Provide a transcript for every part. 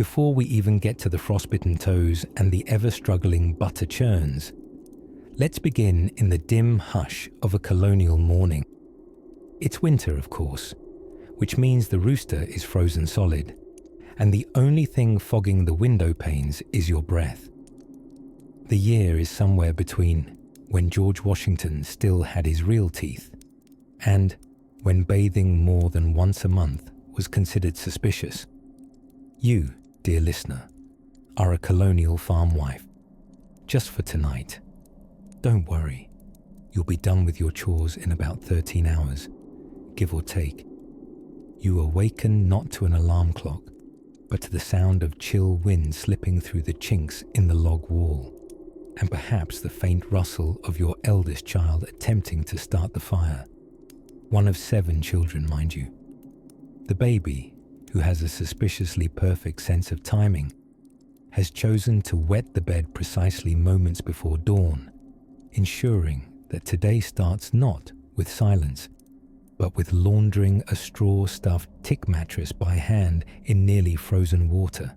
before we even get to the frostbitten toes and the ever-struggling butter churns, let's begin in the dim hush of a colonial morning. It's winter, of course, which means the rooster is frozen solid, and the only thing fogging the window panes is your breath. The year is somewhere between when George Washington still had his real teeth and when bathing more than once a month was considered suspicious. You, dear listener, are a colonial farmwife. Just for tonight. Don't worry, you'll be done with your chores in about 13 hours, give or take. You awaken not to an alarm clock, but to the sound of chill wind slipping through the chinks in the log wall, and perhaps the faint rustle of your eldest child attempting to start the fire. One of 7 children, mind you. The baby, who has a suspiciously perfect sense of timing, has chosen to wet the bed precisely moments before dawn, ensuring that today starts not with silence, but with laundering a straw-stuffed tick mattress by hand in nearly frozen water.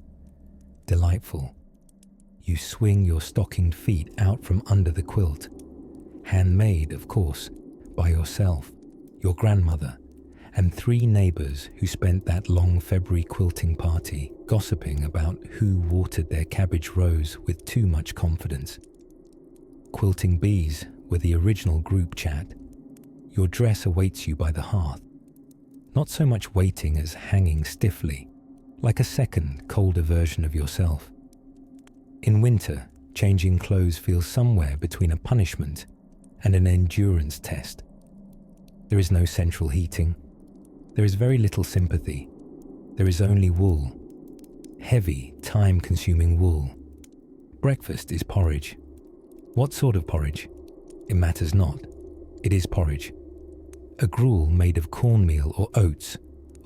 Delightful. You swing your stockinged feet out from under the quilt, handmade, of course, by yourself, your grandmother, and 3 neighbours who spent that long February quilting party gossiping about who watered their cabbage rows with too much confidence. Quilting bees were the original group chat. Your dress awaits you by the hearth, not so much waiting as hanging stiffly, like a second, colder version of yourself. In winter, changing clothes feels somewhere between a punishment and an endurance test. There is no central heating. There is very little sympathy. There is only wool. Heavy, time-consuming wool. Breakfast is porridge. What sort of porridge? It matters not. It is porridge. A gruel made of cornmeal or oats,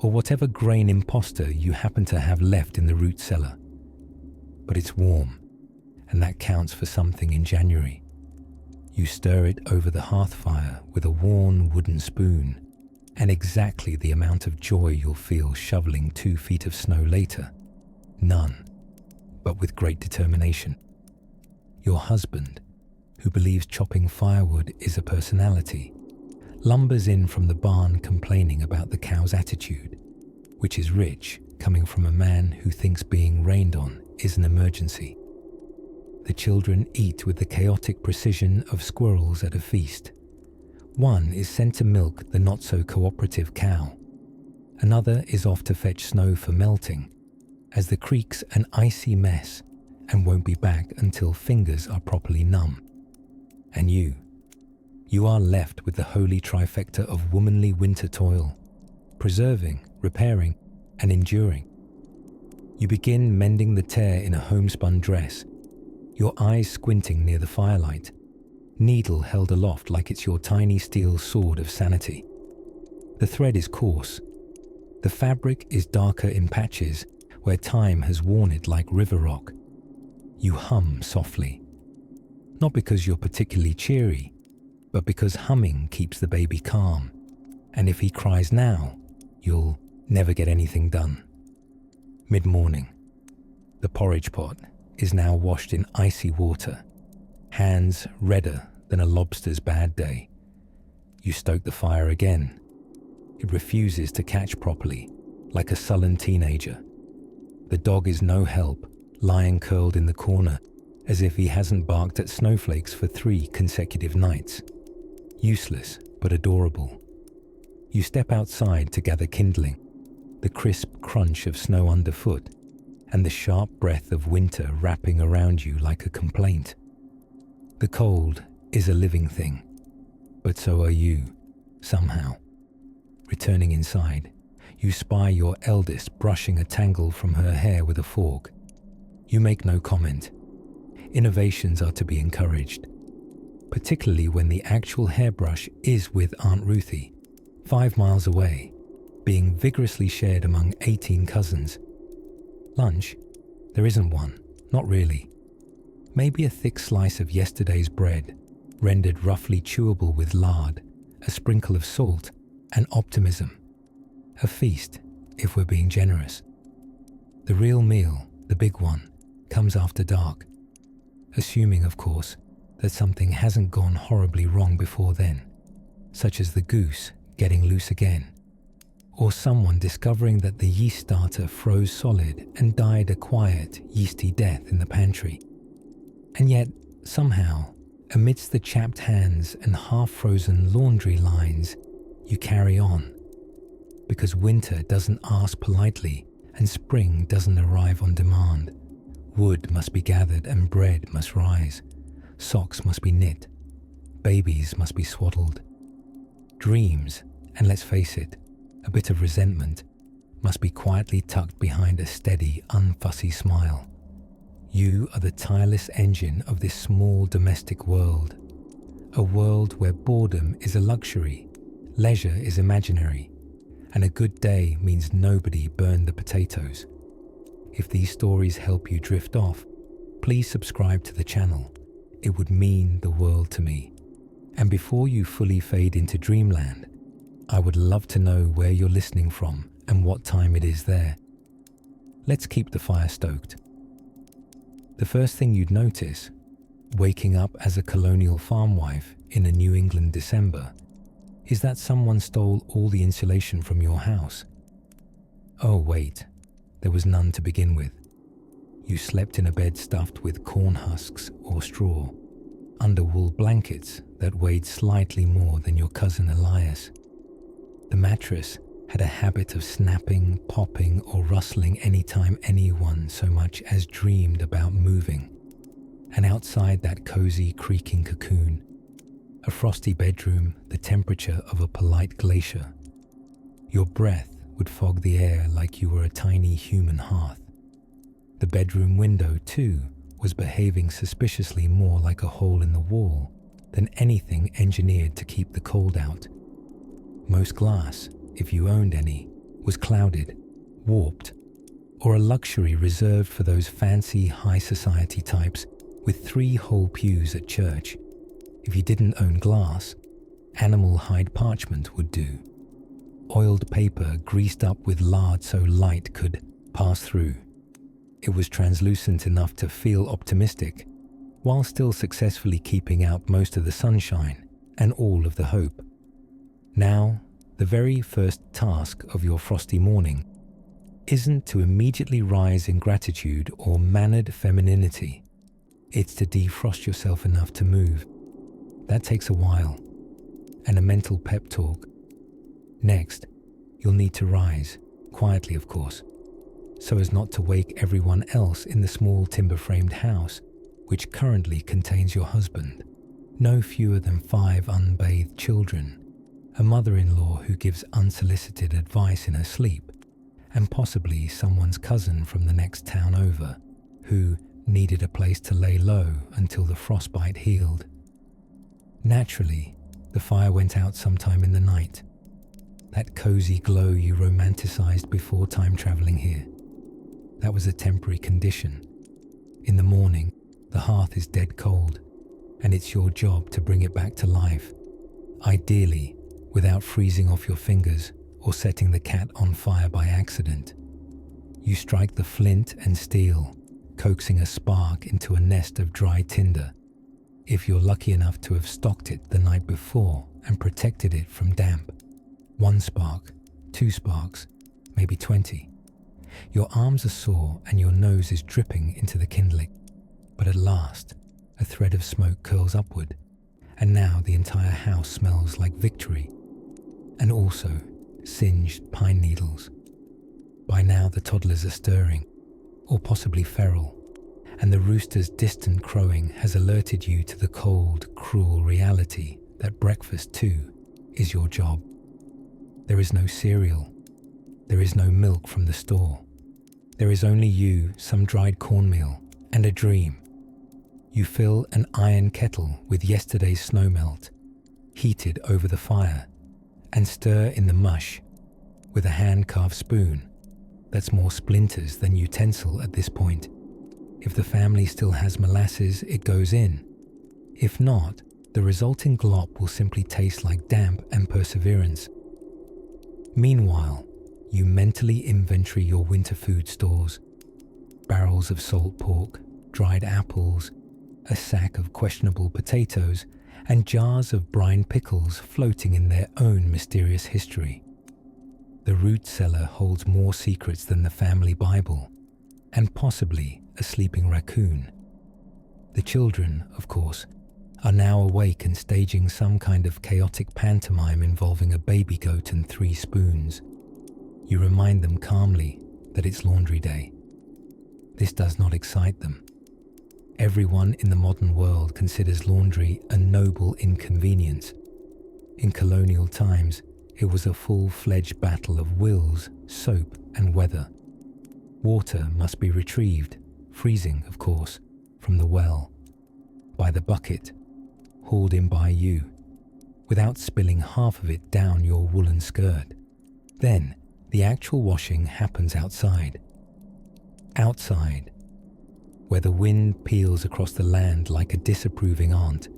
or whatever grain imposter you happen to have left in the root cellar. But it's warm, and that counts for something in January. You stir it over the hearth fire with a worn wooden spoon, and exactly the amount of joy you'll feel shoveling 2 feet of snow later. None, but with great determination. Your husband, who believes chopping firewood is a personality, lumbers in from the barn complaining about the cow's attitude, which is rich, coming from a man who thinks being rained on is an emergency. The children eat with the chaotic precision of squirrels at a feast. One is sent to milk the not-so-cooperative cow. Another is off to fetch snow for melting, as the creek's an icy mess and won't be back until fingers are properly numb. And you are left with the holy trifecta of womanly winter toil, preserving, repairing, and enduring. You begin mending the tear in a homespun dress, your eyes squinting near the firelight, needle held aloft like it's your tiny steel sword of sanity. The thread is coarse. The fabric is darker in patches where time has worn it like river rock. You hum softly, not because you're particularly cheery, but because humming keeps the baby calm, and if he cries now, you'll never get anything done. Mid-morning. The porridge pot is now washed in icy water, hands redder than a lobster's bad day. You stoke the fire again. It refuses to catch properly, like a sullen teenager. The dog is no help, lying curled in the corner, as if he hasn't barked at snowflakes for 3 consecutive nights. Useless, but adorable. You step outside to gather kindling, the crisp crunch of snow underfoot, and the sharp breath of winter wrapping around you like a complaint. The cold is a living thing, but so are you, somehow. Returning inside, you spy your eldest brushing a tangle from her hair with a fork. You make no comment. Innovations are to be encouraged, particularly when the actual hairbrush is with Aunt Ruthie, 5 miles away, being vigorously shared among 18 cousins. Lunch? There isn't one, not really. Maybe a thick slice of yesterday's bread, rendered roughly chewable with lard, a sprinkle of salt, and optimism. A feast, if we're being generous. The real meal the big one, comes after dark, assuming, of course, that something hasn't gone horribly wrong before then, such as the goose getting loose again, or someone discovering that the yeast starter froze solid and died a quiet, yeasty death in the pantry. And yet, somehow, amidst the chapped hands and half-frozen laundry lines, you carry on, because winter doesn't ask politely and spring doesn't arrive on demand. Wood must be gathered and bread must rise. Socks must be knit. Babies must be swaddled. Dreams, and let's face it, a bit of resentment, must be quietly tucked behind a steady, unfussy smile. You are the tireless engine of this small domestic world, a world where boredom is a luxury, leisure is imaginary, and a good day means nobody burned the potatoes. If these stories help you drift off, please subscribe to the channel. It would mean the world to me. And before you fully fade into dreamland, I would love to know where you're listening from and what time it is there. Let's keep the fire stoked. The first thing you'd notice, waking up as a colonial farmwife in a New England December, is that someone stole all the insulation from your house. Oh wait, there was none to begin with. You slept in a bed stuffed with corn husks or straw, under wool blankets that weighed slightly more than your cousin Elias. The mattress had a habit of snapping, popping, or rustling anytime anyone so much as dreamed about moving. And outside that cozy, creaking cocoon, a frosty bedroom, the temperature of a polite glacier. Your breath would fog the air like you were a tiny human hearth. The bedroom window, too, was behaving suspiciously more like a hole in the wall than anything engineered to keep the cold out. Most glass, if you owned any, was clouded, warped, or a luxury reserved for those fancy high society types with 3 whole pews at church. If you didn't own glass, animal hide parchment would do. Oiled paper greased up with lard so light could pass through. It was translucent enough to feel optimistic, while still successfully keeping out most of the sunshine and all of the hope. Now, the very first task of your frosty morning isn't to immediately rise in gratitude or mannered femininity. It's to defrost yourself enough to move. That takes a while, and a mental pep talk. Next, you'll need to rise, quietly of course, so as not to wake everyone else in the small timber-framed house, which currently contains your husband, no fewer than 5 unbathed children, a mother-in-law who gives unsolicited advice in her sleep, and possibly someone's cousin from the next town over, who needed a place to lay low until the frostbite healed. Naturally, the fire went out sometime in the night. That cozy glow you romanticized before time traveling here. That was a temporary condition. In the morning, the hearth is dead cold, and it's your job to bring it back to life, ideally without freezing off your fingers or setting the cat on fire by accident. You strike the flint and steel, coaxing a spark into a nest of dry tinder, if you're lucky enough to have stocked it the night before and protected it from damp. 1 spark, 2 sparks, maybe 20. Your arms are sore and your nose is dripping into the kindling. But at last, a thread of smoke curls upward, and now the entire house smells like victory, and also singed pine needles. By now the toddlers are stirring, or possibly feral, and the rooster's distant crowing has alerted you to the cold, cruel reality that breakfast too is your job. There is no cereal. There is no milk from the store. There is only you, some dried cornmeal, and a dream. You fill an iron kettle with yesterday's snowmelt, heated over the fire, and stir in the mush with a hand-carved spoon that's more splinters than utensil at this point. If the family still has molasses, it goes in. If not, the resulting glop will simply taste like damp and perseverance. Meanwhile, you mentally inventory your winter food stores. barrels of salt pork, dried apples, a sack of questionable potatoes, and jars of brine pickles floating in their own mysterious history. The root cellar holds more secrets than the family Bible, and possibly a sleeping raccoon. The children, of course, are now awake and staging some kind of chaotic pantomime involving a baby goat and 3 spoons. You remind them calmly that it's laundry day. This does not excite them. Everyone in the modern world considers laundry a noble inconvenience. In colonial times, it was a full-fledged battle of wills, soap, and weather. Water must be retrieved, freezing, of course, from the well, by the bucket, hauled in by you, without spilling half of it down your woolen skirt. Then, the actual washing happens outside. Outside, where the wind peels across the land like a disapproving aunt.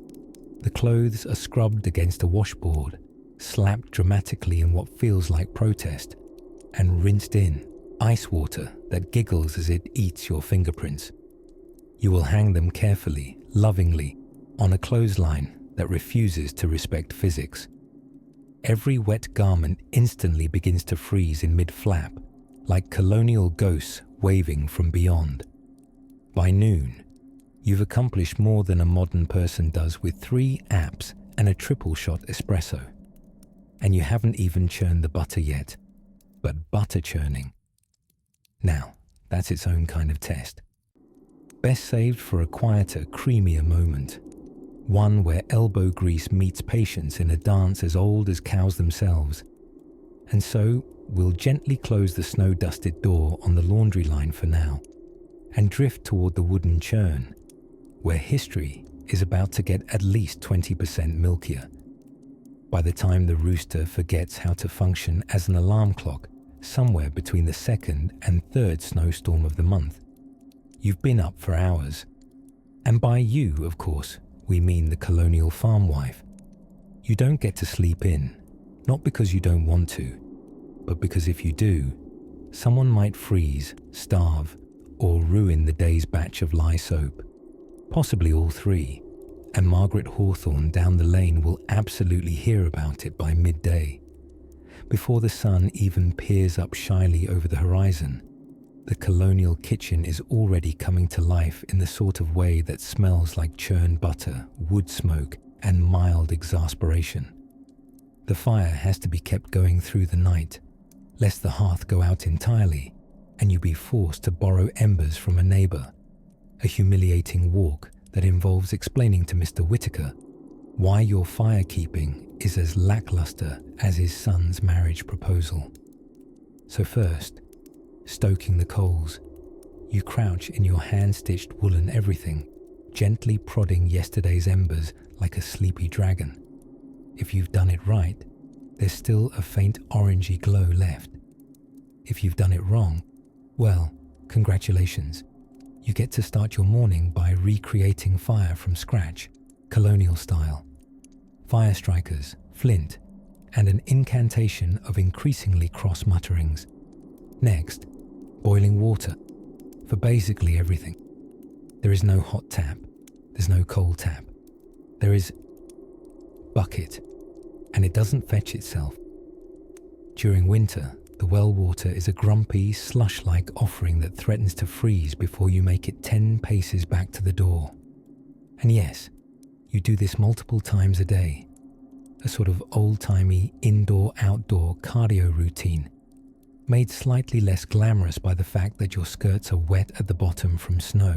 The clothes are scrubbed against a washboard, slapped dramatically in what feels like protest, and rinsed in ice water that giggles as it eats your fingerprints. You will hang them carefully, lovingly, on a clothesline that refuses to respect physics. Every wet garment instantly begins to freeze in mid-flap, like colonial ghosts waving from beyond. By noon, you've accomplished more than a modern person does with 3 apps and a triple-shot espresso. And you haven't even churned the butter yet, but butter churning. Now, that's its own kind of test. Best saved for a quieter, creamier moment. One where elbow grease meets patience in a dance as old as cows themselves. And so, we'll gently close the snow-dusted door on the laundry line for now, and drift toward the wooden churn, where history is about to get at least 20% milkier. By the time the rooster forgets how to function as an alarm clock somewhere between the 2nd and 3rd snowstorm of the month, you've been up for hours. And by you, of course, we mean the Colonial Farmwife. You don't get to sleep in, not because you don't want to, but because if you do, someone might freeze, starve, or ruin the day's batch of lye soap. Possibly all 3, and Margaret Hawthorne down the lane will absolutely hear about it by midday. Before the sun even peers up shyly over the horizon, the colonial kitchen is already coming to life in the sort of way that smells like churned butter, wood smoke, and mild exasperation. The fire has to be kept going through the night, lest the hearth go out entirely and you be forced to borrow embers from a neighbour, a humiliating walk that involves explaining to Mr. Whittaker why your firekeeping is as lackluster as his son's marriage proposal. So first, stoking the coals, you crouch in your hand-stitched woolen everything, gently prodding yesterday's embers like a sleepy dragon. If you've done it right, there's still a faint orangey glow left. If you've done it wrong, well, congratulations. You get to start your morning by recreating fire from scratch, colonial style. Fire strikers, flint, and an incantation of increasingly cross mutterings. Next, boiling water for basically everything. There is no hot tap, there's no cold tap. There is bucket, and it doesn't fetch itself. During winter, the well water is a grumpy, slush-like offering that threatens to freeze before you make it 10 paces back to the door. And yes, you do this multiple times a day, a sort of old-timey indoor-outdoor cardio routine, made slightly less glamorous by the fact that your skirts are wet at the bottom from snow,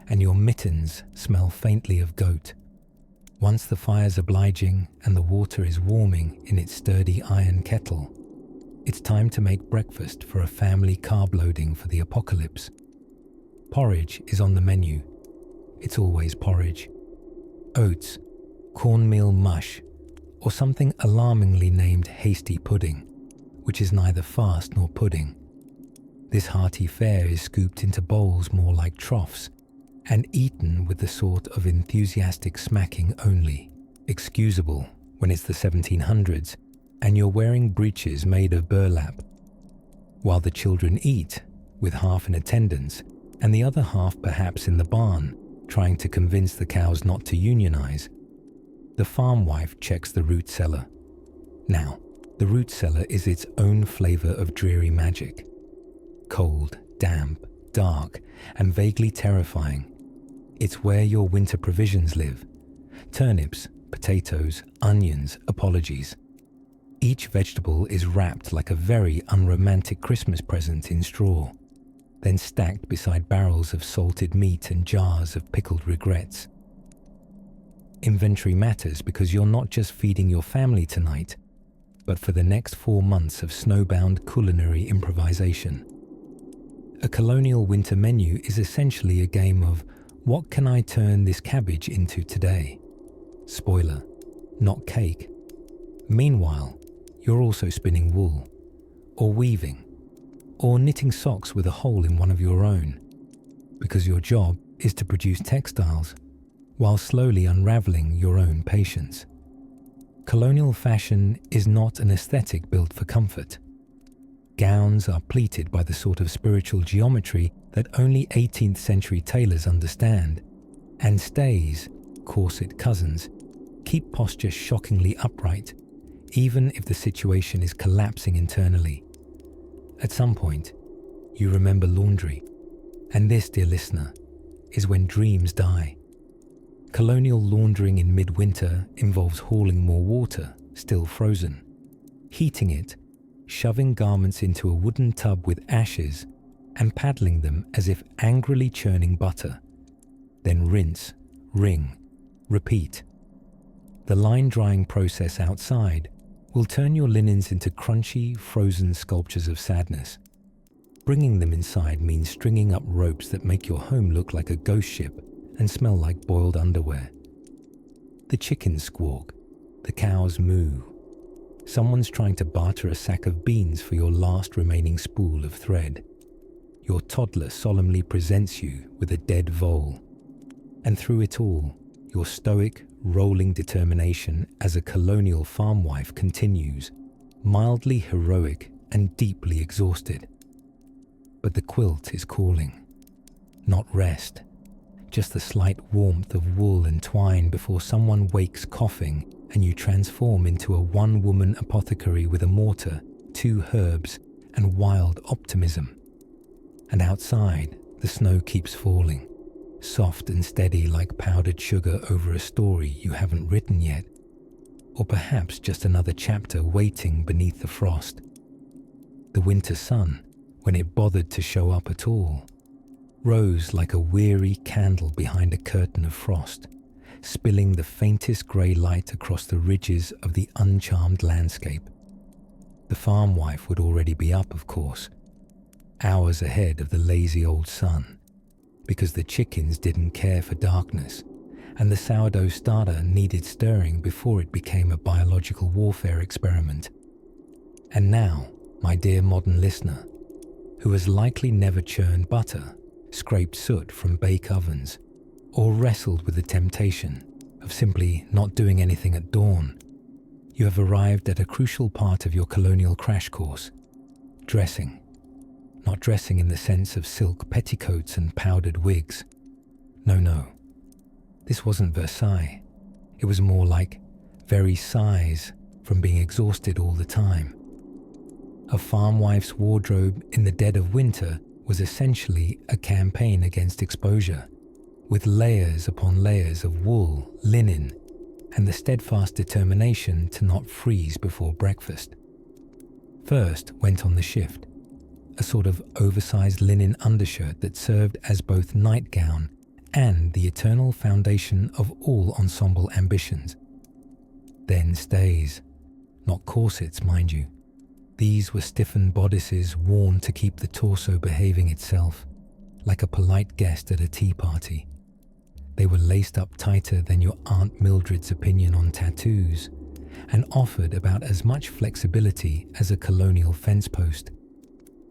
and your mittens smell faintly of goat. Once the fire's obliging and the water is warming in its sturdy iron kettle, it's time to make breakfast for a family carb loading for the apocalypse. Porridge is on the menu. It's always porridge. Oats, cornmeal mush, or something alarmingly named hasty pudding, which is neither fast nor pudding. This hearty fare is scooped into bowls more like troughs, and eaten with the sort of enthusiastic smacking only, excusable when it's the 1700s and you're wearing breeches made of burlap. While the children eat, with half in attendance, and the other half perhaps in the barn, trying to convince the cows not to unionize, the farm wife checks the root cellar. Now, the root cellar is its own flavor of dreary magic. Cold, damp, dark, and vaguely terrifying. It's where your winter provisions live. Turnips, potatoes, onions, apologies. Each vegetable is wrapped like a very unromantic Christmas present in straw, then stacked beside barrels of salted meat and jars of pickled regrets. Inventory matters because you're not just feeding your family tonight, but for the next 4 months of snowbound culinary improvisation. A colonial winter menu is essentially a game of what can I turn this cabbage into today? Spoiler, not cake. Meanwhile, you're also spinning wool, or weaving, or knitting socks with a hole in one of your own, because your job is to produce textiles while slowly unraveling your own patience. Colonial fashion is not an aesthetic built for comfort. Gowns are pleated by the sort of spiritual geometry that only 18th century tailors understand, and stays, corset cousins, keep posture shockingly upright, even if the situation is collapsing internally. At some point, you remember laundry, and this, dear listener, is when dreams die. Colonial laundering in midwinter involves hauling more water, still frozen, heating it, shoving garments into a wooden tub with ashes, and paddling them as if angrily churning butter. Then rinse, wring, repeat. The line drying process outside will turn your linens into crunchy, frozen sculptures of sadness. Bringing them inside means stringing up ropes that make your home look like a ghost ship and smell like boiled underwear. The chickens squawk, the cows moo. Someone's trying to barter a sack of beans for your last remaining spool of thread. Your toddler solemnly presents you with a dead vole. And through it all, your stoic, rolling determination as a colonial farm wife continues, mildly heroic and deeply exhausted. But the quilt is calling. Not rest, just the slight warmth of wool and twine before someone wakes coughing and you transform into a one-woman apothecary with a mortar, 2 herbs, and wild optimism. And outside, the snow keeps falling, soft and steady like powdered sugar over a story you haven't written yet, or perhaps just another chapter waiting beneath the frost. The winter sun, when it bothered to show up at all, rose like a weary candle behind a curtain of frost, spilling the faintest grey light across the ridges of the uncharmed landscape. The farm wife would already be up, of course, hours ahead of the lazy old sun, because the chickens didn't care for darkness, and the sourdough starter needed stirring before it became a biological warfare experiment. And now, my dear modern listener, who has likely never churned butter, scraped soot from bake ovens, or wrestled with the temptation of simply not doing anything at dawn, you have arrived at a crucial part of your colonial crash course: dressing. Not dressing in the sense of silk petticoats and powdered wigs. No. This wasn't Versailles. It was more like very sighs from being exhausted all the time. A farm wife's wardrobe in the dead of winter was essentially a campaign against exposure, with layers upon layers of wool, linen, and the steadfast determination to not freeze before breakfast. First went on the shift, a sort of oversized linen undershirt that served as both nightgown and the eternal foundation of all ensemble ambitions. Then stays, not corsets, mind you. These were stiffened bodices worn to keep the torso behaving itself, like a polite guest at a tea party. They were laced up tighter than your Aunt Mildred's opinion on tattoos, and offered about as much flexibility as a colonial fence post.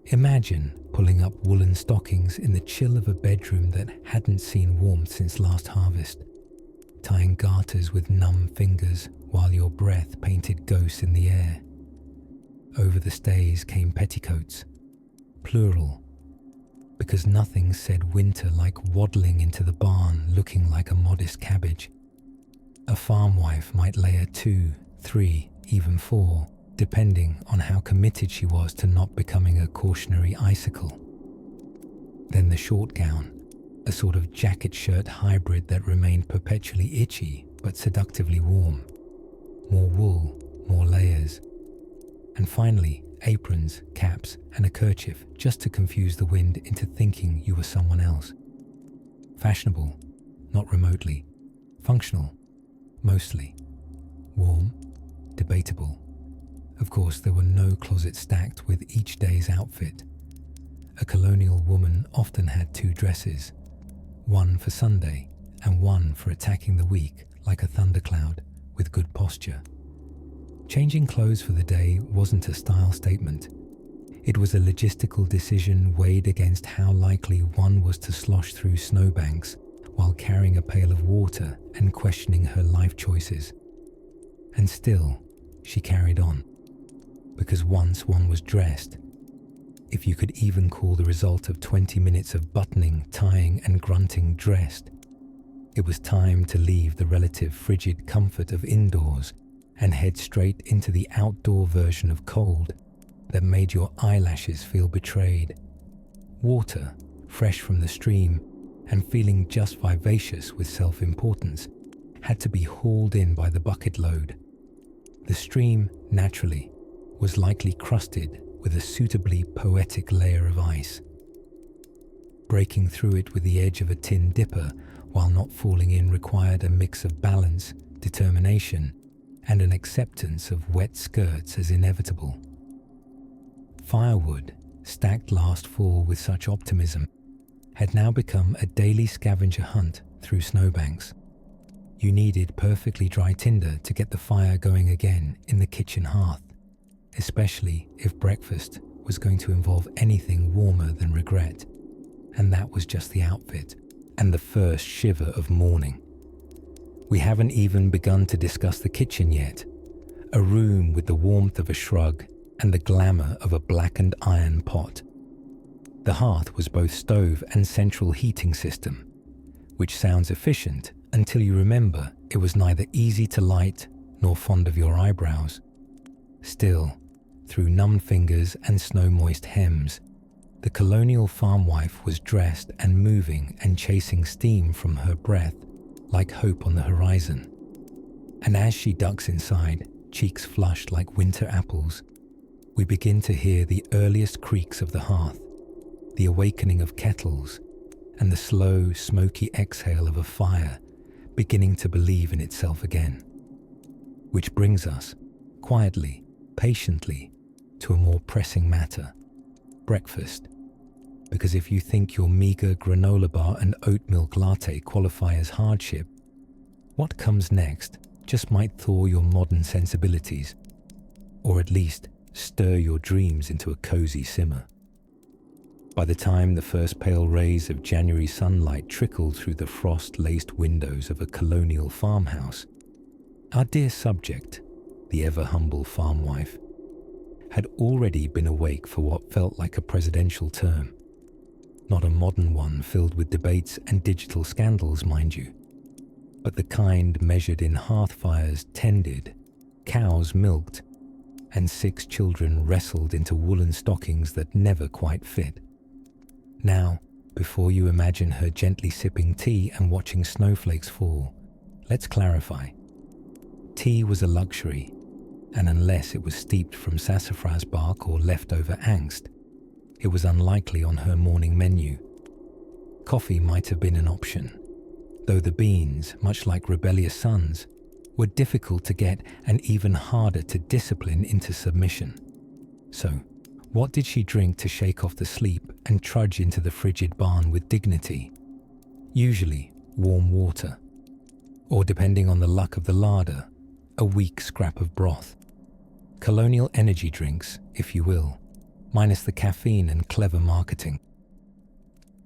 Imagine pulling up woolen stockings in the chill of a bedroom that hadn't seen warmth since last harvest, tying garters with numb fingers while your breath painted ghosts in the air. Over the stays came petticoats, plural, because nothing said winter like waddling into the barn looking like a modest cabbage. A farm wife might layer 2, 3, even 4, depending on how committed she was to not becoming a cautionary icicle. Then the short gown, a sort of jacket-shirt hybrid that remained perpetually itchy but seductively warm. More wool, more layers. And finally, aprons, caps, and a kerchief just to confuse the wind into thinking you were someone else. Fashionable, not remotely. Functional, mostly. Warm, debatable. Of course, there were no closets stacked with each day's outfit. A colonial woman often had 2 dresses, one for Sunday and one for attacking the week like a thundercloud with good posture. Changing clothes for the day wasn't a style statement. It was a logistical decision weighed against how likely one was to slosh through snowbanks while carrying a pail of water and questioning her life choices. And still, she carried on, because once one was dressed, if you could even call the result of 20 minutes of buttoning, tying, and grunting dressed, it was time to leave the relative frigid comfort of indoors and head straight into the outdoor version of cold that made your eyelashes feel betrayed. Water, fresh from the stream and feeling just vivacious with self-importance, had to be hauled in by the bucket load. The stream, naturally, was likely crusted with a suitably poetic layer of ice. Breaking through it with the edge of a tin dipper while not falling in required a mix of balance, determination, and an acceptance of wet skirts as inevitable. Firewood, stacked last fall with such optimism, had now become a daily scavenger hunt through snowbanks. You needed perfectly dry tinder to get the fire going again in the kitchen hearth, especially if breakfast was going to involve anything warmer than regret. And that was just the outfit and the first shiver of morning. We haven't even begun to discuss the kitchen yet, a room with the warmth of a shrug and the glamour of a blackened iron pot. The hearth was both stove and central heating system, which sounds efficient until you remember it was neither easy to light nor fond of your eyebrows. Still, through numb fingers and snow-moist hems, the colonial farmwife was dressed and moving and chasing steam from her breath like hope on the horizon. And as she ducks inside, cheeks flushed like winter apples, we begin to hear the earliest creaks of the hearth, the awakening of kettles, and the slow, smoky exhale of a fire beginning to believe in itself again. Which brings us, quietly, patiently, to a more pressing matter: breakfast. Because if you think your meager granola bar and oat milk latte qualify as hardship, what comes next just might thaw your modern sensibilities, or at least stir your dreams into a cozy simmer. By the time the first pale rays of January sunlight trickled through the frost-laced windows of a colonial farmhouse, our dear subject, the ever-humble farmwife, had already been awake for what felt like a presidential term. Not a modern one filled with debates and digital scandals, mind you, but the kind measured in hearth fires tended, cows milked, and 6 children wrestled into woolen stockings that never quite fit. Now, before you imagine her gently sipping tea and watching snowflakes fall, let's clarify. Tea was a luxury, and unless it was steeped from sassafras bark or leftover angst, it was unlikely on her morning menu. Coffee might have been an option, though the beans, much like rebellious sons, were difficult to get and even harder to discipline into submission. So, what did she drink to shake off the sleep and trudge into the frigid barn with dignity? Usually warm water, or depending on the luck of the larder, a weak scrap of broth. Colonial energy drinks, if you will, minus the caffeine and clever marketing.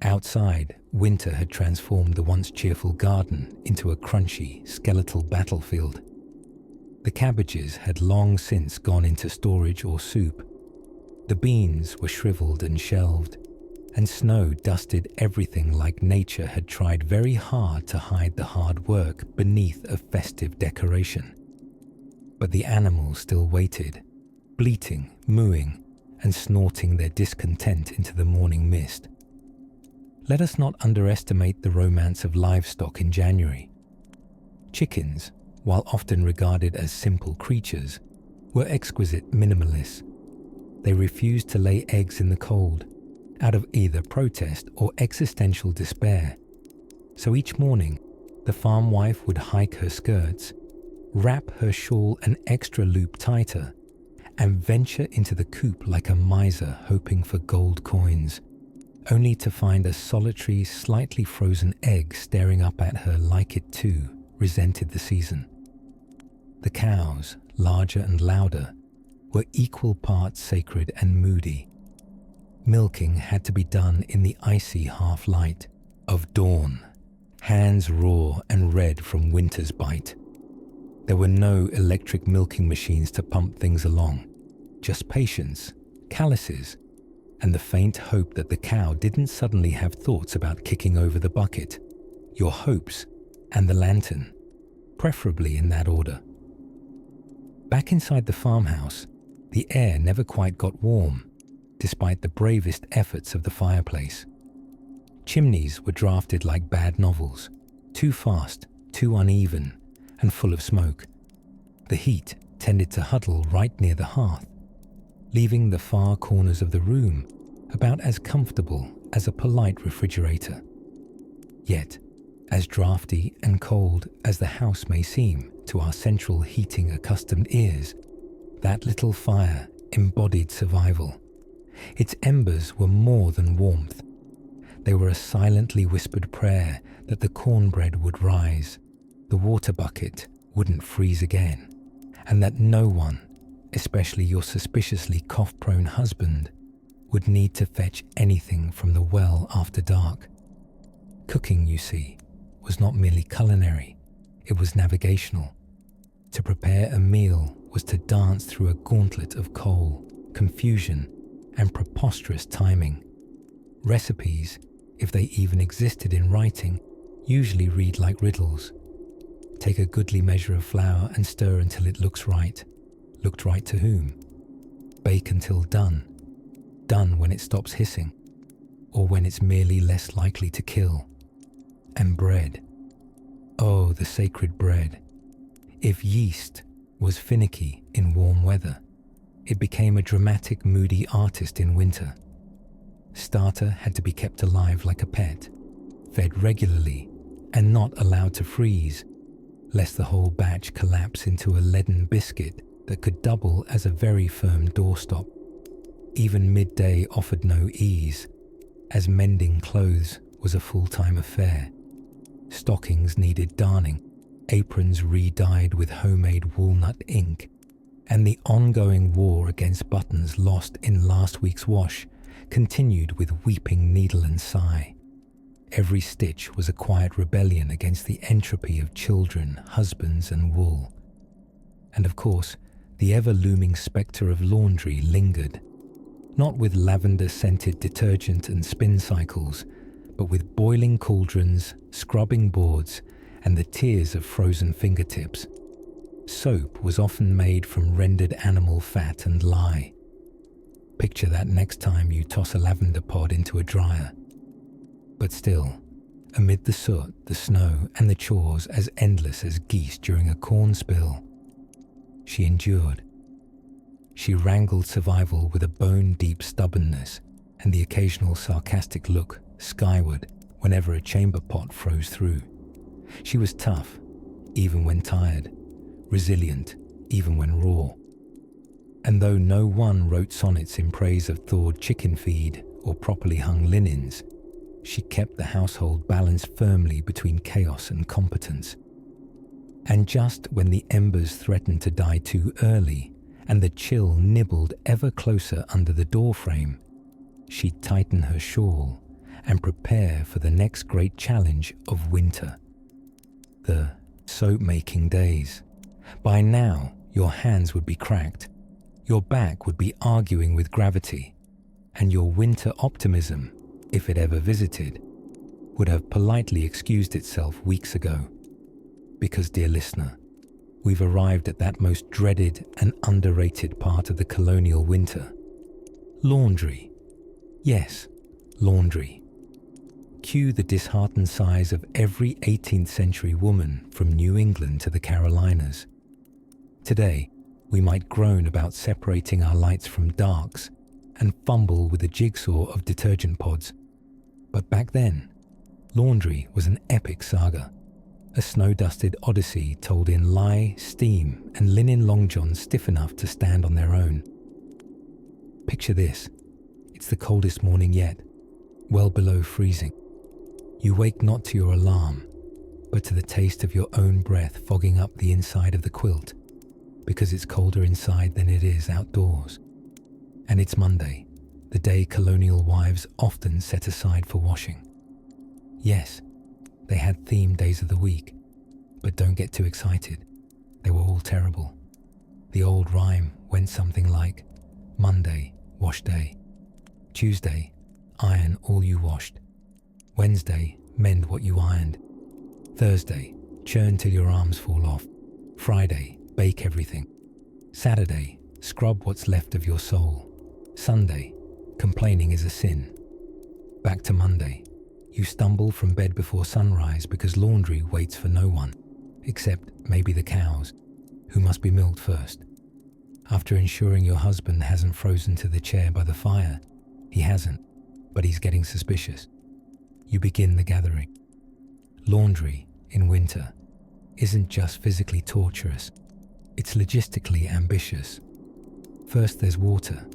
Outside, winter had transformed the once cheerful garden into a crunchy, skeletal battlefield. The cabbages had long since gone into storage or soup. The beans were shriveled and shelved, and snow dusted everything like nature had tried very hard to hide the hard work beneath a festive decoration. But the animals still waited, bleating, mooing, and snorting their discontent into the morning mist. Let us not underestimate the romance of livestock in January. Chickens, while often regarded as simple creatures, were exquisite minimalists. They refused to lay eggs in the cold, out of either protest or existential despair. So each morning, the farm wife would hike her skirts, wrap her shawl an extra loop tighter, and venture into the coop like a miser hoping for gold coins, only to find a solitary, slightly frozen egg staring up at her like it too resented the season. The cows, larger and louder, were equal parts sacred and moody. Milking had to be done in the icy half-light of dawn, hands raw and red from winter's bite. There were no electric milking machines to pump things along, just patience, calluses, and the faint hope that the cow didn't suddenly have thoughts about kicking over the bucket, your hopes, and the lantern, preferably in that order. Back inside the farmhouse, the air never quite got warm, despite the bravest efforts of the fireplace. Chimneys were drafted like bad novels, too fast, too uneven, and full of smoke. The heat tended to huddle right near the hearth, leaving the far corners of the room about as comfortable as a polite refrigerator. Yet, as drafty and cold as the house may seem to our central heating accustomed ears, that little fire embodied survival. Its embers were more than warmth. They were a silently whispered prayer that the cornbread would rise, the water bucket wouldn't freeze again, and that no one, especially your suspiciously cough-prone husband, would need to fetch anything from the well after dark. Cooking, you see, was not merely culinary, it was navigational. To prepare a meal was to dance through a gauntlet of coal, confusion, and preposterous timing. Recipes, if they even existed in writing, usually read like riddles. Take a goodly measure of flour and stir until it looks right. Looked right to whom? Bake until done. Done when it stops hissing, or when it's merely less likely to kill. And bread. Oh, the sacred bread. If yeast was finicky in warm weather, it became a dramatic, moody artist in winter. Starter had to be kept alive like a pet, fed regularly, and not allowed to freeze, lest the whole batch collapse into a leaden biscuit that could double as a very firm doorstop. Even midday offered no ease, as mending clothes was a full-time affair. Stockings needed darning, aprons re-dyed with homemade walnut ink, and the ongoing war against buttons lost in last week's wash continued with weeping needle and sigh. Every stitch was a quiet rebellion against the entropy of children, husbands, and wool. And of course, the ever-looming spectre of laundry lingered, not with lavender-scented detergent and spin cycles, but with boiling cauldrons, scrubbing boards, and the tears of frozen fingertips. Soap was often made from rendered animal fat and lye. Picture that next time you toss a lavender pod into a dryer. But still, amid the soot, the snow, and the chores as endless as geese during a corn spill, she endured. She wrangled survival with a bone-deep stubbornness and the occasional sarcastic look skyward whenever a chamber pot froze through. She was tough, even when tired, resilient, even when raw. And though no one wrote sonnets in praise of thawed chicken feed or properly hung linens, she kept the household balanced firmly between chaos and competence. And just when the embers threatened to die too early and the chill nibbled ever closer under the doorframe, she'd tighten her shawl and prepare for the next great challenge of winter. The soap-making days. By now, your hands would be cracked, your back would be arguing with gravity, and your winter optimism if it ever visited, would have politely excused itself weeks ago. Because, dear listener, we've arrived at that most dreaded and underrated part of the colonial winter. Laundry. Yes, laundry. Cue the disheartened sighs of every 18th century woman from New England to the Carolinas. Today, we might groan about separating our lights from darks and fumble with a jigsaw of detergent pods. But back then, laundry was an epic saga, a snow-dusted odyssey told in lye, steam, and linen long johns stiff enough to stand on their own. Picture this. It's the coldest morning yet, well below freezing. You wake not to your alarm, but to the taste of your own breath fogging up the inside of the quilt, because it's colder inside than it is outdoors. And it's Monday, the day colonial wives often set aside for washing. Yes, they had themed days of the week, but don't get too excited. They were all terrible. The old rhyme went something like, Monday, wash day. Tuesday, iron all you washed. Wednesday, mend what you ironed. Thursday, churn till your arms fall off. Friday, bake everything. Saturday, scrub what's left of your soul. Sunday, complaining is a sin. Back to Monday. You stumble from bed before sunrise because laundry waits for no one, except maybe the cows, who must be milked first. After ensuring your husband hasn't frozen to the chair by the fire, he hasn't, but he's getting suspicious. You begin the gathering. Laundry, in winter, isn't just physically torturous, it's logistically ambitious. First there's water.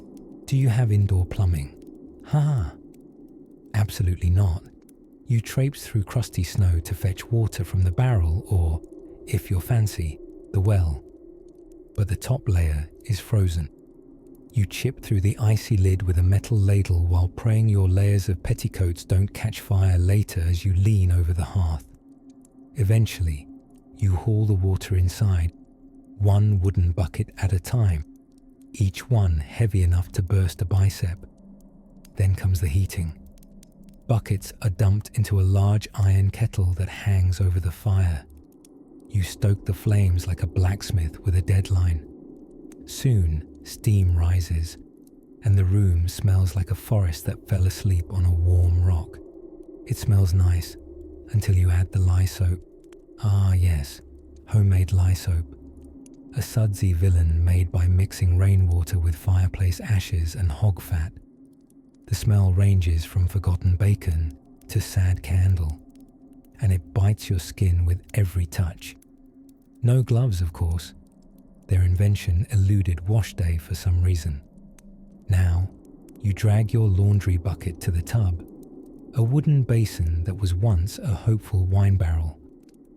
Do you have indoor plumbing? Absolutely not. You traipse through crusty snow to fetch water from the barrel or, if you're fancy, the well. But the top layer is frozen. You chip through the icy lid with a metal ladle while praying your layers of petticoats don't catch fire later as you lean over the hearth. Eventually, you haul the water inside, one wooden bucket at a time, each one heavy enough to burst a bicep. Then comes the heating. Buckets are dumped into a large iron kettle that hangs over the fire. You stoke the flames like a blacksmith with a deadline. Soon, steam rises, and the room smells like a forest that fell asleep on a warm rock. It smells nice, until you add the lye soap. Ah yes, homemade lye soap. A sudsy villain made by mixing rainwater with fireplace ashes and hog fat. The smell ranges from forgotten bacon to sad candle, and it bites your skin with every touch. No gloves, of course. Their invention eluded wash day for some reason. Now, you drag your laundry bucket to the tub, a wooden basin that was once a hopeful wine barrel,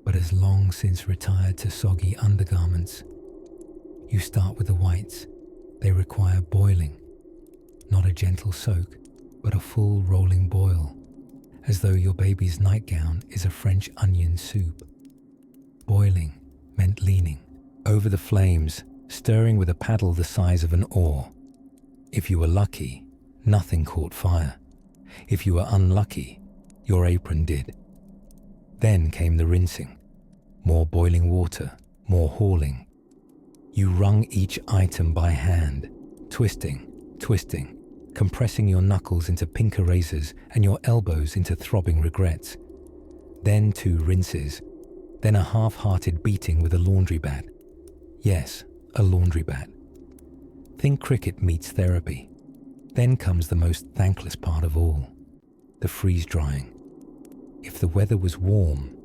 but has long since retired to soggy undergarments. You start with the whites. They require boiling. Not a gentle soak, but a full rolling boil, as though your baby's nightgown is a French onion soup. Boiling meant leaning over the flames, stirring with a paddle the size of an oar. If you were lucky, nothing caught fire. If you were unlucky, your apron did. Then came the rinsing. More boiling water, more hauling. You wrung each item by hand, twisting, compressing your knuckles into pink erasers and your elbows into throbbing regrets. Then 2 rinses, then a half-hearted beating with a laundry bat. Yes, a laundry bat. Think cricket meets therapy. Then comes the most thankless part of all, the freeze-drying. If the weather was warm,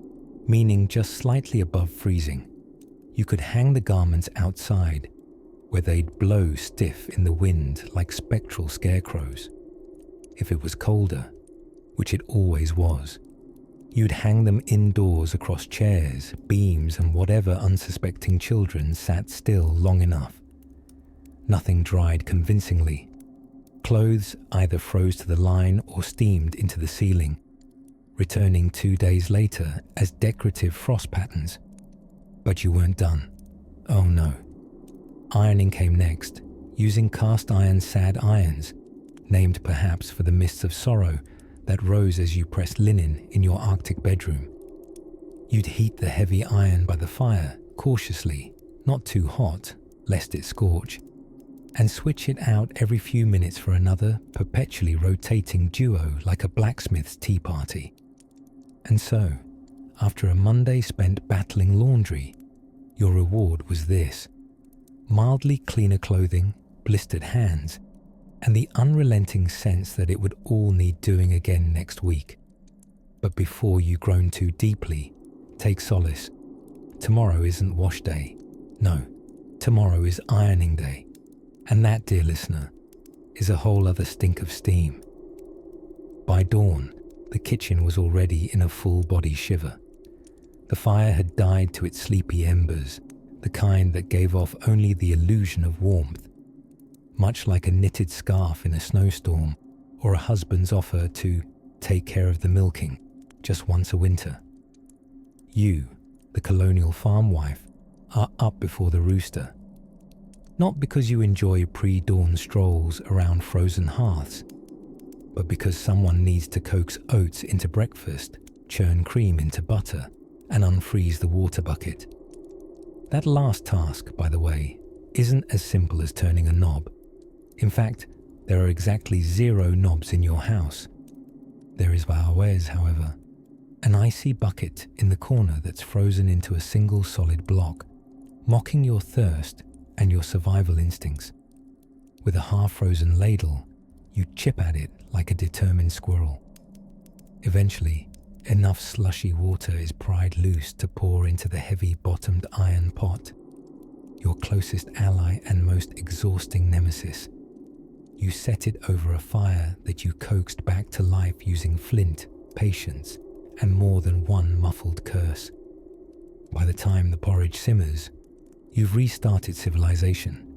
meaning just slightly above freezing, you could hang the garments outside, where they'd blow stiff in the wind like spectral scarecrows. If it was colder, which it always was, you'd hang them indoors across chairs, beams, and whatever unsuspecting children sat still long enough. Nothing dried convincingly. Clothes either froze to the line or steamed into the ceiling, returning 2 days later as decorative frost patterns. But you weren't done. Oh no. Ironing came next, using cast iron sad irons, named perhaps for the mists of sorrow that rose as you pressed linen in your Arctic bedroom. You'd heat the heavy iron by the fire cautiously, not too hot, lest it scorch, and switch it out every few minutes for another perpetually rotating duo like a blacksmith's tea party. And so, after a Monday spent battling laundry, your reward was this: mildly cleaner clothing, blistered hands, and the unrelenting sense that it would all need doing again next week. But before you groan too deeply, take solace. Tomorrow isn't wash day. No, tomorrow is ironing day. And that, dear listener, is a whole other stink of steam. By dawn, the kitchen was already in a full-body shiver. The fire had died to its sleepy embers, the kind that gave off only the illusion of warmth, much like a knitted scarf in a snowstorm or a husband's offer to take care of the milking just once a winter. You, the colonial farmwife, are up before the rooster. Not because you enjoy pre-dawn strolls around frozen hearths, but because someone needs to coax oats into breakfast, churn cream into butter, and unfreeze the water bucket. That last task, by the way, isn't as simple as turning a knob. In fact, there are exactly 0 knobs in your house. There is Vaawez, however, an icy bucket in the corner that's frozen into a single solid block, mocking your thirst and your survival instincts. With a half-frozen ladle, you chip at it like a determined squirrel. Eventually, enough slushy water is pried loose to pour into the heavy-bottomed iron pot, your closest ally and most exhausting nemesis. You set it over a fire that you coaxed back to life using flint, patience, and more than one muffled curse. By the time the porridge simmers, you've restarted civilization.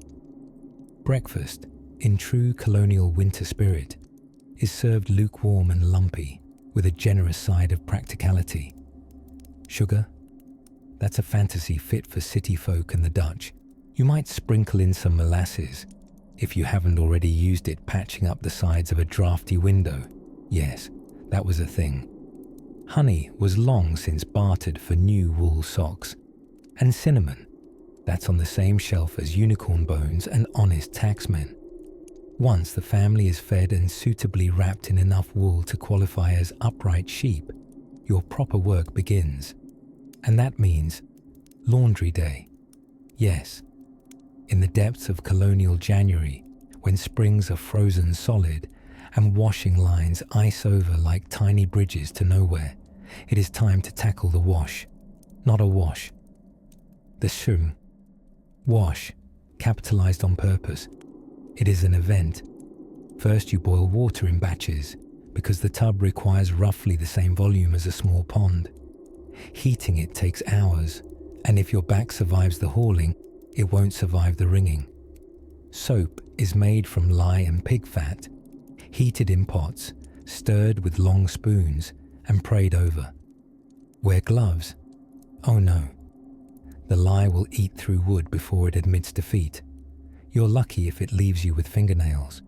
Breakfast, in true colonial winter spirit, is served lukewarm and lumpy, with a generous side of practicality. Sugar? That's a fantasy fit for city folk and the Dutch. You might sprinkle in some molasses, if you haven't already used it patching up the sides of a drafty window. Yes, that was a thing. Honey was long since bartered for new wool socks. And cinnamon, that's on the same shelf as unicorn bones and honest taxmen. Once the family is fed and suitably wrapped in enough wool to qualify as upright sheep, your proper work begins. And that means laundry day. Yes, in the depths of colonial January, when springs are frozen solid and washing lines ice over like tiny bridges to nowhere, it is time to tackle the wash, not a wash. The shum. Wash, capitalized on purpose. It is an event. First you boil water in batches, because the tub requires roughly the same volume as a small pond. Heating it takes hours, and if your back survives the hauling, it won't survive the wringing. Soap is made from lye and pig fat, heated in pots, stirred with long spoons, and prayed over. Wear gloves? Oh no. The lye will eat through wood before it admits defeat. You're lucky if it leaves you with fingernails.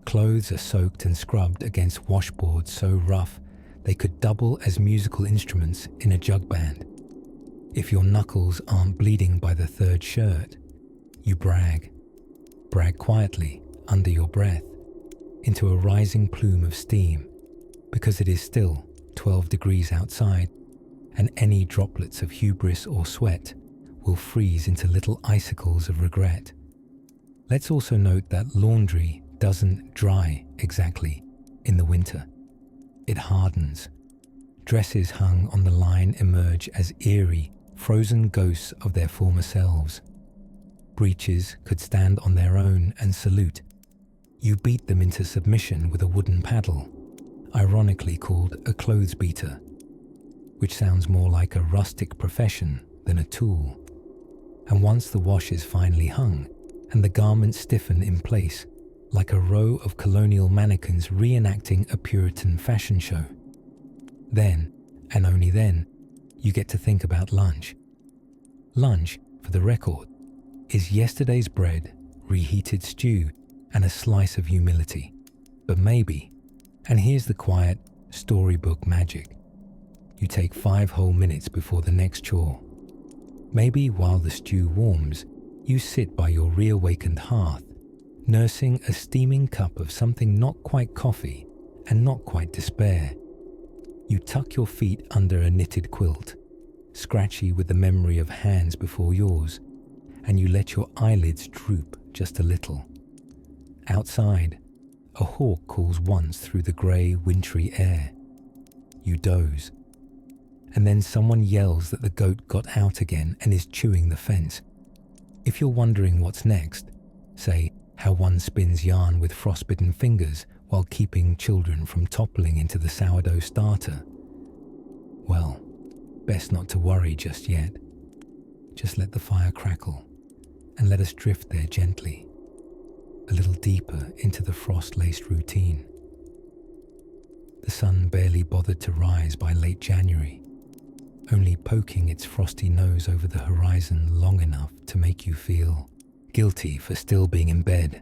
Clothes are soaked and scrubbed against washboards so rough they could double as musical instruments in a jug band. If your knuckles aren't bleeding by the third shirt, you brag. Brag quietly, under your breath, into a rising plume of steam, because it is still 12 degrees outside, and any droplets of hubris or sweat will freeze into little icicles of regret. Let's also note that laundry doesn't dry exactly in the winter. It hardens. Dresses hung on the line emerge as eerie, frozen ghosts of their former selves. Breeches could stand on their own and salute. You beat them into submission with a wooden paddle, ironically called a clothes beater, which sounds more like a rustic profession than a tool. And once the wash is finally hung, and the garments stiffen in place, like a row of colonial mannequins reenacting a Puritan fashion show, then, and only then, you get to think about lunch. Lunch, for the record, is yesterday's bread, reheated stew, and a slice of humility. But maybe, and here's the quiet, storybook magic. You take 5 whole minutes before the next chore. Maybe while the stew warms, you sit by your reawakened hearth, nursing a steaming cup of something not quite coffee and not quite despair. You tuck your feet under a knitted quilt, scratchy with the memory of hands before yours, and you let your eyelids droop just a little. Outside, a hawk calls once through the grey, wintry air. You doze, and then someone yells that the goat got out again and is chewing the fence. If you're wondering what's next, say how one spins yarn with frostbitten fingers while keeping children from toppling into the sourdough starter, well, best not to worry just yet. Just let the fire crackle and let us drift there gently, a little deeper into the frost-laced routine. The sun barely bothered to rise by late January, only poking its frosty nose over the horizon long enough to make you feel guilty for still being in bed,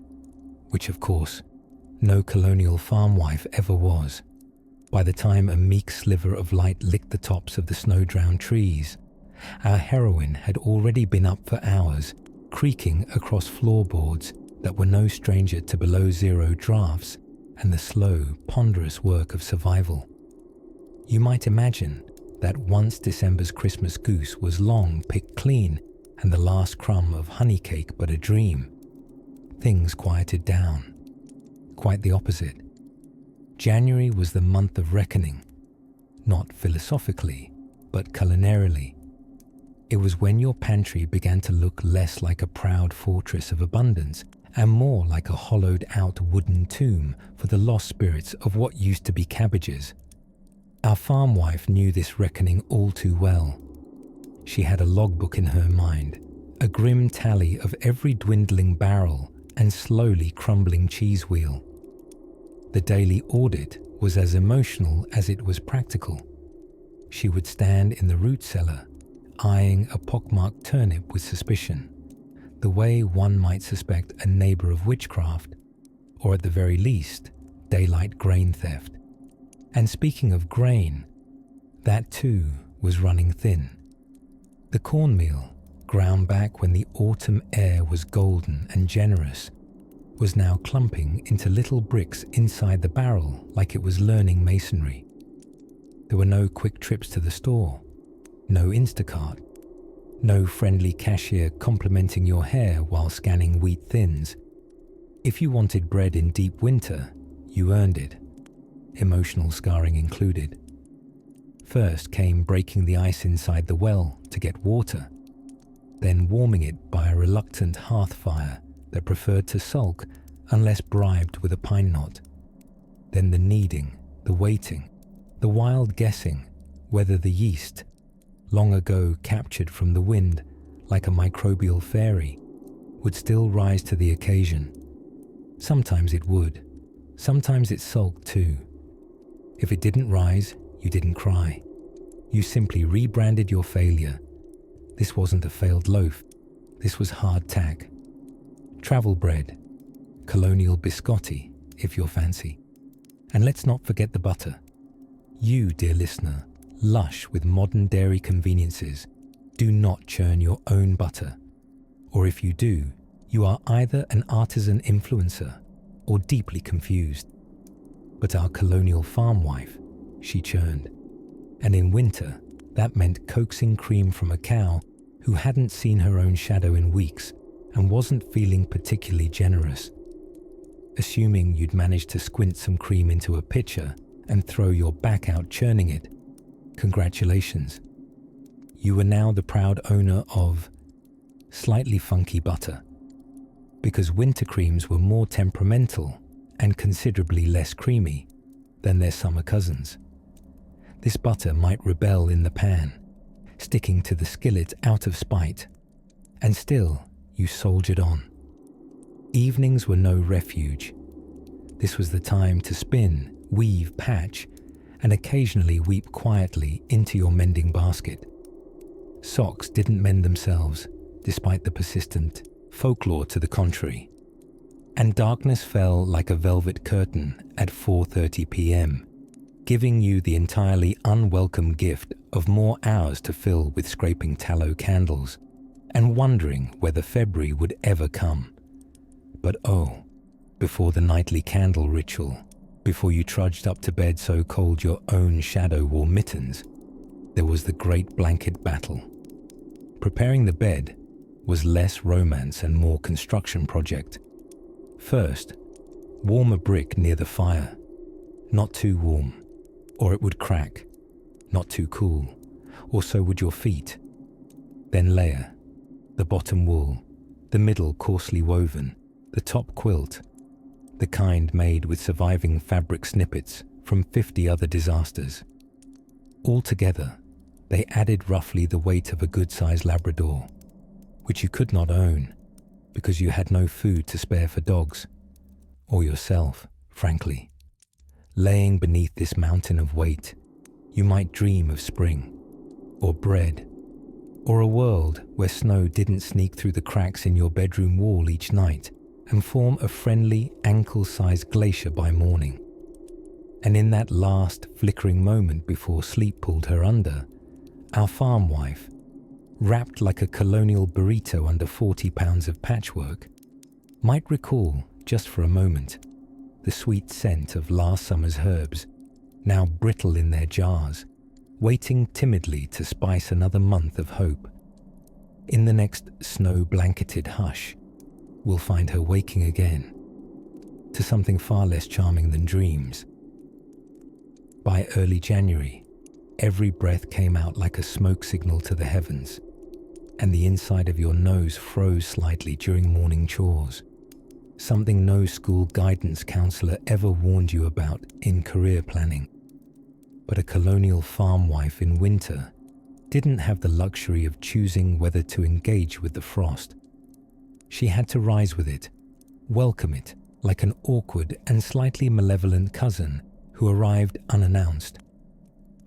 which of course, no colonial farmwife ever was. By the time a meek sliver of light licked the tops of the snow-drowned trees, our heroine had already been up for hours, creaking across floorboards that were no stranger to below-zero drafts and the slow, ponderous work of survival. You might imagine that once December's Christmas goose was long picked clean and the last crumb of honey cake but a dream, things quieted down. Quite the opposite. January was the month of reckoning, not philosophically, but culinarily. It was when your pantry began to look less like a proud fortress of abundance and more like a hollowed-out wooden tomb for the lost spirits of what used to be cabbages. Our farmwife knew this reckoning all too well. She had a logbook in her mind, a grim tally of every dwindling barrel and slowly crumbling cheese wheel. The daily audit was as emotional as it was practical. She would stand in the root cellar, eyeing a pockmarked turnip with suspicion, the way one might suspect a neighbour of witchcraft, or at the very least, daylight grain theft. And speaking of grain, that too was running thin. The cornmeal, ground back when the autumn air was golden and generous, was now clumping into little bricks inside the barrel like it was learning masonry. There were no quick trips to the store, no Instacart, no friendly cashier complimenting your hair while scanning wheat thins. If you wanted bread in deep winter, you earned it, emotional scarring included. First came breaking the ice inside the well to get water, then warming it by a reluctant hearth fire that preferred to sulk unless bribed with a pine knot. Then the kneading, the waiting, the wild guessing whether the yeast, long ago captured from the wind like a microbial fairy, would still rise to the occasion. Sometimes it would, sometimes it sulked too. If it didn't rise, you didn't cry. You simply rebranded your failure. This wasn't a failed loaf, this was hardtack. Travel bread, colonial biscotti, if you're fancy. And let's not forget the butter. You, dear listener, lush with modern dairy conveniences, do not churn your own butter. Or if you do, you are either an artisan influencer or deeply confused. But our colonial farmwife, she churned. And in winter, that meant coaxing cream from a cow who hadn't seen her own shadow in weeks and wasn't feeling particularly generous. Assuming you'd managed to squint some cream into a pitcher and throw your back out churning it, congratulations. You were now the proud owner of slightly funky butter, because winter creams were more temperamental and considerably less creamy than their summer cousins. This butter might rebel in the pan, sticking to the skillet out of spite, and still you soldiered on. Evenings were no refuge. This was the time to spin, weave, patch, and occasionally weep quietly into your mending basket. Socks didn't mend themselves, despite the persistent folklore to the contrary. And darkness fell like a velvet curtain at 4:30 p.m. giving you the entirely unwelcome gift of more hours to fill with scraping tallow candles and wondering whether February would ever come. But oh, before the nightly candle ritual, before you trudged up to bed so cold your own shadow wore mittens, there was the great blanket battle. Preparing the bed was less romance and more construction project. First, warm a brick near the fire, not too warm, or it would crack, not too cool, or so would your feet. Then layer, the bottom wool, the middle coarsely woven, the top quilt, the kind made with surviving fabric snippets from 50 other disasters. Altogether, they added roughly the weight of a good-sized Labrador, which you could not own because you had no food to spare for dogs, or yourself, frankly. Laying beneath this mountain of weight, you might dream of spring, or bread, or a world where snow didn't sneak through the cracks in your bedroom wall each night and form a friendly, ankle-sized glacier by morning. And in that last flickering moment before sleep pulled her under, our farm wife, wrapped like a colonial burrito under 40 pounds of patchwork, might recall, just for a moment, the sweet scent of last summer's herbs, now brittle in their jars, waiting timidly to spice another month of hope. In the next snow-blanketed hush, we'll find her waking again, to something far less charming than dreams. By early January, every breath came out like a smoke signal to the heavens, and the inside of your nose froze slightly during morning chores, something no school guidance counselor ever warned you about in career planning. But a colonial farm wife in winter didn't have the luxury of choosing whether to engage with the frost. She had to rise with it, welcome it like an awkward and slightly malevolent cousin who arrived unannounced.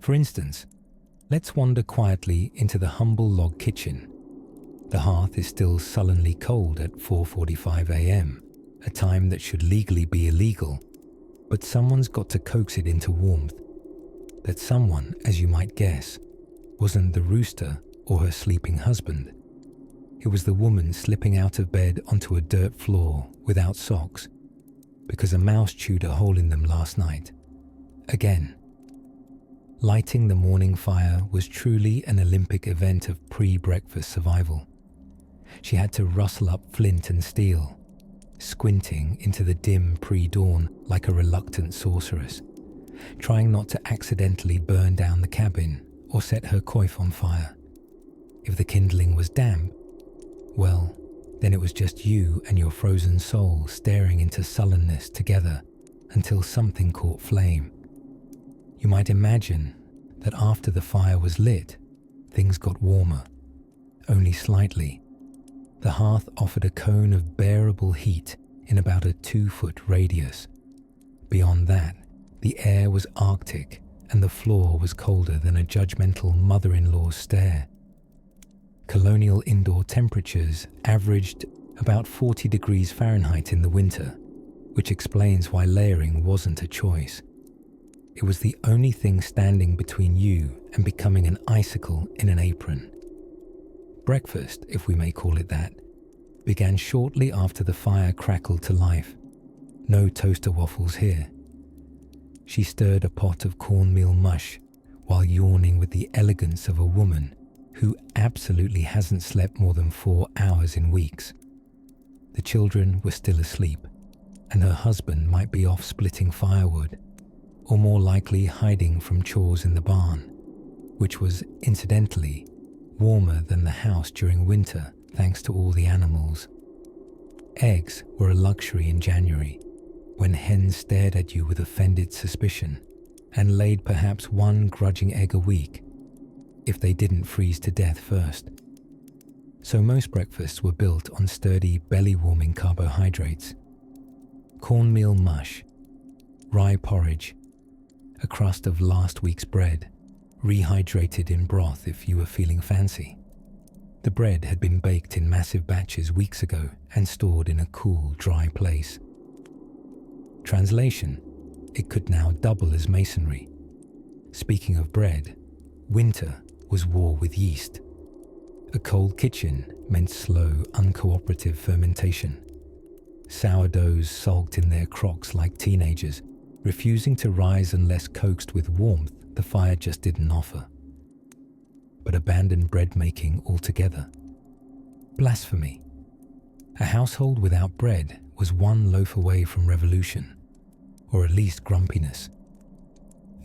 For instance, let's wander quietly into the humble log kitchen. The hearth is still sullenly cold at 4:45 a.m., a time that should legally be illegal, but someone's got to coax it into warmth. That someone, as you might guess, wasn't the rooster or her sleeping husband. It was the woman slipping out of bed onto a dirt floor without socks because a mouse chewed a hole in them last night. Again, lighting the morning fire was truly an Olympic event of pre-breakfast survival. She had to rustle up flint and steel, squinting into the dim pre-dawn like a reluctant sorceress, trying not to accidentally burn down the cabin or set her coif on fire. If the kindling was damp, well, then it was just you and your frozen soul staring into sullenness together until something caught flame. You might imagine that after the fire was lit, things got warmer, only slightly. The hearth offered a cone of bearable heat in about a 2-foot radius. Beyond that, the air was arctic and the floor was colder than a judgmental mother-in-law's stare. Colonial indoor temperatures averaged about 40 degrees Fahrenheit in the winter, which explains why layering wasn't a choice. It was the only thing standing between you and becoming an icicle in an apron. Breakfast, if we may call it that, began shortly after the fire crackled to life. No toaster waffles here. She stirred a pot of cornmeal mush while yawning with the elegance of a woman who absolutely hasn't slept more than 4 hours in weeks. The children were still asleep, and her husband might be off splitting firewood, or more likely hiding from chores in the barn, which was, incidentally, warmer than the house during winter thanks to all the animals. Eggs were a luxury in January, when hens stared at you with offended suspicion and laid perhaps one grudging egg a week, if they didn't freeze to death first. So most breakfasts were built on sturdy, belly-warming carbohydrates. Cornmeal mush, rye porridge, a crust of last week's bread, rehydrated in broth if you were feeling fancy. The bread had been baked in massive batches weeks ago and stored in a cool, dry place. Translation: it could now double as masonry, Speaking of bread, winter was war with yeast. A cold kitchen meant slow, uncooperative fermentation. Sourdoughs sulked in their crocks like teenagers, refusing to rise unless coaxed with warmth the fire just didn't offer. But abandoned bread making altogether. Blasphemy. A household without bread was one loaf away from revolution, or at least grumpiness.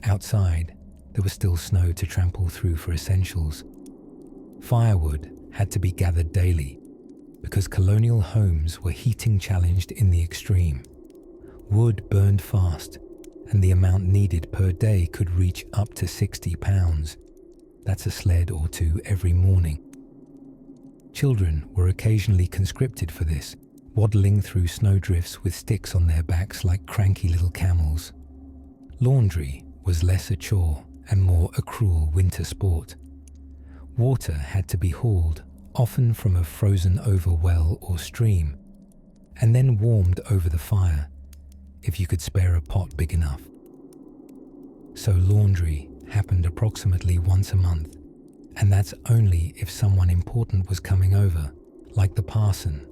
Outside, there was still snow to trample through for essentials. Firewood had to be gathered daily because colonial homes were heating challenged in the extreme. Wood burned fast, and the amount needed per day could reach up to 60 pounds. That's a sled or two every morning. Children were occasionally conscripted for this, waddling through snowdrifts with sticks on their backs like cranky little camels. Laundry was less a chore and more a cruel winter sport. Water had to be hauled, often from a frozen-over well or stream, and then warmed over the fire, if you could spare a pot big enough. So laundry happened approximately once a month, and that's only if someone important was coming over, like the parson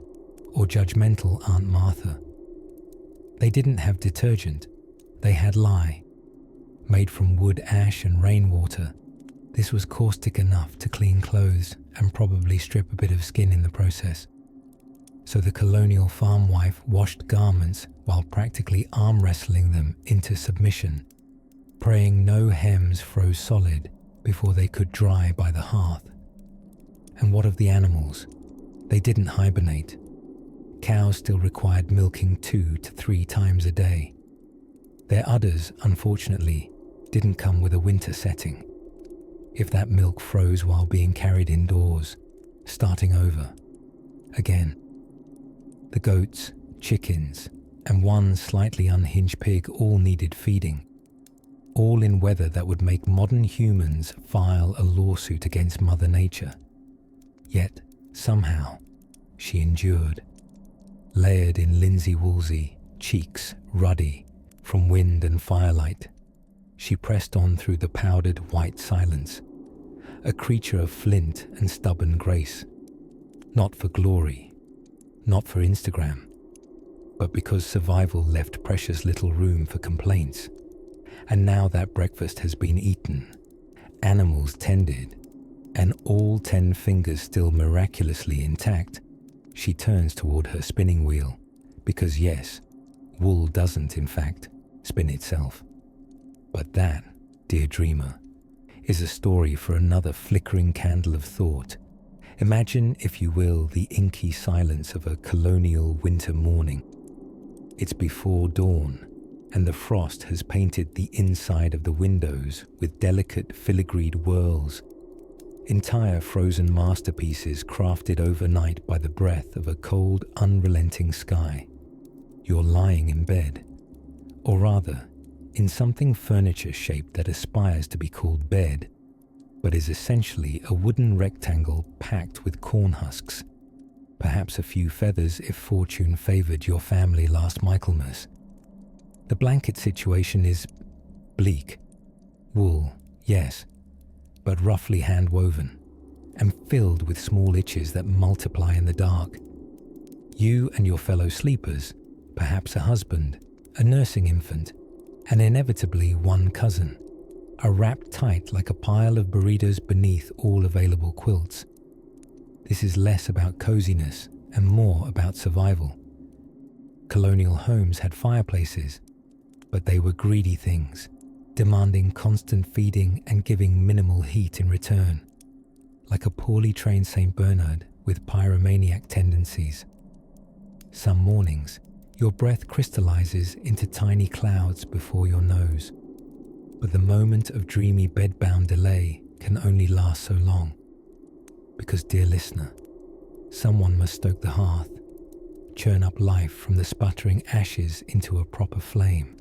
or judgmental Aunt Martha. They didn't have detergent, they had lye. Made from wood ash and rainwater, this was caustic enough to clean clothes and probably strip a bit of skin in the process. So the colonial farmwife washed garments while practically arm wrestling them into submission, praying no hems froze solid before they could dry by the hearth. And what of the animals? They didn't hibernate. Cows still required milking 2 to 3 times a day. Their udders, unfortunately, didn't come with a winter setting. If that milk froze while being carried indoors, starting over again. The goats, chickens, and one slightly unhinged pig all needed feeding, all in weather that would make modern humans file a lawsuit against Mother Nature. Yet, somehow, she endured. Layered in linsey-woolsey, cheeks ruddy from wind and firelight, she pressed on through the powdered white silence, a creature of flint and stubborn grace, not for glory, not for Instagram, but because survival left precious little room for complaints. And now that breakfast has been eaten, animals tended, and all 10 fingers still miraculously intact, she turns toward her spinning wheel, because yes, wool doesn't, in fact, spin itself. But that, dear dreamer, is a story for another flickering candle of thought. Imagine, if you will, the inky silence of a colonial winter morning. It's before dawn, and the frost has painted the inside of the windows with delicate filigreed whorls, entire frozen masterpieces crafted overnight by the breath of a cold, unrelenting sky. You're lying in bed, or rather, in something furniture-shaped that aspires to be called bed, but is essentially a wooden rectangle packed with corn husks, perhaps a few feathers if fortune favoured your family last Michaelmas. The blanket situation is bleak. Wool, yes, but roughly hand-woven, and filled with small itches that multiply in the dark. You and your fellow sleepers, perhaps a husband, a nursing infant, and inevitably one cousin, are wrapped tight like a pile of burritos beneath all available quilts. This is less about coziness and more about survival. Colonial homes had fireplaces, but they were greedy things, demanding constant feeding and giving minimal heat in return, like a poorly trained St. Bernard with pyromaniac tendencies. Some mornings, your breath crystallizes into tiny clouds before your nose, but the moment of dreamy bedbound delay can only last so long. Because, dear listener, someone must stoke the hearth, churn up life from the sputtering ashes into a proper flame.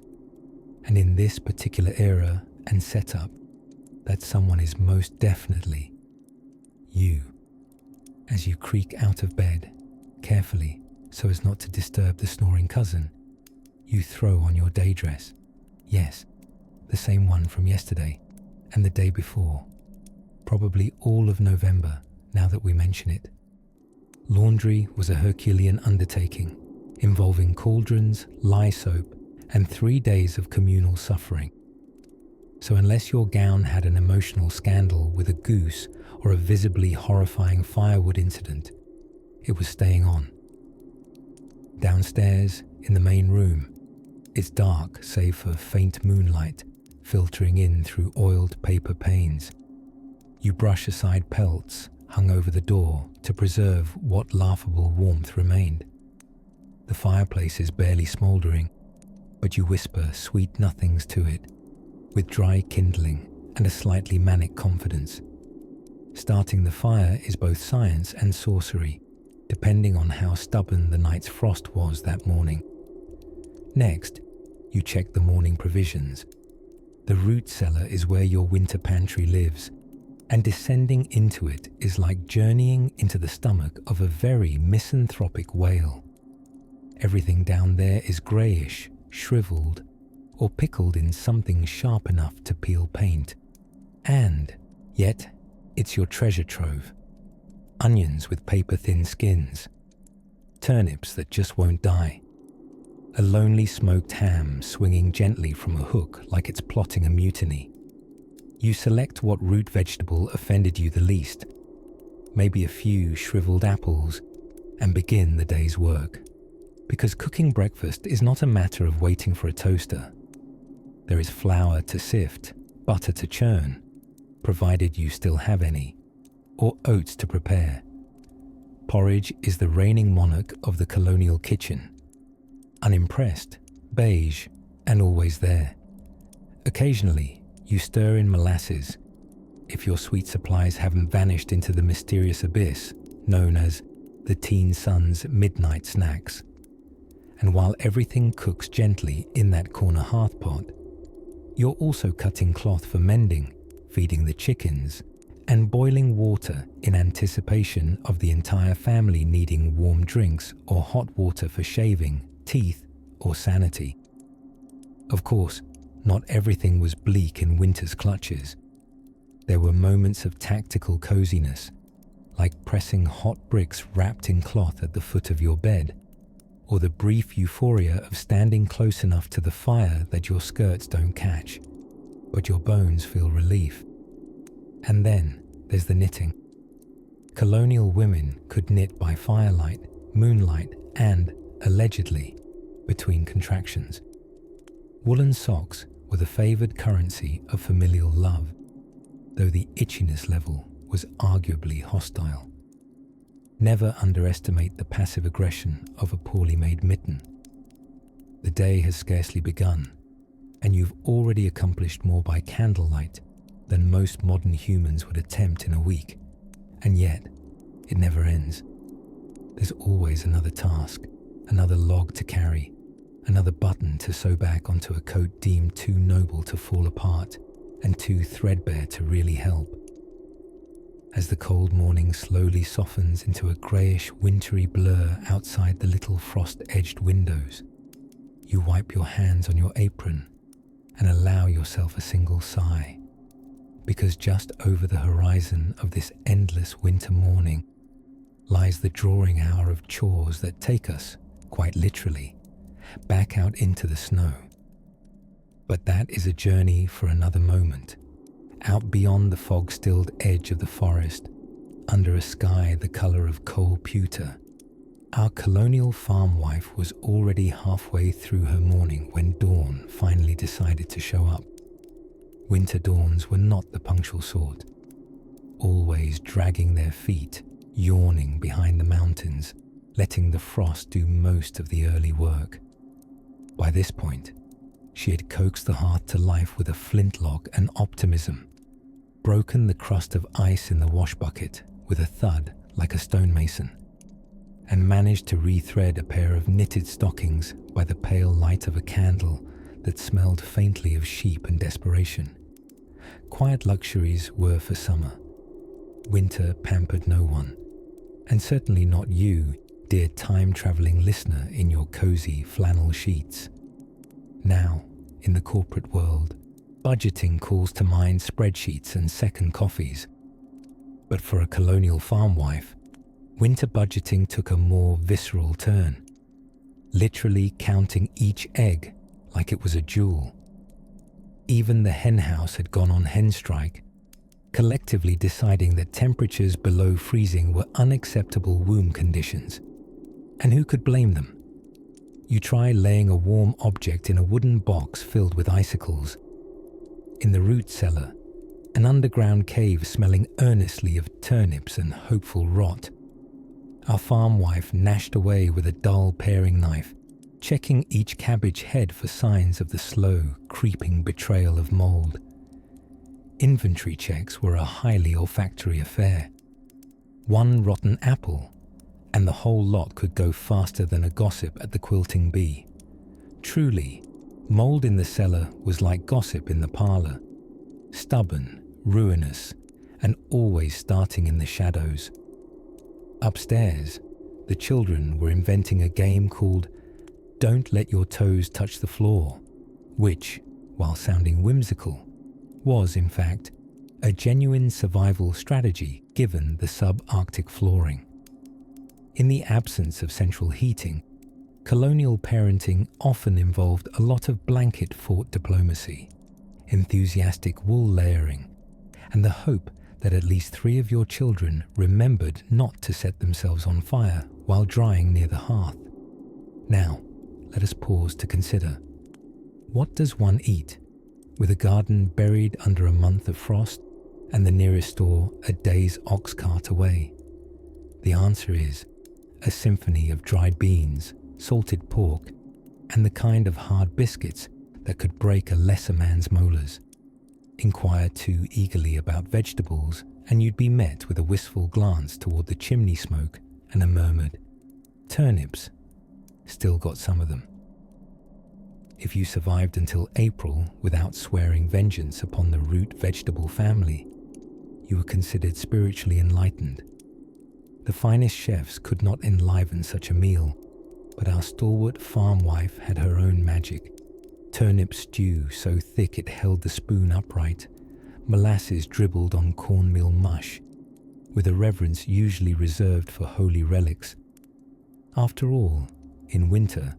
And in this particular era and setup, that someone is most definitely you. As you creak out of bed, carefully so as not to disturb the snoring cousin, you throw on your day dress. Yes, the same one from yesterday, and the day before, probably all of November now that we mention it. Laundry was a Herculean undertaking, involving cauldrons, lye soap, and 3 days of communal suffering. So unless your gown had an emotional scandal with a goose or a visibly horrifying firewood incident, it was staying on. Downstairs, in the main room, it's dark save for faint moonlight filtering in through oiled paper panes. You brush aside pelts hung over the door to preserve what laughable warmth remained. The fireplace is barely smouldering, but you whisper sweet nothings to it, with dry kindling and a slightly manic confidence. Starting the fire is both science and sorcery, depending on how stubborn the night's frost was that morning. Next, you check the morning provisions. The root cellar is where your winter pantry lives, and descending into it is like journeying into the stomach of a very misanthropic whale. Everything down there is greyish, shriveled, or pickled in something sharp enough to peel paint. And yet, it's your treasure trove. Onions with paper-thin skins, turnips that just won't die, a lonely smoked ham swinging gently from a hook like it's plotting a mutiny. You select what root vegetable offended you the least, maybe a few shriveled apples, and begin the day's work. Because cooking breakfast is not a matter of waiting for a toaster. There is flour to sift, butter to churn, provided you still have any, or oats to prepare. Porridge is the reigning monarch of the colonial kitchen. Unimpressed, beige, and always there. Occasionally, you stir in molasses, if your sweet supplies haven't vanished into the mysterious abyss known as the teen son's midnight snacks. And while everything cooks gently in that corner hearth pot, you're also cutting cloth for mending, feeding the chickens, and boiling water in anticipation of the entire family needing warm drinks or hot water for shaving, teeth, or sanity. Of course, not everything was bleak in winter's clutches. There were moments of tactical coziness, like pressing hot bricks wrapped in cloth at the foot of your bed, or the brief euphoria of standing close enough to the fire that your skirts don't catch, but your bones feel relief. And then there's the knitting. Colonial women could knit by firelight, moonlight, and, allegedly, between contractions. Woolen socks were the favoured currency of familial love, though the itchiness level was arguably hostile. Never underestimate the passive aggression of a poorly made mitten. The day has scarcely begun, and you've already accomplished more by candlelight than most modern humans would attempt in a week. And yet, it never ends. There's always another task, another log to carry, another button to sew back onto a coat deemed too noble to fall apart and too threadbare to really help. As the cold morning slowly softens into a greyish, wintry blur outside the little frost-edged windows, you wipe your hands on your apron and allow yourself a single sigh, because just over the horizon of this endless winter morning lies the drawing hour of chores that take us, quite literally, back out into the snow. But that is a journey for another moment, out beyond the fog-stilled edge of the forest, under a sky the colour of coal pewter. Our colonial farmwife was already halfway through her morning when dawn finally decided to show up. Winter dawns were not the punctual sort, always dragging their feet, yawning behind the mountains, letting the frost do most of the early work. By this point, she had coaxed the hearth to life with a flintlock and optimism, broken the crust of ice in the wash bucket with a thud like a stonemason, and managed to rethread a pair of knitted stockings by the pale light of a candle that smelled faintly of sheep and desperation. Quiet luxuries were for summer. Winter pampered no one, and certainly not you, dear time-travelling listener in your cosy flannel sheets. Now, in the corporate world, budgeting calls to mind spreadsheets and second coffees. But for a colonial farm wife, winter budgeting took a more visceral turn, literally counting each egg like it was a jewel. Even the hen house had gone on hen strike, collectively deciding that temperatures below freezing were unacceptable womb conditions. And who could blame them? You try laying a warm object in a wooden box filled with icicles. In the root cellar, an underground cave smelling earnestly of turnips and hopeful rot. Our farm wife gnashed away with a dull paring knife, checking each cabbage head for signs of the slow, creeping betrayal of mold. Inventory checks were a highly olfactory affair. One rotten apple, and the whole lot could go faster than a gossip at the quilting bee. Truly, mold in the cellar was like gossip in the parlour. Stubborn, ruinous, and always starting in the shadows. Upstairs, the children were inventing a game called Don't Let Your Toes Touch the Floor, which, while sounding whimsical, was in fact a genuine survival strategy given the subarctic flooring. In the absence of central heating, colonial parenting often involved a lot of blanket fort diplomacy, enthusiastic wool layering, and the hope that at least 3 of your children remembered not to set themselves on fire while drying near the hearth. Now, let us pause to consider. What does one eat with a garden buried under a month of frost and the nearest store a day's ox cart away? The answer is a symphony of dried beans, salted pork, and the kind of hard biscuits that could break a lesser man's molars. Inquire too eagerly about vegetables and you'd be met with a wistful glance toward the chimney smoke and a murmured, "Turnips, still got some of them." If you survived until April without swearing vengeance upon the root vegetable family, you were considered spiritually enlightened. The finest chefs could not enliven such a meal, but our stalwart farm wife had her own magic. Turnip stew so thick it held the spoon upright, molasses dribbled on cornmeal mush, with a reverence usually reserved for holy relics. After all, in winter,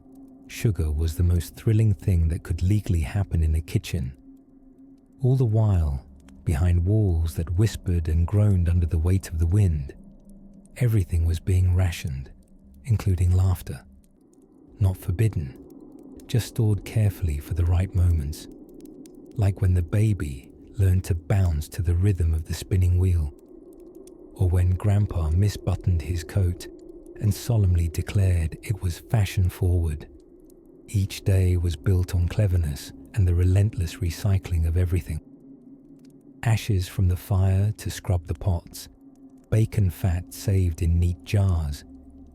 sugar was the most thrilling thing that could legally happen in a kitchen. All the while, behind walls that whispered and groaned under the weight of the wind, everything was being rationed, including laughter. Not forbidden, just stored carefully for the right moments, like when the baby learned to bounce to the rhythm of the spinning wheel, or when Grandpa misbuttoned his coat and solemnly declared it was fashion forward. Each day was built on cleverness and the relentless recycling of everything. Ashes from the fire to scrub the pots, bacon fat saved in neat jars,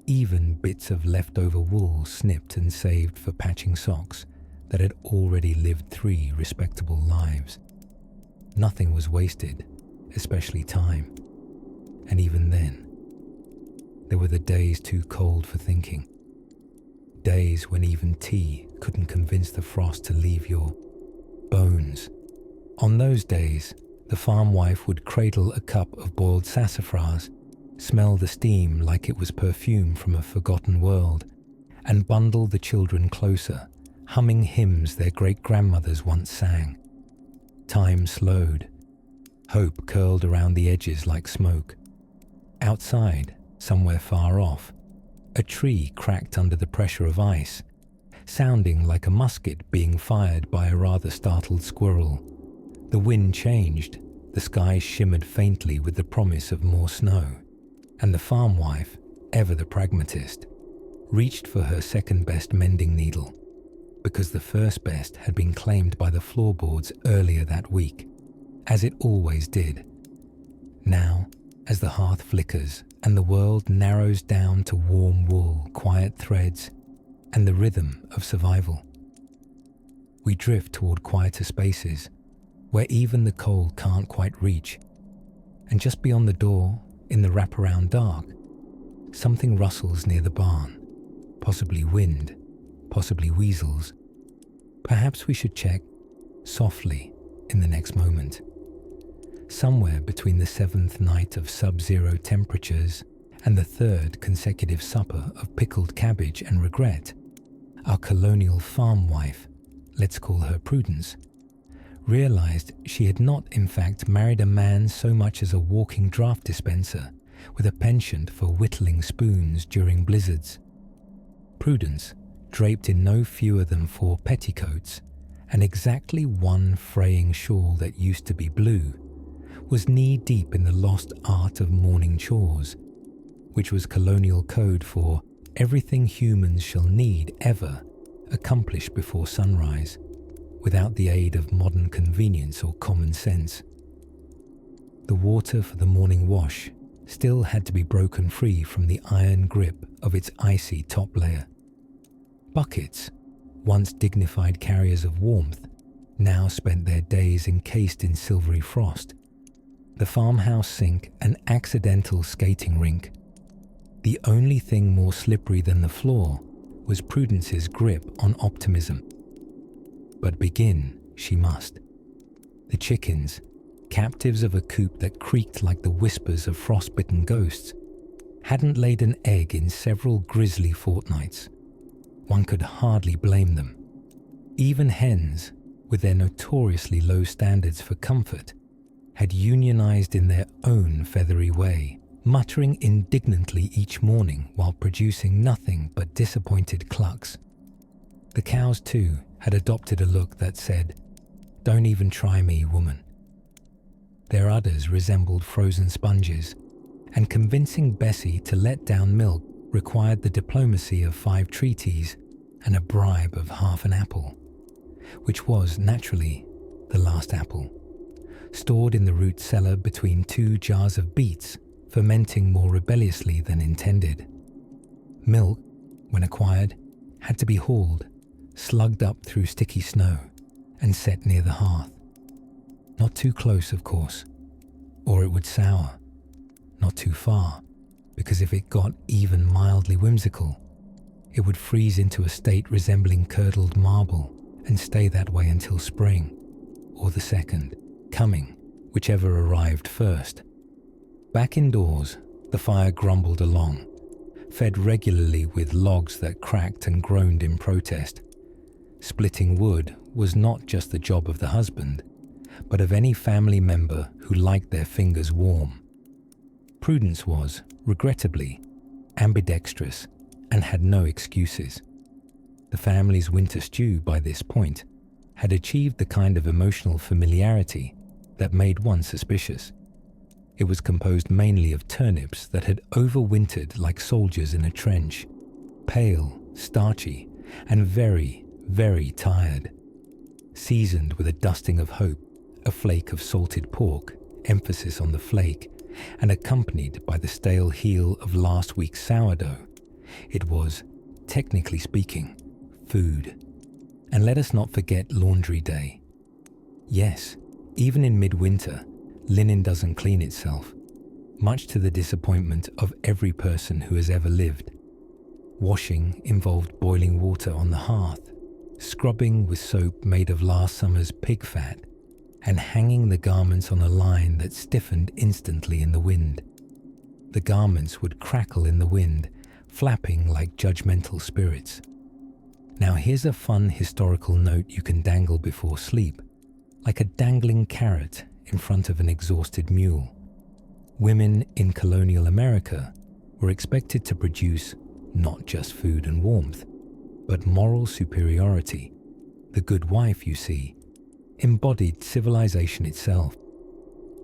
even bits of leftover wool snipped and saved for patching socks that had already lived 3 respectable lives. Nothing was wasted, especially time. And even then, there were the days too cold for thinking. Days when even tea couldn't convince the frost to leave your bones. On those days, the farm wife would cradle a cup of boiled sassafras, smell the steam like it was perfume from a forgotten world, and bundle the children closer, humming hymns their great-grandmothers once sang. Time slowed. Hope curled around the edges like smoke. Outside, somewhere far off, a tree cracked under the pressure of ice, sounding like a musket being fired by a rather startled squirrel. The wind changed, the sky shimmered faintly with the promise of more snow, and the farm wife, ever the pragmatist, reached for her second-best mending needle, because the first best had been claimed by the floorboards earlier that week, as it always did. Now, as the hearth flickers and the world narrows down to warm wool, quiet threads, and the rhythm of survival, we drift toward quieter spaces where even the cold can't quite reach. And just beyond the door, in the wraparound dark, something rustles near the barn, possibly wind, possibly weasels. Perhaps we should check, softly, in the next moment. Somewhere between the 7th night of sub-zero temperatures and the 3rd consecutive supper of pickled cabbage and regret, our colonial farmwife, let's call her Prudence, realized she had not in fact married a man so much as a walking draft dispenser with a penchant for whittling spoons during blizzards. Prudence, draped in no fewer than 4 petticoats and exactly 1 fraying shawl that used to be blue, was knee-deep in the lost art of morning chores, which was colonial code for everything humans shall need ever accomplished before sunrise, without the aid of modern convenience or common sense. The water for the morning wash still had to be broken free from the iron grip of its icy top layer. Buckets, once dignified carriers of warmth, now spent their days encased in silvery frost. The farmhouse sink an accidental skating rink. The only thing more slippery than the floor was Prudence's grip on optimism. But begin she must. The chickens, captives of a coop that creaked like the whispers of frostbitten ghosts, hadn't laid an egg in several grisly fortnights. One could hardly blame them. Even hens, with their notoriously low standards for comfort, had unionized in their own feathery way, muttering indignantly each morning while producing nothing but disappointed clucks. The cows, too, had adopted a look that said, "Don't even try me, woman." Their udders resembled frozen sponges, and convincing Bessie to let down milk required the diplomacy of 5 treaties and a bribe of half an apple, which was, naturally, the last apple, stored in the root cellar between 2 jars of beets, fermenting more rebelliously than intended. Milk, when acquired, had to be hauled, slugged up through sticky snow, and set near the hearth. Not too close, of course, or it would sour. Not too far, because if it got even mildly whimsical, it would freeze into a state resembling curdled marble and stay that way until spring, or the second, coming, whichever arrived first. Back indoors, the fire grumbled along, fed regularly with logs that cracked and groaned in protest. Splitting wood was not just the job of the husband, but of any family member who liked their fingers warm. Prudence was, regrettably, ambidextrous and had no excuses. The family's winter stew, by this point, had achieved the kind of emotional familiarity that made one suspicious. It was composed mainly of turnips that had overwintered like soldiers in a trench, pale, starchy, and very, very tired. Seasoned with a dusting of hope, a flake of salted pork, emphasis on the flake, and accompanied by the stale heel of last week's sourdough, it was, technically speaking, food. And let us not forget laundry day. Yes, even in midwinter, linen doesn't clean itself, much to the disappointment of every person who has ever lived. Washing involved boiling water on the hearth, scrubbing with soap made of last summer's pig fat, and hanging the garments on a line that stiffened instantly in the wind. The garments would crackle in the wind, flapping like judgmental spirits. Now here's a fun historical note you can dangle before sleep, like a dangling carrot in front of an exhausted mule. Women in colonial America were expected to produce not just food and warmth, but moral superiority. The good wife, you see, embodied civilization itself,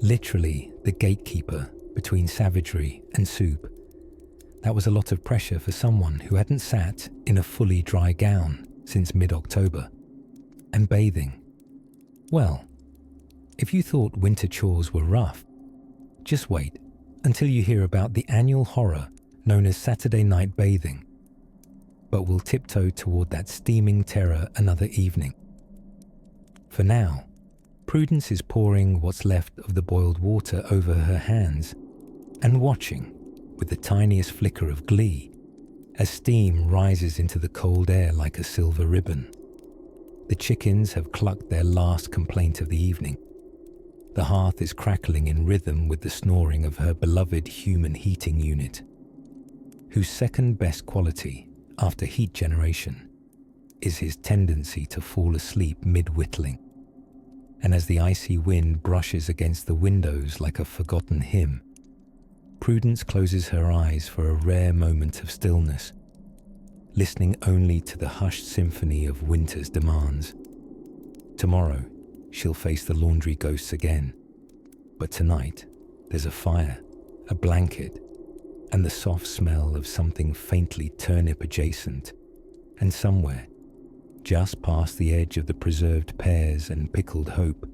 literally the gatekeeper between savagery and soup. That was a lot of pressure for someone who hadn't sat in a fully dry gown since mid-October. And bathing. Well, if you thought winter chores were rough, just wait until you hear about the annual horror known as Saturday night bathing. But we'll tiptoe toward that steaming terror another evening. For now, Prudence is pouring what's left of the boiled water over her hands and watching, with the tiniest flicker of glee, as steam rises into the cold air like a silver ribbon. The chickens have clucked their last complaint of the evening. The hearth is crackling in rhythm with the snoring of her beloved human heating unit, whose second best quality, after heat generation, is his tendency to fall asleep mid-whittling. And as the icy wind brushes against the windows like a forgotten hymn, Prudence closes her eyes for a rare moment of stillness, listening only to the hushed symphony of winter's demands. Tomorrow, she'll face the laundry ghosts again. But tonight, there's a fire, a blanket, and the soft smell of something faintly turnip adjacent. And somewhere, just past the edge of the preserved pears and pickled hope,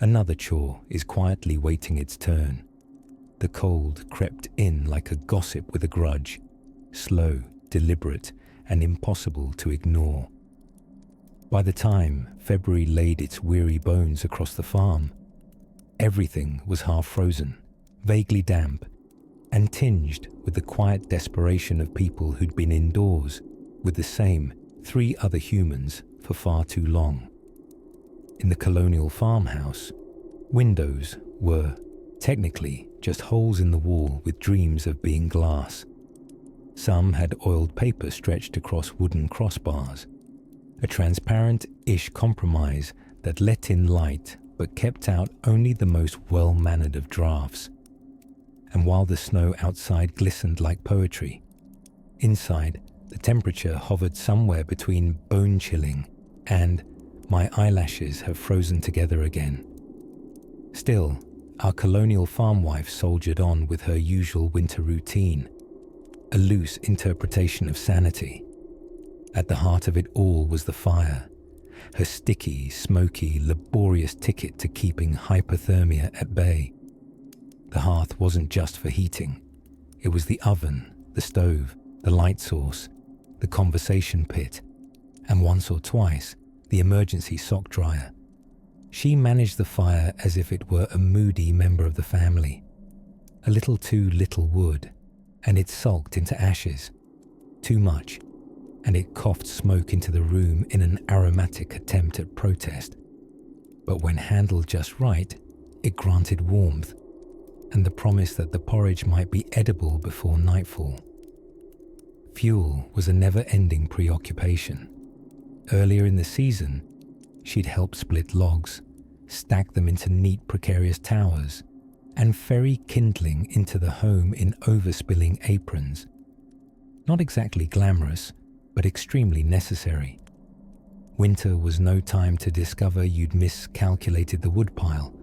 another chore is quietly waiting its turn. The cold crept in like a gossip with a grudge, slow, deliberate, and impossible to ignore. By the time February laid its weary bones across the farm, everything was half frozen, vaguely damp, and tinged with the quiet desperation of people who'd been indoors with the same 3 other humans for far too long. In the colonial farmhouse, windows were, technically, just holes in the wall with dreams of being glass. Some had oiled paper stretched across wooden crossbars, a transparent-ish compromise that let in light but kept out only the most well-mannered of drafts. And while the snow outside glistened like poetry, inside the temperature hovered somewhere between bone-chilling and my eyelashes have frozen together again. Still, our colonial farmwife soldiered on with her usual winter routine, a loose interpretation of sanity. At the heart of it all was the fire, her sticky, smoky, laborious ticket to keeping hypothermia at bay. The hearth wasn't just for heating. It was the oven, the stove, the light source, the conversation pit, and once or twice, the emergency sock dryer. She managed the fire as if it were a moody member of the family. A little too little wood, and it sulked into ashes. Too much, and it coughed smoke into the room in an aromatic attempt at protest. But when handled just right, it granted warmth, and the promise that the porridge might be edible before nightfall. Fuel was a never-ending preoccupation. Earlier in the season, she'd helped split logs, stack them into neat precarious towers, and ferry kindling into the home in overspilling aprons. Not exactly glamorous, but extremely necessary. Winter was no time to discover you'd miscalculated the woodpile,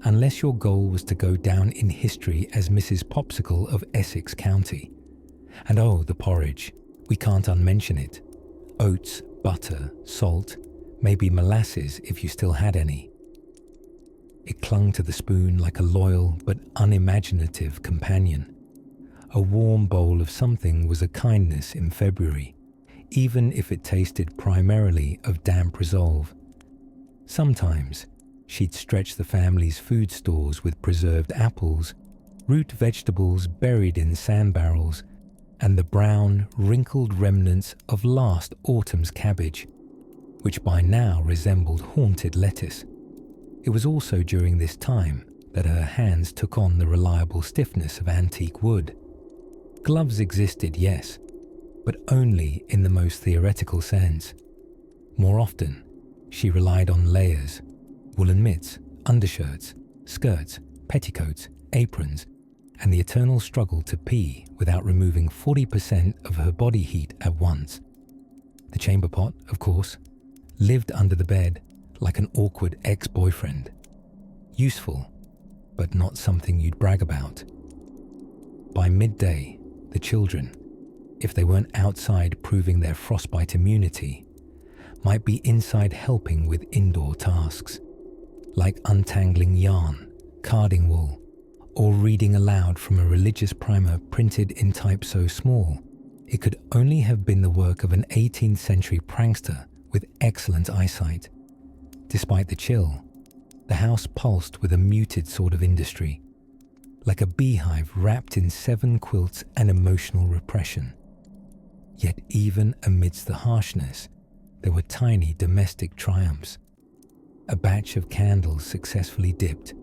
unless your goal was to go down in history as Mrs. Popsicle of Essex County. And oh, the porridge, we can't unmention it. Oats, butter, salt, maybe molasses if you still had any. It clung to the spoon like a loyal but unimaginative companion. A warm bowl of something was a kindness in February, even if it tasted primarily of damp resolve. Sometimes, she'd stretch the family's food stores with preserved apples, root vegetables buried in sand barrels, and the brown, wrinkled remnants of last autumn's cabbage, which by now resembled haunted lettuce. It was also during this time that her hands took on the reliable stiffness of antique wood. Gloves existed, yes, but only in the most theoretical sense. More often, she relied on layers, woolen mitts, undershirts, skirts, petticoats, aprons, and the eternal struggle to pee without removing 40% of her body heat at once. The chamber pot, of course, lived under the bed like an awkward ex-boyfriend. Useful, but not something you'd brag about. By midday, the children, if they weren't outside proving their frostbite immunity, might be inside helping with indoor tasks, like untangling yarn, carding wool, or reading aloud from a religious primer printed in type so small, it could only have been the work of an 18th century prankster with excellent eyesight. Despite the chill, the house pulsed with a muted sort of industry, like a beehive wrapped in 7 quilts and emotional repression. Yet even amidst the harshness, there were tiny domestic triumphs. A batch of candles successfully dipped,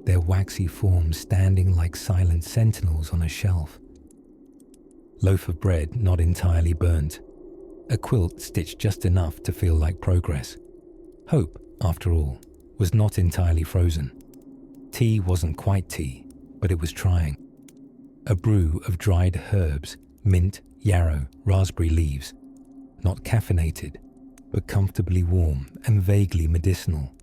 their waxy forms standing like silent sentinels on a shelf. Loaf of bread not entirely burnt. A quilt stitched just enough to feel like progress. Hope, after all, was not entirely frozen. Tea wasn't quite tea, but it was trying. A brew of dried herbs, mint, yarrow, raspberry leaves. Not caffeinated, but comfortably warm and vaguely medicinal.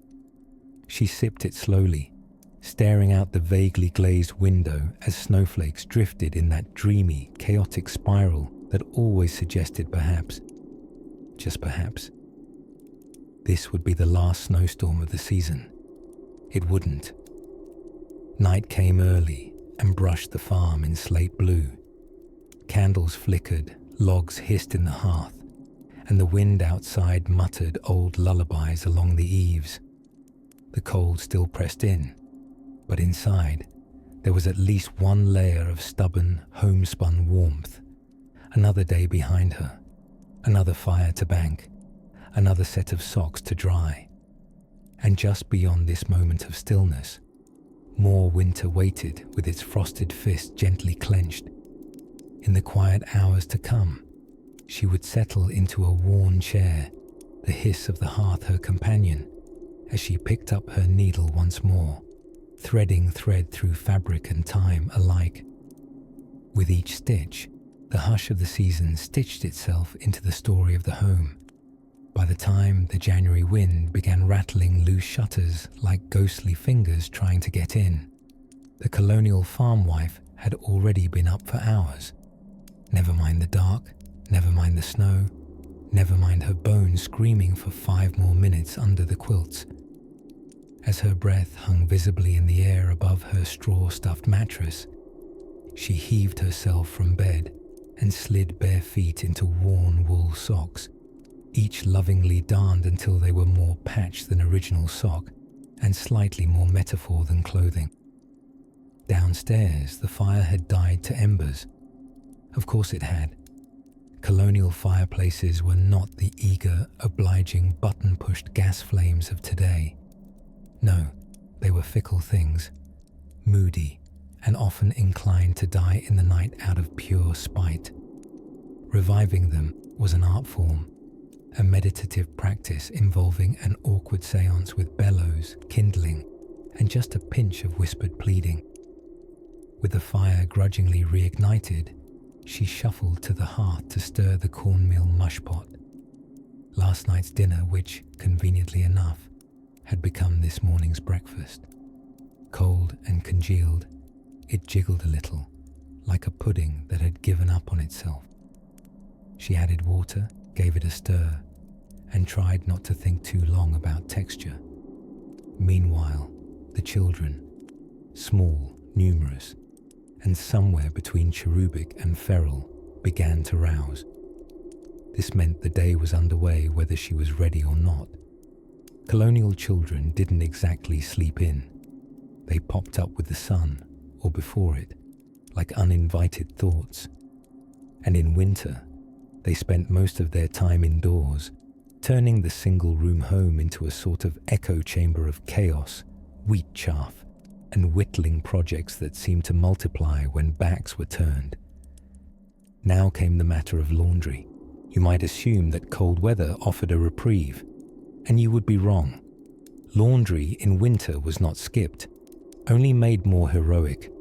She sipped it slowly, staring out the vaguely glazed window as snowflakes drifted in that dreamy, chaotic spiral that always suggested perhaps, just perhaps, this would be the last snowstorm of the season. It wouldn't. Night came early and brushed the farm in slate blue. Candles flickered, logs hissed in the hearth, and the wind outside muttered old lullabies along the eaves. The cold still pressed in, but inside there was at least one layer of stubborn, homespun warmth. Another day behind her, another fire to bank, another set of socks to dry. And just beyond this moment of stillness, more winter waited with its frosted fist gently clenched. In the quiet hours to come, she would settle into a worn chair, the hiss of the hearth her companion, as she picked up her needle once more, threading thread through fabric and time alike. With each stitch, the hush of the season stitched itself into the story of the home. By the time the January wind began rattling loose shutters like ghostly fingers trying to get in, the Colonial Farmwife had already been up for hours. Never mind the dark, never mind the snow, never mind her bones screaming for 5 more minutes under the quilts. As her breath hung visibly in the air above her straw-stuffed mattress, she heaved herself from bed and slid bare feet into worn wool socks, each lovingly darned until they were more patch than original sock and slightly more metaphor than clothing. Downstairs, the fire had died to embers. Of course it had. Colonial fireplaces were not the eager, obliging, button-pushed gas flames of today. No, they were fickle things, moody, and often inclined to die in the night out of pure spite. Reviving them was an art form, a meditative practice involving an awkward seance with bellows, kindling, and just a pinch of whispered pleading. With the fire grudgingly reignited, she shuffled to the hearth to stir the cornmeal mush pot. Last night's dinner, which, conveniently enough, had become this morning's breakfast. Cold and congealed, it jiggled a little, like a pudding that had given up on itself. She added water, gave it a stir, and tried not to think too long about texture. Meanwhile, the children, small, numerous, and somewhere between cherubic and feral, began to rouse. This meant the day was underway whether she was ready or not. Colonial children didn't exactly sleep in. They popped up with the sun, or before it, like uninvited thoughts. And in winter, they spent most of their time indoors, turning the single-room home into a sort of echo chamber of chaos, wheat chaff, and whittling projects that seemed to multiply when backs were turned. Now came the matter of laundry. You might assume that cold weather offered a reprieve, and you would be wrong. Laundry in winter was not skipped, only made more heroic.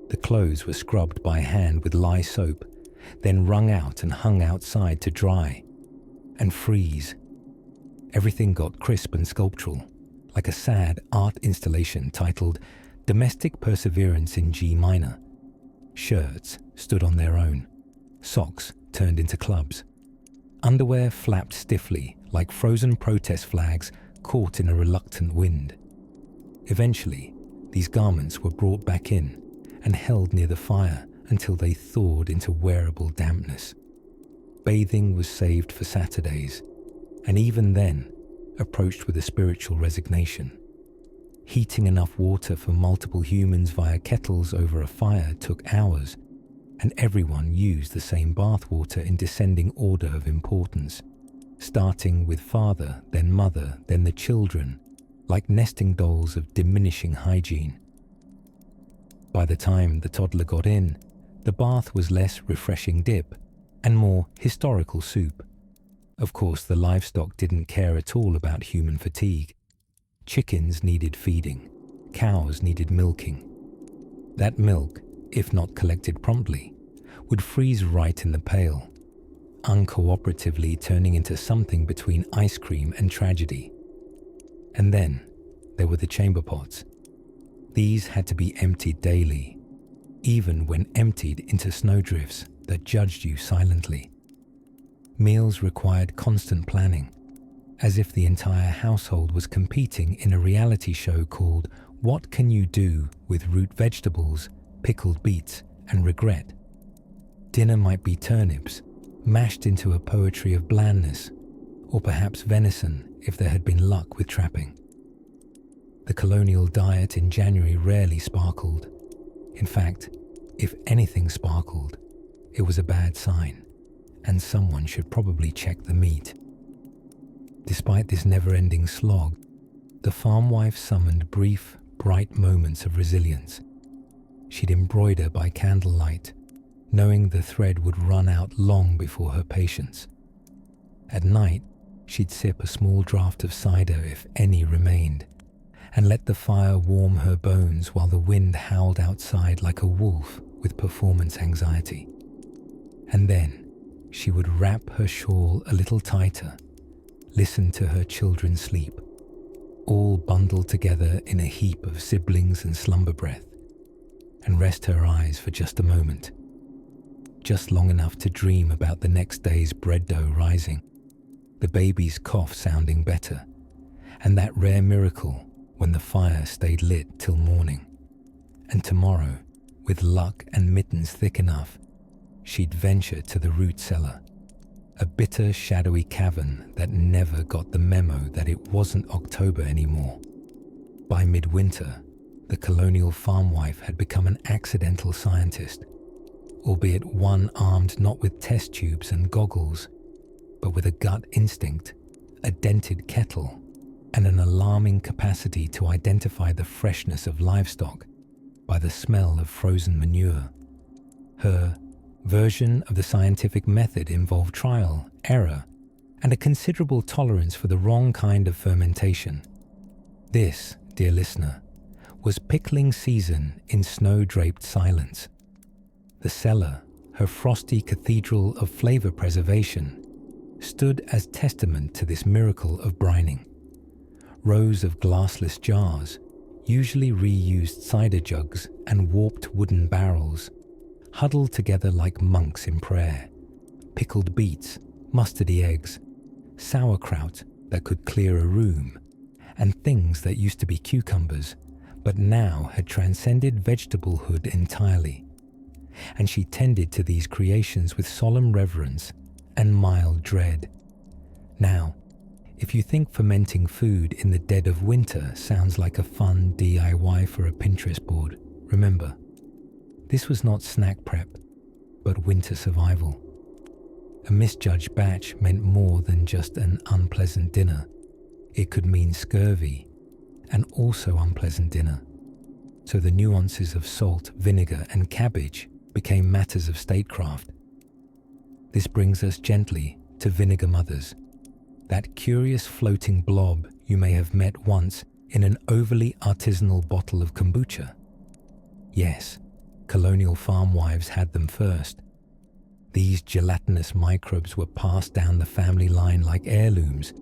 The clothes were scrubbed by hand with lye soap, then wrung out and hung outside to dry and freeze. Everything got crisp and sculptural, like a sad art installation titled Domestic Perseverance in G minor. Shirts stood on their own, socks turned into clubs. Underwear flapped stiffly like frozen protest flags caught in a reluctant wind. Eventually, these garments were brought back in and held near the fire until they thawed into wearable dampness. Bathing was saved for Saturdays, and even then, approached with a spiritual resignation. Heating enough water for multiple humans via kettles over a fire took hours, and everyone used the same bath water in descending order of importance. starting with father, then mother, then the children, like nesting dolls of diminishing hygiene. By the time the toddler got in, the bath was less refreshing dip and more historical soup. Of course, the livestock didn't care at all about human fatigue. Chickens needed feeding, cows needed milking. That milk, if not collected promptly, would freeze right in the pail, uncooperatively turning into something between ice cream and tragedy. And then there were the chamber pots. These had to be emptied daily, even when emptied into snowdrifts that judged you silently. Meals required constant planning, as if the entire household was competing in a reality show called What Can You Do with Root Vegetables, Pickled Beets, and Regret? Dinner might be turnips, mashed into a poetry of blandness, or perhaps venison if there had been luck with trapping. The colonial diet in January rarely sparkled. In fact, if anything sparkled, it was a bad sign, and someone should probably check the meat. Despite this never-ending slog, the farmwife summoned brief, bright moments of resilience. She'd embroider by candlelight, knowing the thread would run out long before her patience. At night, she'd sip a small draught of cider if any remained, and let the fire warm her bones while the wind howled outside like a wolf with performance anxiety. And then she would wrap her shawl a little tighter, listen to her children sleep, all bundled together in a heap of siblings and slumber breath, and rest her eyes for just a moment, just long enough to dream about the next day's bread dough rising, the baby's cough sounding better, and that rare miracle when the fire stayed lit till morning. And tomorrow, with luck and mittens thick enough, she'd venture to the root cellar, a bitter, shadowy cavern that never got the memo that it wasn't October anymore. By midwinter, the colonial farmwife had become an accidental scientist, albeit one armed not with test tubes and goggles, but with a gut instinct, a dented kettle, and an alarming capacity to identify the freshness of livestock by the smell of frozen manure. Her version of the scientific method involved trial, error, and a considerable tolerance for the wrong kind of fermentation. This, dear listener, was pickling season in snow-draped silence. The cellar, her frosty cathedral of flavor preservation, stood as testament to this miracle of brining. Rows of glassless jars, usually reused cider jugs and warped wooden barrels, huddled together like monks in prayer. Pickled beets, mustardy eggs, sauerkraut that could clear a room, and things that used to be cucumbers, but now had transcended vegetablehood entirely. And she tended to these creations with solemn reverence and mild dread. Now, if you think fermenting food in the dead of winter sounds like a fun DIY for a Pinterest board, remember, this was not snack prep, but winter survival. A misjudged batch meant more than just an unpleasant dinner. It could mean scurvy, and also unpleasant dinner. So the nuances of salt, vinegar, and cabbage became matters of statecraft. This brings us gently to vinegar mothers, that curious floating blob you may have met once in an overly artisanal bottle of kombucha. Yes, colonial farmwives had them first. These gelatinous microbes were passed down the family line like heirlooms,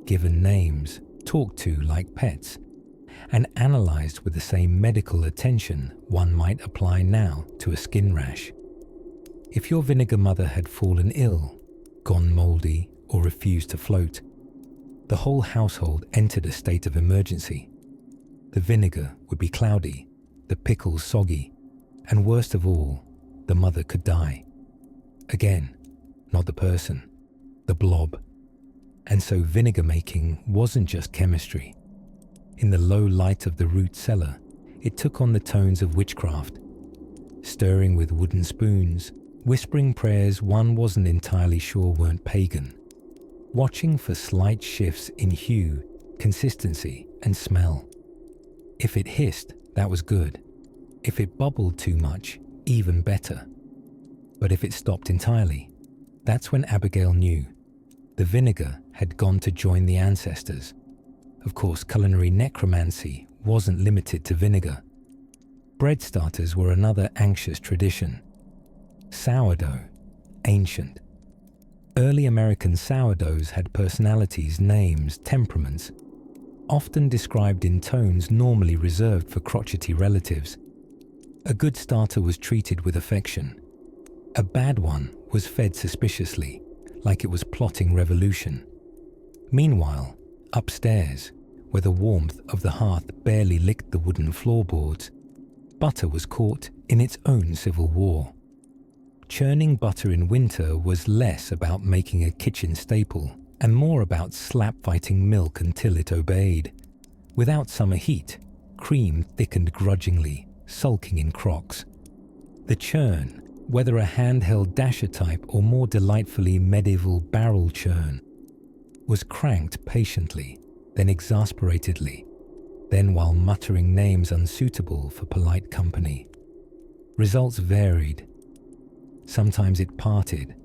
given names, talked to like pets, and analyzed with the same medical attention one might apply now to a skin rash. If your vinegar mother had fallen ill, gone moldy, or refused to float, the whole household entered a state of emergency. The vinegar would be cloudy, the pickles soggy, and worst of all, the mother could die. Again, not the person, the blob. And so vinegar making wasn't just chemistry. In the low light of the root cellar, it took on the tones of witchcraft. Stirring with wooden spoons, whispering prayers one wasn't entirely sure weren't pagan. watching for slight shifts in hue, consistency, and smell. If it hissed, that was good. If it bubbled too much, even better. But if it stopped entirely, that's when Abigail knew. The vinegar had gone to join the ancestors. Of course, culinary necromancy wasn't limited to vinegar. Bread starters were another anxious tradition. Sourdough, ancient. Early American sourdoughs had personalities, names, temperaments, often described in tones normally reserved for crotchety relatives. A good starter was treated with affection. A bad one was fed suspiciously, like it was plotting revolution. Meanwhile, upstairs, where the warmth of the hearth barely licked the wooden floorboards, butter was caught in its own civil war. Churning butter in winter was less about making a kitchen staple and more about slap-fighting milk until it obeyed. Without summer heat, cream thickened grudgingly, sulking in crocks. The churn, whether a handheld dasher type or more delightfully medieval barrel churn, was cranked patiently, then exasperatedly, then while muttering names unsuitable for polite company. Results varied. Sometimes it parted,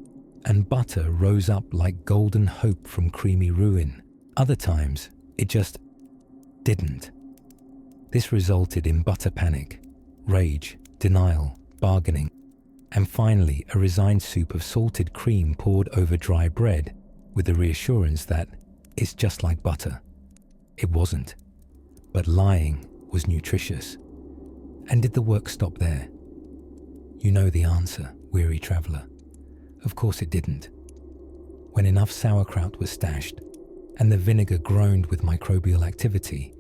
and butter rose up like golden hope from creamy ruin. Other times, it just didn't. This resulted in butter panic, rage, denial, bargaining, and finally a resigned soup of salted cream poured over dry bread with the reassurance that it's just like butter. It wasn't, but lying was nutritious. And did the work stop there? You know the answer, weary traveller. Of course it didn't. When enough sauerkraut was stashed and the vinegar groaned with microbial activity,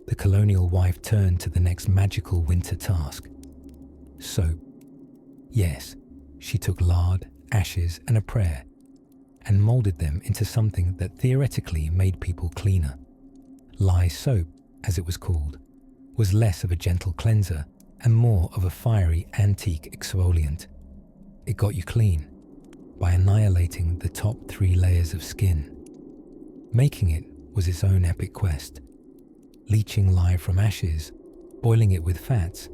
the colonial wife turned to the next magical winter task. Soap. Yes, she took lard, ashes, and a prayer and moulded them into something that theoretically made people cleaner. Lye soap, as it was called, was less of a gentle cleanser and more of a fiery antique exfoliant. It got you clean by annihilating the top 3 layers of skin. Making it was its own epic quest. Leaching lye from ashes, boiling it with fats,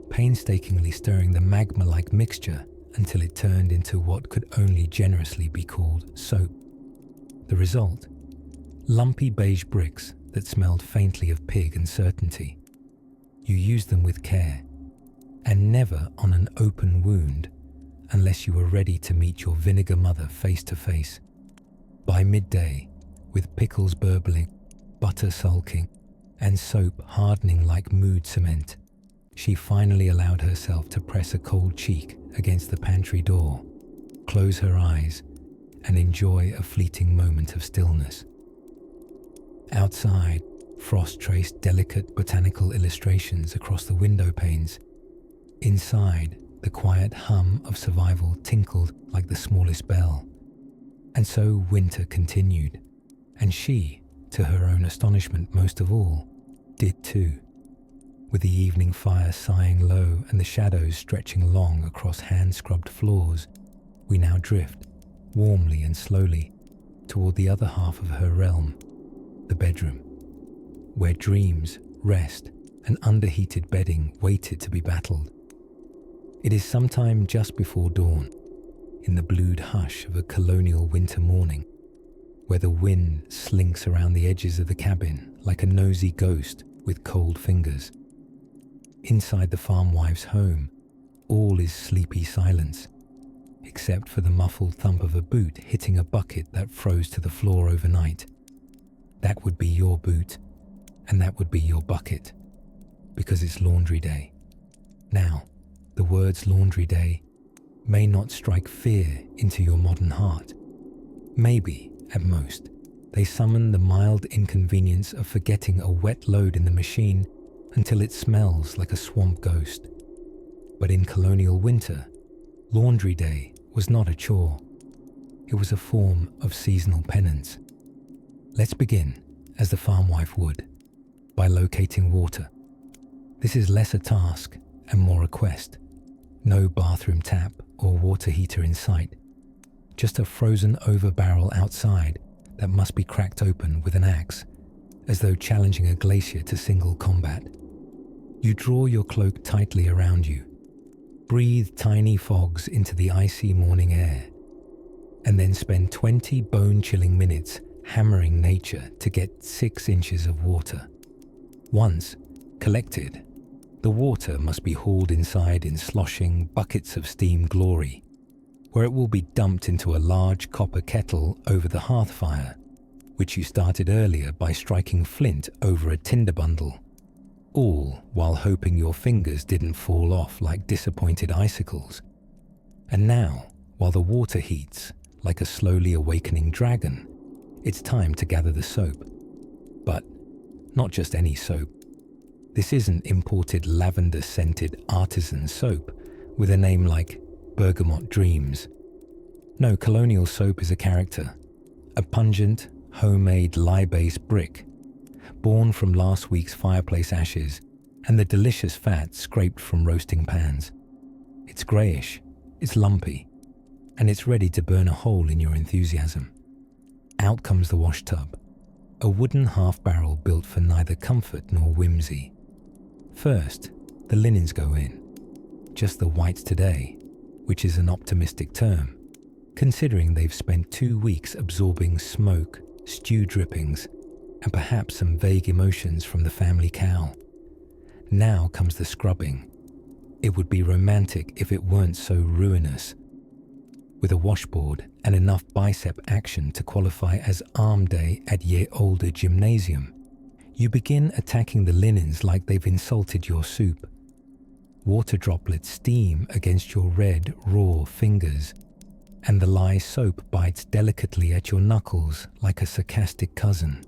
painstakingly stirring the magma-like mixture until it turned into what could only generously be called soap. The result? Lumpy beige bricks that smelled faintly of pig and certainty. You used them with care, and never on an open wound unless you were ready to meet your vinegar mother face to face. By midday, with pickles burbling, butter sulking, and soap hardening like mood cement, she finally allowed herself to press a cold cheek against the pantry door, close her eyes, and enjoy a fleeting moment of stillness. Outside, frost traced delicate botanical illustrations across the window panes. Inside, the quiet hum of survival tinkled like the smallest bell. And so winter continued, and she, to her own astonishment most of all, did too. With the evening fire sighing low and the shadows stretching long across hand-scrubbed floors, we now drift, warmly and slowly, toward the other half of her realm, the bedroom, where dreams, rest, and underheated bedding waited to be battled. It is sometime just before dawn, in the blued hush of a colonial winter morning, where the wind slinks around the edges of the cabin like a nosy ghost with cold fingers. Inside the farmwife's home, all is sleepy silence, except for the muffled thump of a boot hitting a bucket that froze to the floor overnight. That would be your boot, and that would be your bucket, because it's laundry day. Now, the words laundry day may not strike fear into your modern heart. Maybe, at most, they summon the mild inconvenience of forgetting a wet load in the machine until it smells like a swamp ghost. But in colonial winter, laundry day was not a chore. It was a form of seasonal penance. Let's begin, as the farmwife would, by locating water. This is less a task and more a quest. No bathroom tap or water heater in sight. Just a frozen over barrel outside that must be cracked open with an axe, as though challenging a glacier to single combat. You draw your cloak tightly around you, breathe tiny fogs into the icy morning air, and then spend 20 bone-chilling minutes hammering nature to get 6 inches of water. Once collected, the water must be hauled inside in sloshing buckets of steam glory, where it will be dumped into a large copper kettle over the hearth fire, which you started earlier by striking flint over a tinder bundle, all while hoping your fingers didn't fall off like disappointed icicles. And now, while the water heats like a slowly awakening dragon, it's time to gather the soap. But not just any soap. This isn't imported lavender-scented artisan soap with a name like Bergamot Dreams. No, Colonial soap is a character, a pungent, homemade lye-based brick, born from last week's fireplace ashes and the delicious fat scraped from roasting pans. It's greyish, it's lumpy, and it's ready to burn a hole in your enthusiasm. Out comes the wash tub, a wooden half-barrel built for neither comfort nor whimsy. First, the linens go in, just the whites today, which is an optimistic term, considering they've spent 2 weeks absorbing smoke, stew drippings, and perhaps some vague emotions from the family cow. Now comes the scrubbing. It would be romantic if it weren't so ruinous. With a washboard and enough bicep action to qualify as arm day at ye olde gymnasium, you begin attacking the linens like they've insulted your soup. Water droplets steam against your red, raw fingers, and the lye soap bites delicately at your knuckles like a sarcastic cousin.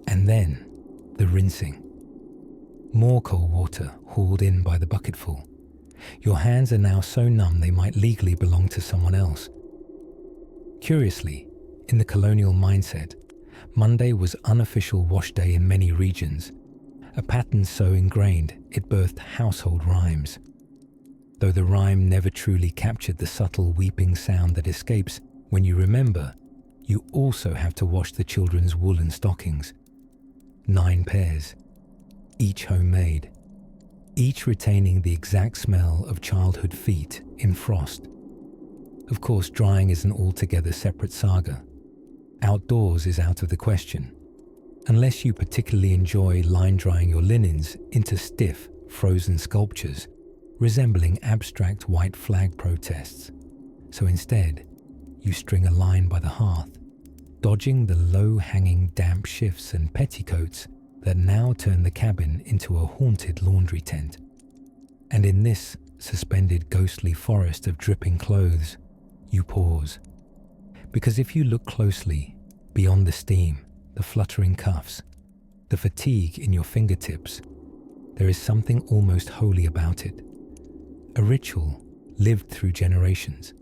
And then, the rinsing. More cold water hauled in by the bucketful. Your hands are now so numb they might legally belong to someone else. Curiously, in the colonial mindset, Monday was unofficial wash day in many regions, a pattern so ingrained it birthed household rhymes. Though the rhyme never truly captured the subtle weeping sound that escapes when you remember, you also have to wash the children's woolen stockings. 9 pairs, each homemade, each retaining the exact smell of childhood feet in frost. Of course, drying is an altogether separate saga. Outdoors is out of the question, unless you particularly enjoy line-drying your linens into stiff, frozen sculptures resembling abstract white flag protests. So instead, you string a line by the hearth, dodging the low-hanging damp shifts and petticoats that now turn the cabin into a haunted laundry tent. And in this suspended ghostly forest of dripping clothes, you pause. Because if you look closely, beyond the steam, the fluttering cuffs, the fatigue in your fingertips, there is something almost holy about it. A ritual lived through generations.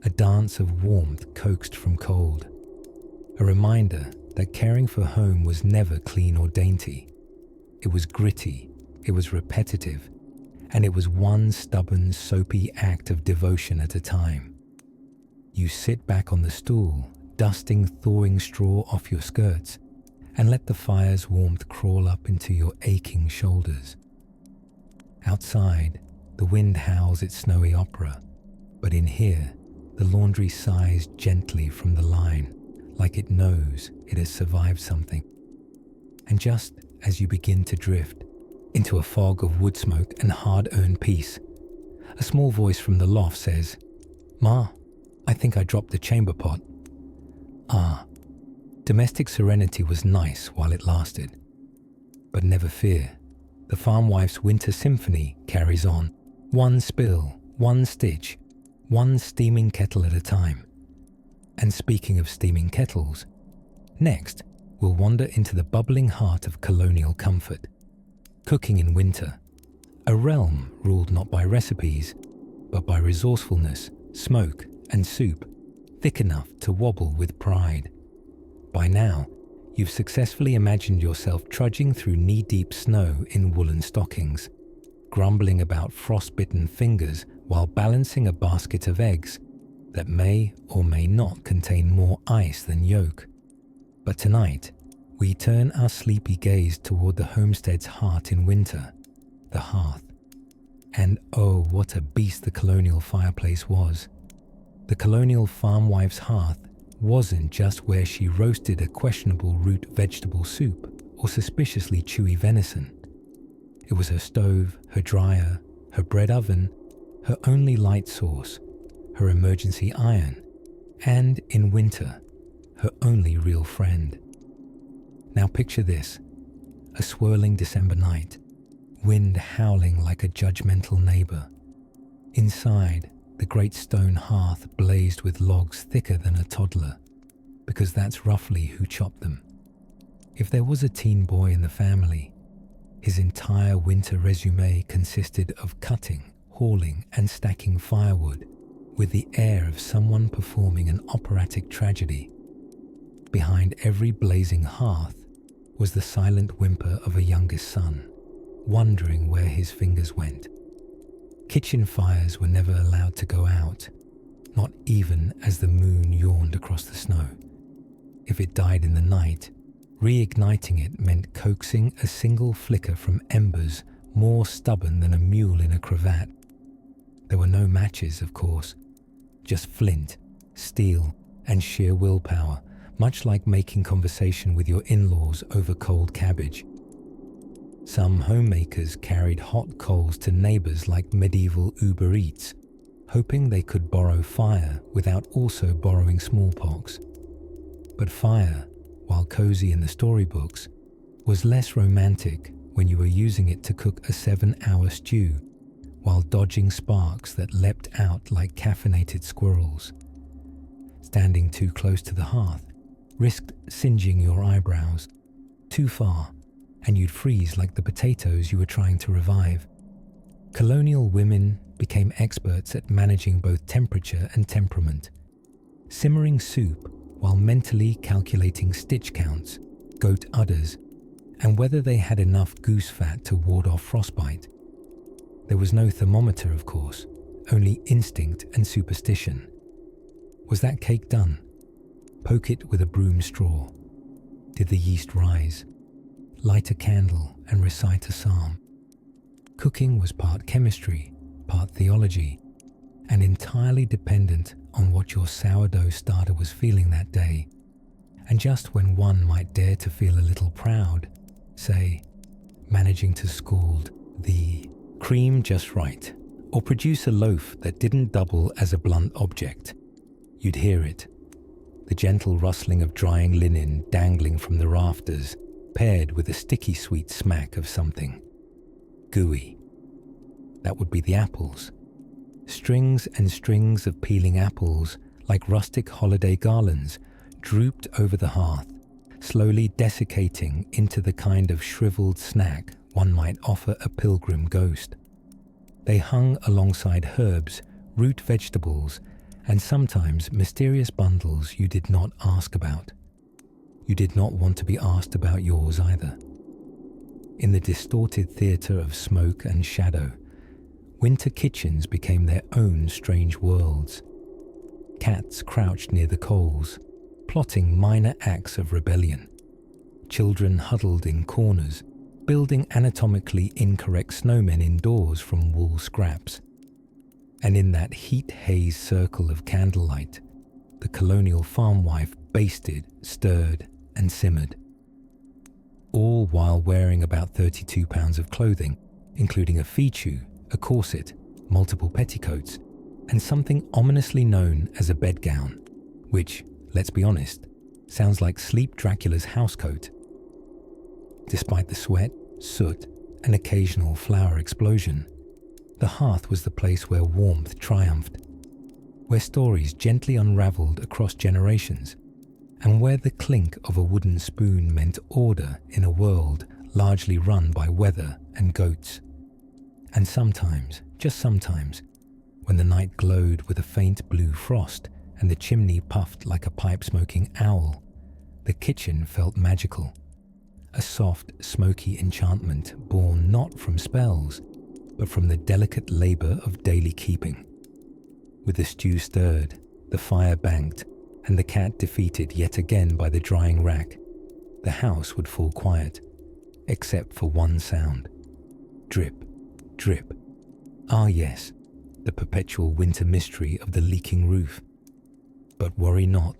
A dance of warmth coaxed from cold. A reminder that caring for home was never clean or dainty. It was gritty, it was repetitive, and it was one stubborn, soapy act of devotion at a time. You sit back on the stool, dusting thawing straw off your skirts, and let the fire's warmth crawl up into your aching shoulders. Outside, the wind howls its snowy opera, but in here, the laundry sighs gently from the line, like it knows it has survived something. And just as you begin to drift into a fog of wood smoke and hard-earned peace, a small voice from the loft says, "Ma, I think I dropped the chamber pot." Ah, domestic serenity was nice while it lasted. But never fear, the farmwife's winter symphony carries on, one spill, one stitch, one steaming kettle at a time. And speaking of steaming kettles, next we'll wander into the bubbling heart of colonial comfort. Cooking in winter, a realm ruled not by recipes, but by resourcefulness, smoke, and soup, thick enough to wobble with pride. By now, you've successfully imagined yourself trudging through knee-deep snow in woolen stockings, grumbling about frostbitten fingers while balancing a basket of eggs, that may or may not contain more ice than yolk. But tonight, we turn our sleepy gaze toward the homestead's heart in winter, the hearth. And oh, what a beast the colonial fireplace was. The colonial farmwife's hearth wasn't just where she roasted a questionable root vegetable soup or suspiciously chewy venison. It was her stove, her dryer, her bread oven, her only light source, her emergency iron, and, in winter, her only real friend. Now picture this, a swirling December night, wind howling like a judgmental neighbor. Inside, the great stone hearth blazed with logs thicker than a toddler, because that's roughly who chopped them. If there was a teen boy in the family, his entire winter resume consisted of cutting, hauling, and stacking firewood with the air of someone performing an operatic tragedy. Behind every blazing hearth was the silent whimper of a youngest son, wondering where his fingers went. Kitchen fires were never allowed to go out, not even as the moon yawned across the snow. If it died in the night, reigniting it meant coaxing a single flicker from embers more stubborn than a mule in a cravat. There were no matches, of course, just flint, steel, and sheer willpower, much like making conversation with your in-laws over cold cabbage. Some homemakers carried hot coals to neighbors like medieval Uber Eats, hoping they could borrow fire without also borrowing smallpox. But fire, while cozy in the storybooks, was less romantic when you were using it to cook a 7-hour stew while dodging sparks that leapt out like caffeinated squirrels. Standing too close to the hearth risked singeing your eyebrows. Too far, and you'd freeze like the potatoes you were trying to revive. Colonial women became experts at managing both temperature and temperament, simmering soup while mentally calculating stitch counts, goat udders, and whether they had enough goose fat to ward off frostbite. There was no thermometer, of course, only instinct and superstition. Was that cake done? Poke it with a broom straw. Did the yeast rise? Light a candle and recite a psalm. Cooking was part chemistry, part theology, and entirely dependent on what your sourdough starter was feeling that day. And just when one might dare to feel a little proud, say, managing to scald the cream just right, or produce a loaf that didn't double as a blunt object, you'd hear it. The gentle rustling of drying linen dangling from the rafters, paired with a sticky sweet smack of something gooey. That would be the apples. Strings and strings of peeling apples, like rustic holiday garlands, drooped over the hearth, slowly desiccating into the kind of shriveled snack one might offer a pilgrim ghost. They hung alongside herbs, root vegetables, and sometimes mysterious bundles you did not ask about. You did not want to be asked about yours either. In the distorted theatre of smoke and shadow, winter kitchens became their own strange worlds. Cats crouched near the coals, plotting minor acts of rebellion. Children huddled in corners, building anatomically incorrect snowmen indoors from wool scraps. And in that heat-haze circle of candlelight, the colonial farmwife basted, stirred, and simmered. All while wearing about 32 pounds of clothing, including a fichu, a corset, multiple petticoats, and something ominously known as a bedgown, which, let's be honest, sounds like Sleep Dracula's housecoat. Despite the sweat, soot, and occasional flower explosion, the hearth was the place where warmth triumphed, where stories gently unraveled across generations, and where the clink of a wooden spoon meant order in a world largely run by weather and goats. And sometimes, just sometimes, when the night glowed with a faint blue frost and the chimney puffed like a pipe-smoking owl, the kitchen felt magical. A soft, smoky enchantment born not from spells, but from the delicate labour of daily keeping. With the stew stirred, the fire banked, and the cat defeated yet again by the drying rack, the house would fall quiet, except for one sound. Drip, drip. Ah yes, the perpetual winter mystery of the leaking roof. But worry not.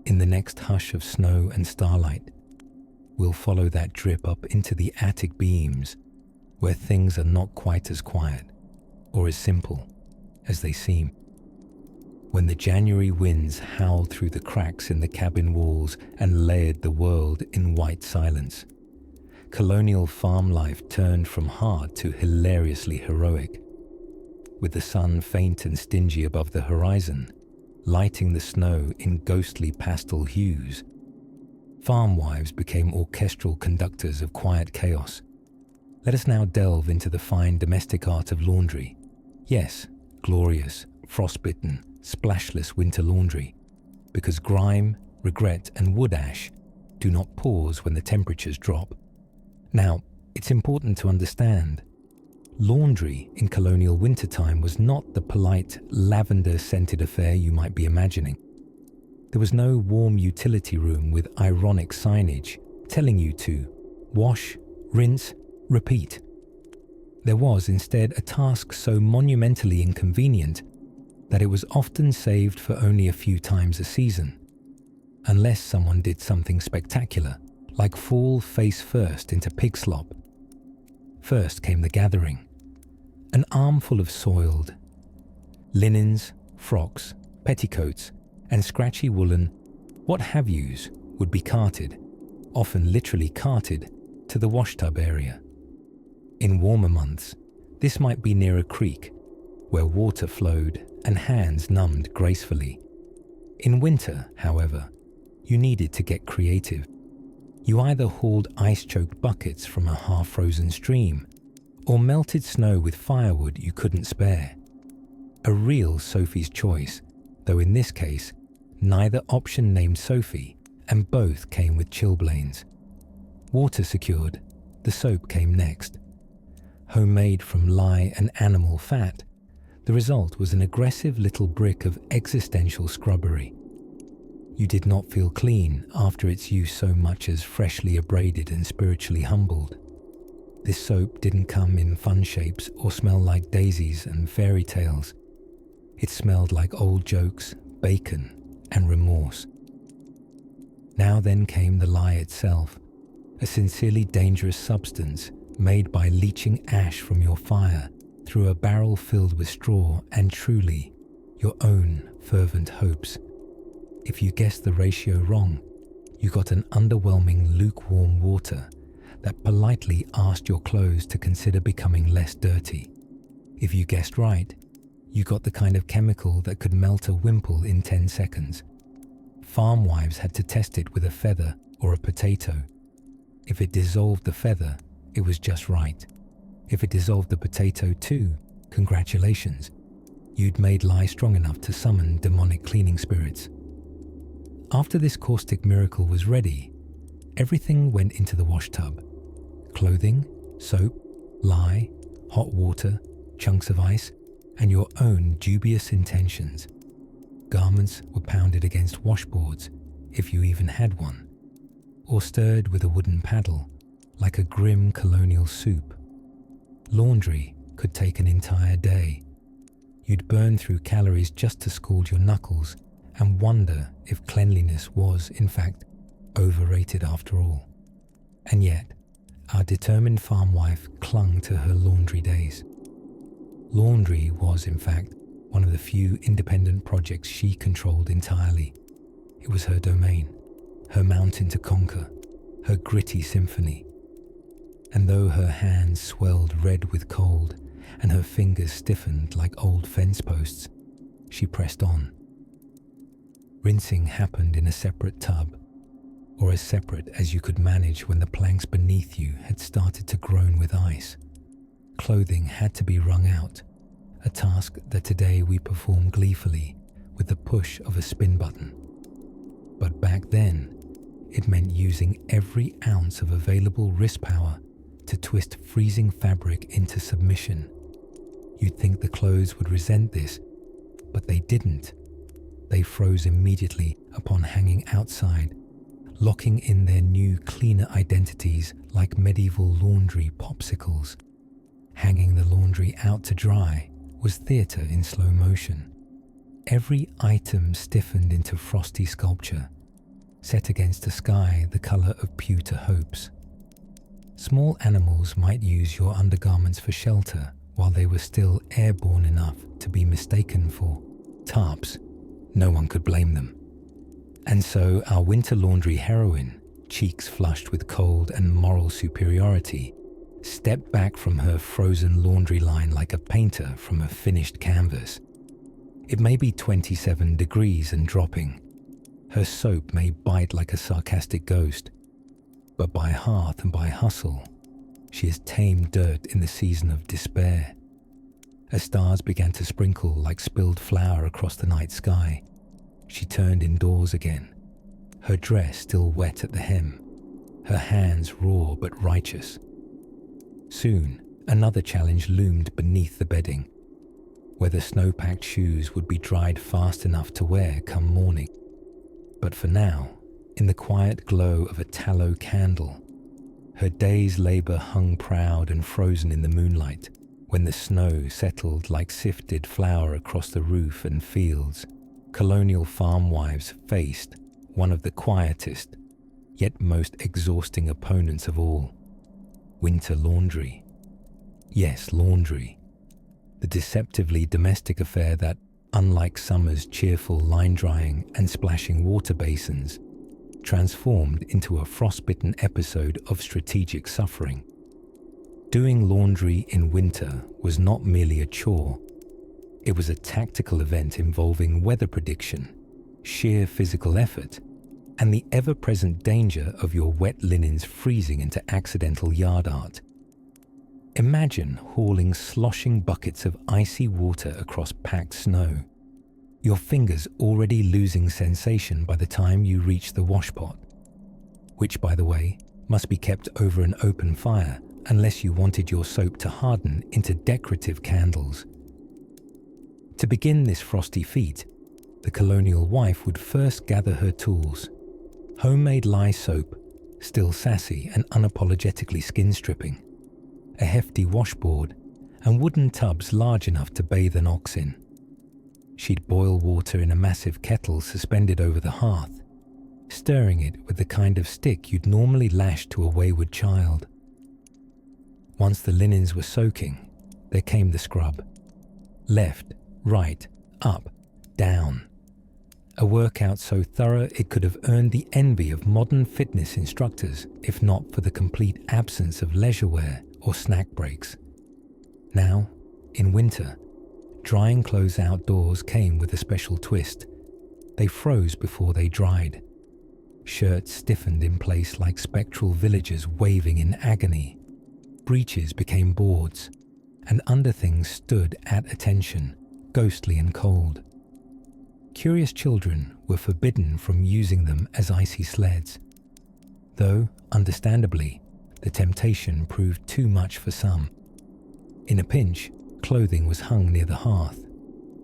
In the next hush of snow and starlight, we'll follow that drip up into the attic beams, where things are not quite as quiet or as simple as they seem. When the January winds howled through the cracks in the cabin walls and layered the world in white silence, colonial farm life turned from hard to hilariously heroic. With the sun faint and stingy above the horizon, lighting the snow in ghostly pastel hues, farm wives became orchestral conductors of quiet chaos. Let us now delve into the fine domestic art of laundry. Yes, glorious, frostbitten, splashless winter laundry, because grime, regret, and wood ash do not pause when the temperatures drop. Now, it's important to understand, laundry in colonial wintertime was not the polite, lavender-scented affair you might be imagining. There was no warm utility room with ironic signage telling you to wash, rinse, repeat. There was instead a task so monumentally inconvenient that it was often saved for only a few times a season, unless someone did something spectacular, like fall face first into pig slop. First came the gathering. An armful of soiled linens, frocks, petticoats, and scratchy woolen what-have-yous would be carted, often literally carted, to the washtub area. In warmer months, this might be near a creek, where water flowed and hands numbed gracefully. In winter, however, you needed to get creative. You either hauled ice-choked buckets from a half-frozen stream, or melted snow with firewood you couldn't spare. A real Sophie's choice, though in this case, neither option named Sophie, and both came with chilblains. Water secured, the soap came next. Homemade from lye and animal fat, the result was an aggressive little brick of existential scrubbery. You did not feel clean after its use so much as freshly abraded and spiritually humbled. This soap didn't come in fun shapes or smell like daisies and fairy tales. It smelled like old jokes, bacon, and remorse. Now then came the lye itself, a sincerely dangerous substance made by leaching ash from your fire through a barrel filled with straw and truly your own fervent hopes. If you guessed the ratio wrong, you got an underwhelming lukewarm water that politely asked your clothes to consider becoming less dirty. If you guessed right, you got the kind of chemical that could melt a wimple in 10 seconds. Farm wives had to test it with a feather or a potato. If it dissolved the feather, it was just right. If it dissolved the potato too, congratulations. You'd made lye strong enough to summon demonic cleaning spirits. After this caustic miracle was ready, everything went into the wash tub. Clothing, soap, lye, hot water, chunks of ice, and your own dubious intentions. Garments were pounded against washboards, if you even had one, or stirred with a wooden paddle, like a grim colonial soup. Laundry could take an entire day. You'd burn through calories just to scald your knuckles and wonder if cleanliness was, in fact, overrated after all. And yet, our determined farm wife clung to her laundry days. Laundry was, in fact, one of the few independent projects she controlled entirely. It was her domain, her mountain to conquer, her gritty symphony. And though her hands swelled red with cold and her fingers stiffened like old fence posts, she pressed on. Rinsing happened in a separate tub, or as separate as you could manage when the planks beneath you had started to groan with ice. Clothing had to be wrung out, a task that today we perform gleefully with the push of a spin button. But back then, it meant using every ounce of available wrist power to twist freezing fabric into submission. You'd think the clothes would resent this, but they didn't. they froze immediately upon hanging outside, locking in their new, cleaner identities like medieval laundry popsicles. Hanging the laundry out to dry was theatre in slow motion. Every item stiffened into frosty sculpture, set against a sky the colour of pewter hopes. Small animals might use your undergarments for shelter while they were still airborne enough to be mistaken for tarps. No one could blame them. And so our winter laundry heroine, cheeks flushed with cold and moral superiority, stepped back from her frozen laundry line like a painter from a finished canvas. It may be 27 degrees and dropping. Her soap may bite like a sarcastic ghost. But by hearth and by hustle, she has tamed dirt in the season of despair. As stars began to sprinkle like spilled flour across the night sky, she turned indoors again, her dress still wet at the hem, her hands raw but righteous. Soon, another challenge loomed beneath the bedding, whether snow-packed shoes would be dried fast enough to wear come morning. But for now, in the quiet glow of a tallow candle, her day's labour hung proud and frozen in the moonlight when the snow settled like sifted flour across the roof and fields. Colonial Farmwives faced one of the quietest, yet most exhausting opponents of all: winter laundry. Yes, laundry. The deceptively domestic affair that, unlike summer's cheerful line drying and splashing water basins, transformed into a frostbitten episode of strategic suffering. Doing laundry in winter was not merely a chore. It was a tactical event involving weather prediction, sheer physical effort, and the ever-present danger of your wet linens freezing into accidental yard art. Imagine hauling sloshing buckets of icy water across packed snow, your fingers already losing sensation by the time you reach the washpot, which, by the way, must be kept over an open fire unless you wanted your soap to harden into decorative candles. To begin this frosty feat, the colonial wife would first gather her tools: homemade lye soap, still sassy and unapologetically skin-stripping, a hefty washboard, and wooden tubs large enough to bathe an ox in. She'd boil water in a massive kettle suspended over the hearth, stirring it with the kind of stick you'd normally lash to a wayward child. Once the linens were soaking, there came the scrub. Left, right, up, down. A workout so thorough it could have earned the envy of modern fitness instructors, if not for the complete absence of leisure wear or snack breaks. Now, in winter, drying clothes outdoors came with a special twist. They froze before they dried. Shirts stiffened in place like spectral villagers waving in agony. Breeches became boards, and underthings stood at attention, ghostly and cold. Curious children were forbidden from using them as icy sleds, though, understandably, the temptation proved too much for some. In a pinch, clothing was hung near the hearth,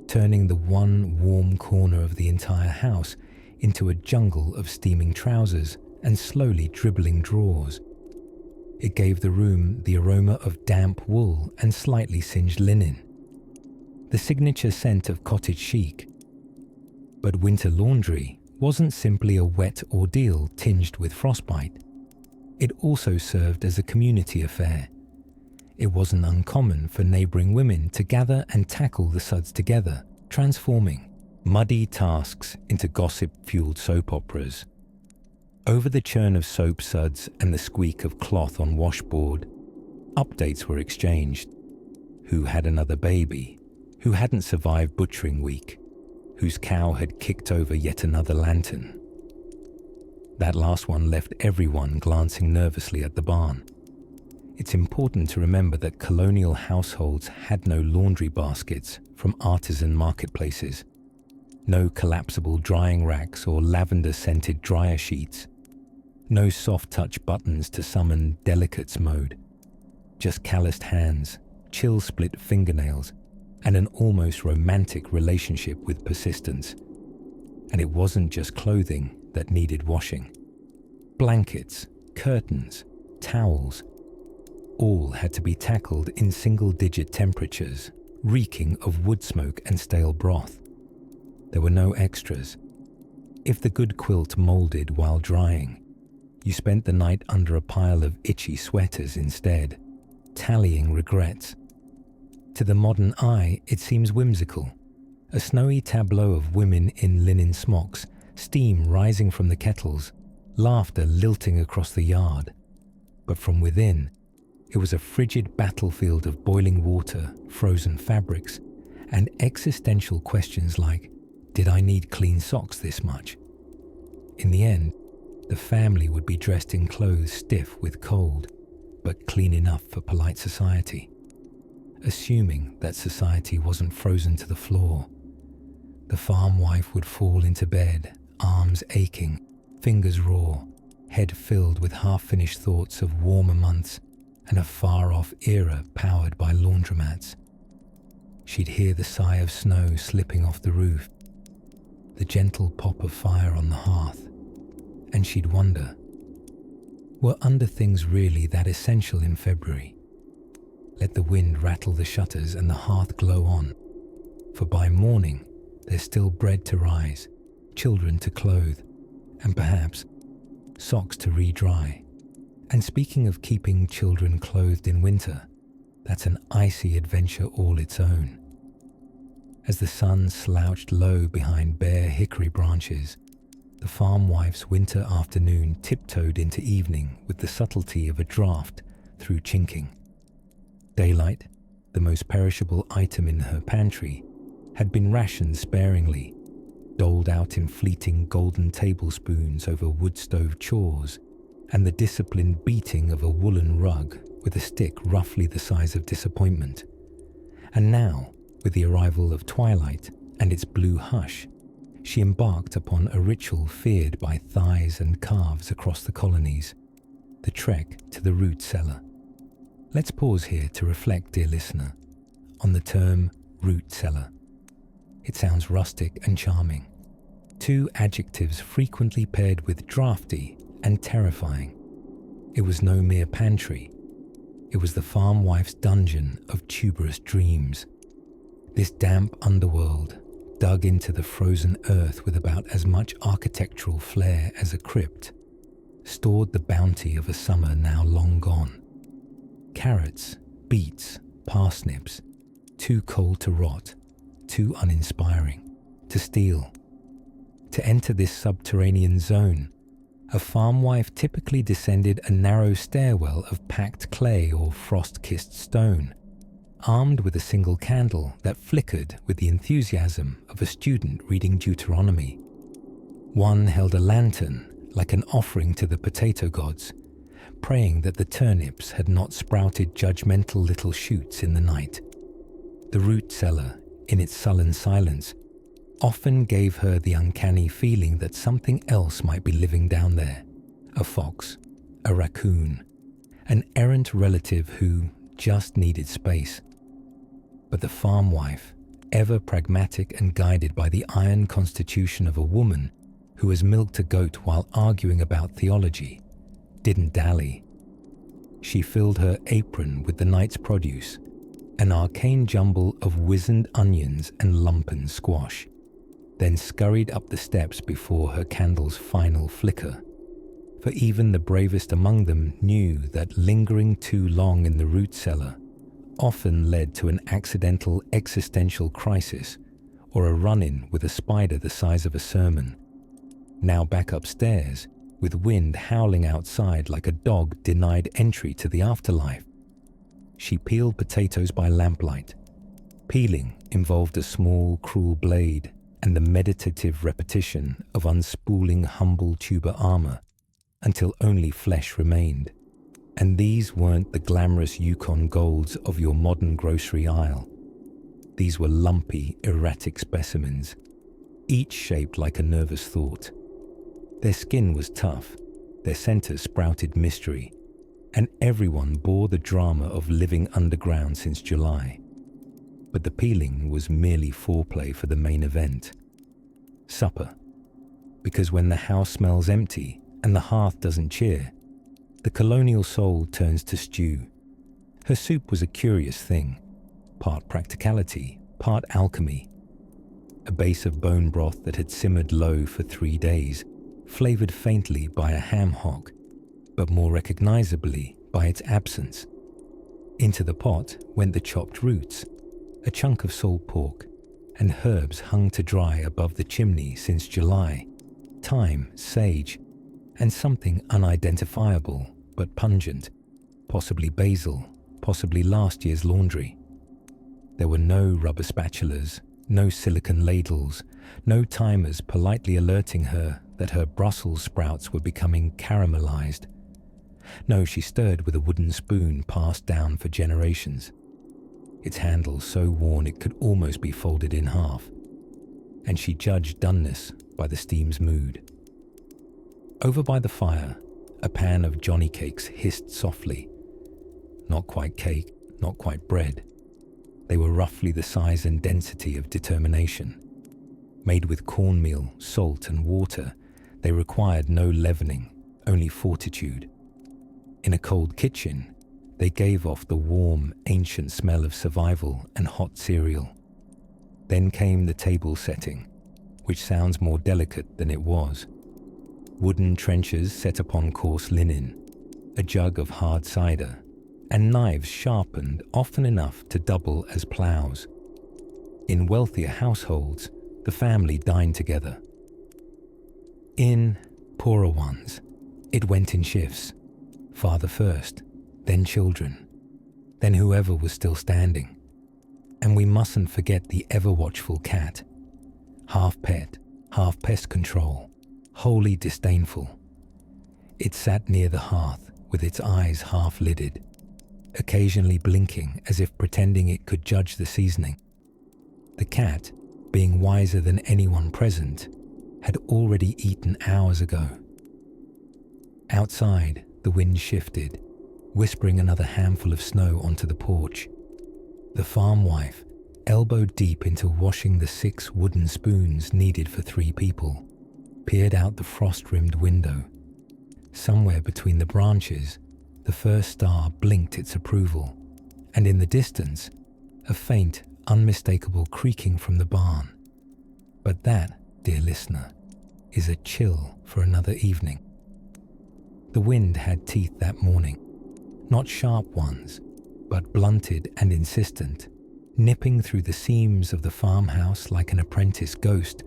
turning the one warm corner of the entire house into a jungle of steaming trousers and slowly dribbling drawers. It gave the room the aroma of damp wool and slightly singed linen, the signature scent of cottage chic. But winter laundry wasn't simply a wet ordeal tinged with frostbite. It also served as a community affair. It wasn't uncommon for neighbouring women to gather and tackle the suds together, transforming muddy tasks into gossip-fueled soap operas. Over the churn of soap suds and the squeak of cloth on washboard, updates were exchanged. Who had another baby? Who hadn't survived butchering week? Whose cow had kicked over yet another lantern? That last one left everyone glancing nervously at the barn. It's important to remember that colonial households had no laundry baskets from artisan marketplaces, no collapsible drying racks or lavender-scented dryer sheets, no soft-touch buttons to summon delicates mode, just calloused hands, chill-split fingernails, and an almost romantic relationship with persistence. And it wasn't just clothing that needed washing. Blankets, curtains, towels, all had to be tackled in single-digit temperatures, reeking of wood smoke and stale broth. There were no extras. If the good quilt molded while drying, you spent the night under a pile of itchy sweaters instead, tallying regrets. To the modern eye, it seems whimsical. A snowy tableau of women in linen smocks, steam rising from the kettles, laughter lilting across the yard. But from within, it was a frigid battlefield of boiling water, frozen fabrics, and existential questions like, did I need clean socks this much? In the end, the family would be dressed in clothes stiff with cold, but clean enough for polite society. Assuming that society wasn't frozen to the floor, the farm wife would fall into bed, arms aching, fingers raw, head filled with half-finished thoughts of warmer months and a far-off era powered by laundromats. She'd hear the sigh of snow slipping off the roof, the gentle pop of fire on the hearth, and she'd wonder, were underthings really that essential in February? Let the wind rattle the shutters and the hearth glow on, for by morning there's still bread to rise, children to clothe, and perhaps socks to re-dry. And speaking of keeping children clothed in winter, that's an icy adventure all its own. As the sun slouched low behind bare hickory branches, the farm wife's winter afternoon tiptoed into evening with the subtlety of a draught through chinking. Daylight, the most perishable item in her pantry, had been rationed sparingly, doled out in fleeting golden tablespoons over wood stove chores, and the disciplined beating of a woolen rug with a stick roughly the size of disappointment. And now, with the arrival of twilight and its blue hush, she embarked upon a ritual feared by thighs and calves across the colonies, the trek to the root cellar. Let's pause here to reflect, dear listener, on the term root cellar. It sounds rustic and charming, two adjectives frequently paired with drafty and terrifying. It was no mere pantry. It was the farm wife's dungeon of tuberous dreams. This damp underworld, dug into the frozen earth with about as much architectural flair as a crypt, stored the bounty of a summer now long gone. Carrots, beets, parsnips, too cold to rot, too uninspiring, to steal. To enter this subterranean zone, a farm wife typically descended a narrow stairwell of packed clay or frost-kissed stone, armed with a single candle that flickered with the enthusiasm of a student reading Deuteronomy. One held a lantern like an offering to the potato gods, praying that the turnips had not sprouted judgmental little shoots in the night. The root cellar, in its sullen silence, often gave her the uncanny feeling that something else might be living down there. A fox, a raccoon, an errant relative who just needed space. But the farm wife, ever pragmatic and guided by the iron constitution of a woman who has milked a goat while arguing about theology, didn't dally. She filled her apron with the night's produce, an arcane jumble of wizened onions and lumpen squash, then scurried up the steps before her candle's final flicker. For even the bravest among them knew that lingering too long in the root cellar often led to an accidental existential crisis or a run-in with a spider the size of a sermon. Now back upstairs, with wind howling outside like a dog denied entry to the afterlife, she peeled potatoes by lamplight. Peeling involved a small, cruel blade and the meditative repetition of unspooling humble tuber armor until only flesh remained. And these weren't the glamorous Yukon golds of your modern grocery aisle. These were lumpy, erratic specimens, each shaped like a nervous thought. Their skin was tough, their center sprouted mystery, and everyone bore the drama of living underground since July. But the peeling was merely foreplay for the main event. Supper, because when the house smells empty and the hearth doesn't cheer, the colonial soul turns to stew. Her soup was a curious thing, part practicality, part alchemy. A base of bone broth that had simmered low for 3 days, flavoured faintly by a ham hock, but more recognisably by its absence. Into the pot went the chopped roots, a chunk of salt pork, and herbs hung to dry above the chimney since July, thyme, sage, and something unidentifiable but pungent, possibly basil, possibly last year's laundry. There were no rubber spatulas, no silicone ladles, no timers politely alerting her that her Brussels sprouts were becoming caramelized. No, she stirred with a wooden spoon passed down for generations, its handle so worn it could almost be folded in half, and she judged doneness by the steam's mood. Over by the fire, a pan of Johnny cakes hissed softly. Not quite cake, not quite bread. They were roughly the size and density of determination. Made with cornmeal, salt and water, they required no leavening, only fortitude. In a cold kitchen, they gave off the warm, ancient smell of survival and hot cereal. Then came the table setting, which sounds more delicate than it was. Wooden trenchers set upon coarse linen, a jug of hard cider, and knives sharpened often enough to double as ploughs. In wealthier households, the family dined together. In poorer ones, it went in shifts. Father first, then children, then whoever was still standing. And we mustn't forget the ever-watchful cat, half pet, half pest control, wholly disdainful. It sat near the hearth with its eyes half-lidded, occasionally blinking as if pretending it could judge the seasoning. The cat, being wiser than anyone present, had already eaten hours ago. Outside, the wind shifted, whispering another handful of snow onto the porch. The farmwife, elbowed deep into washing the 6 wooden spoons needed for 3 people, peered out the frost-rimmed window. Somewhere between the branches, the first star blinked its approval, and in the distance, a faint, unmistakable creaking from the barn. But that, dear listener, is a chill for another evening. The wind had teeth that morning, not sharp ones, but blunted and insistent, nipping through the seams of the farmhouse like an apprentice ghost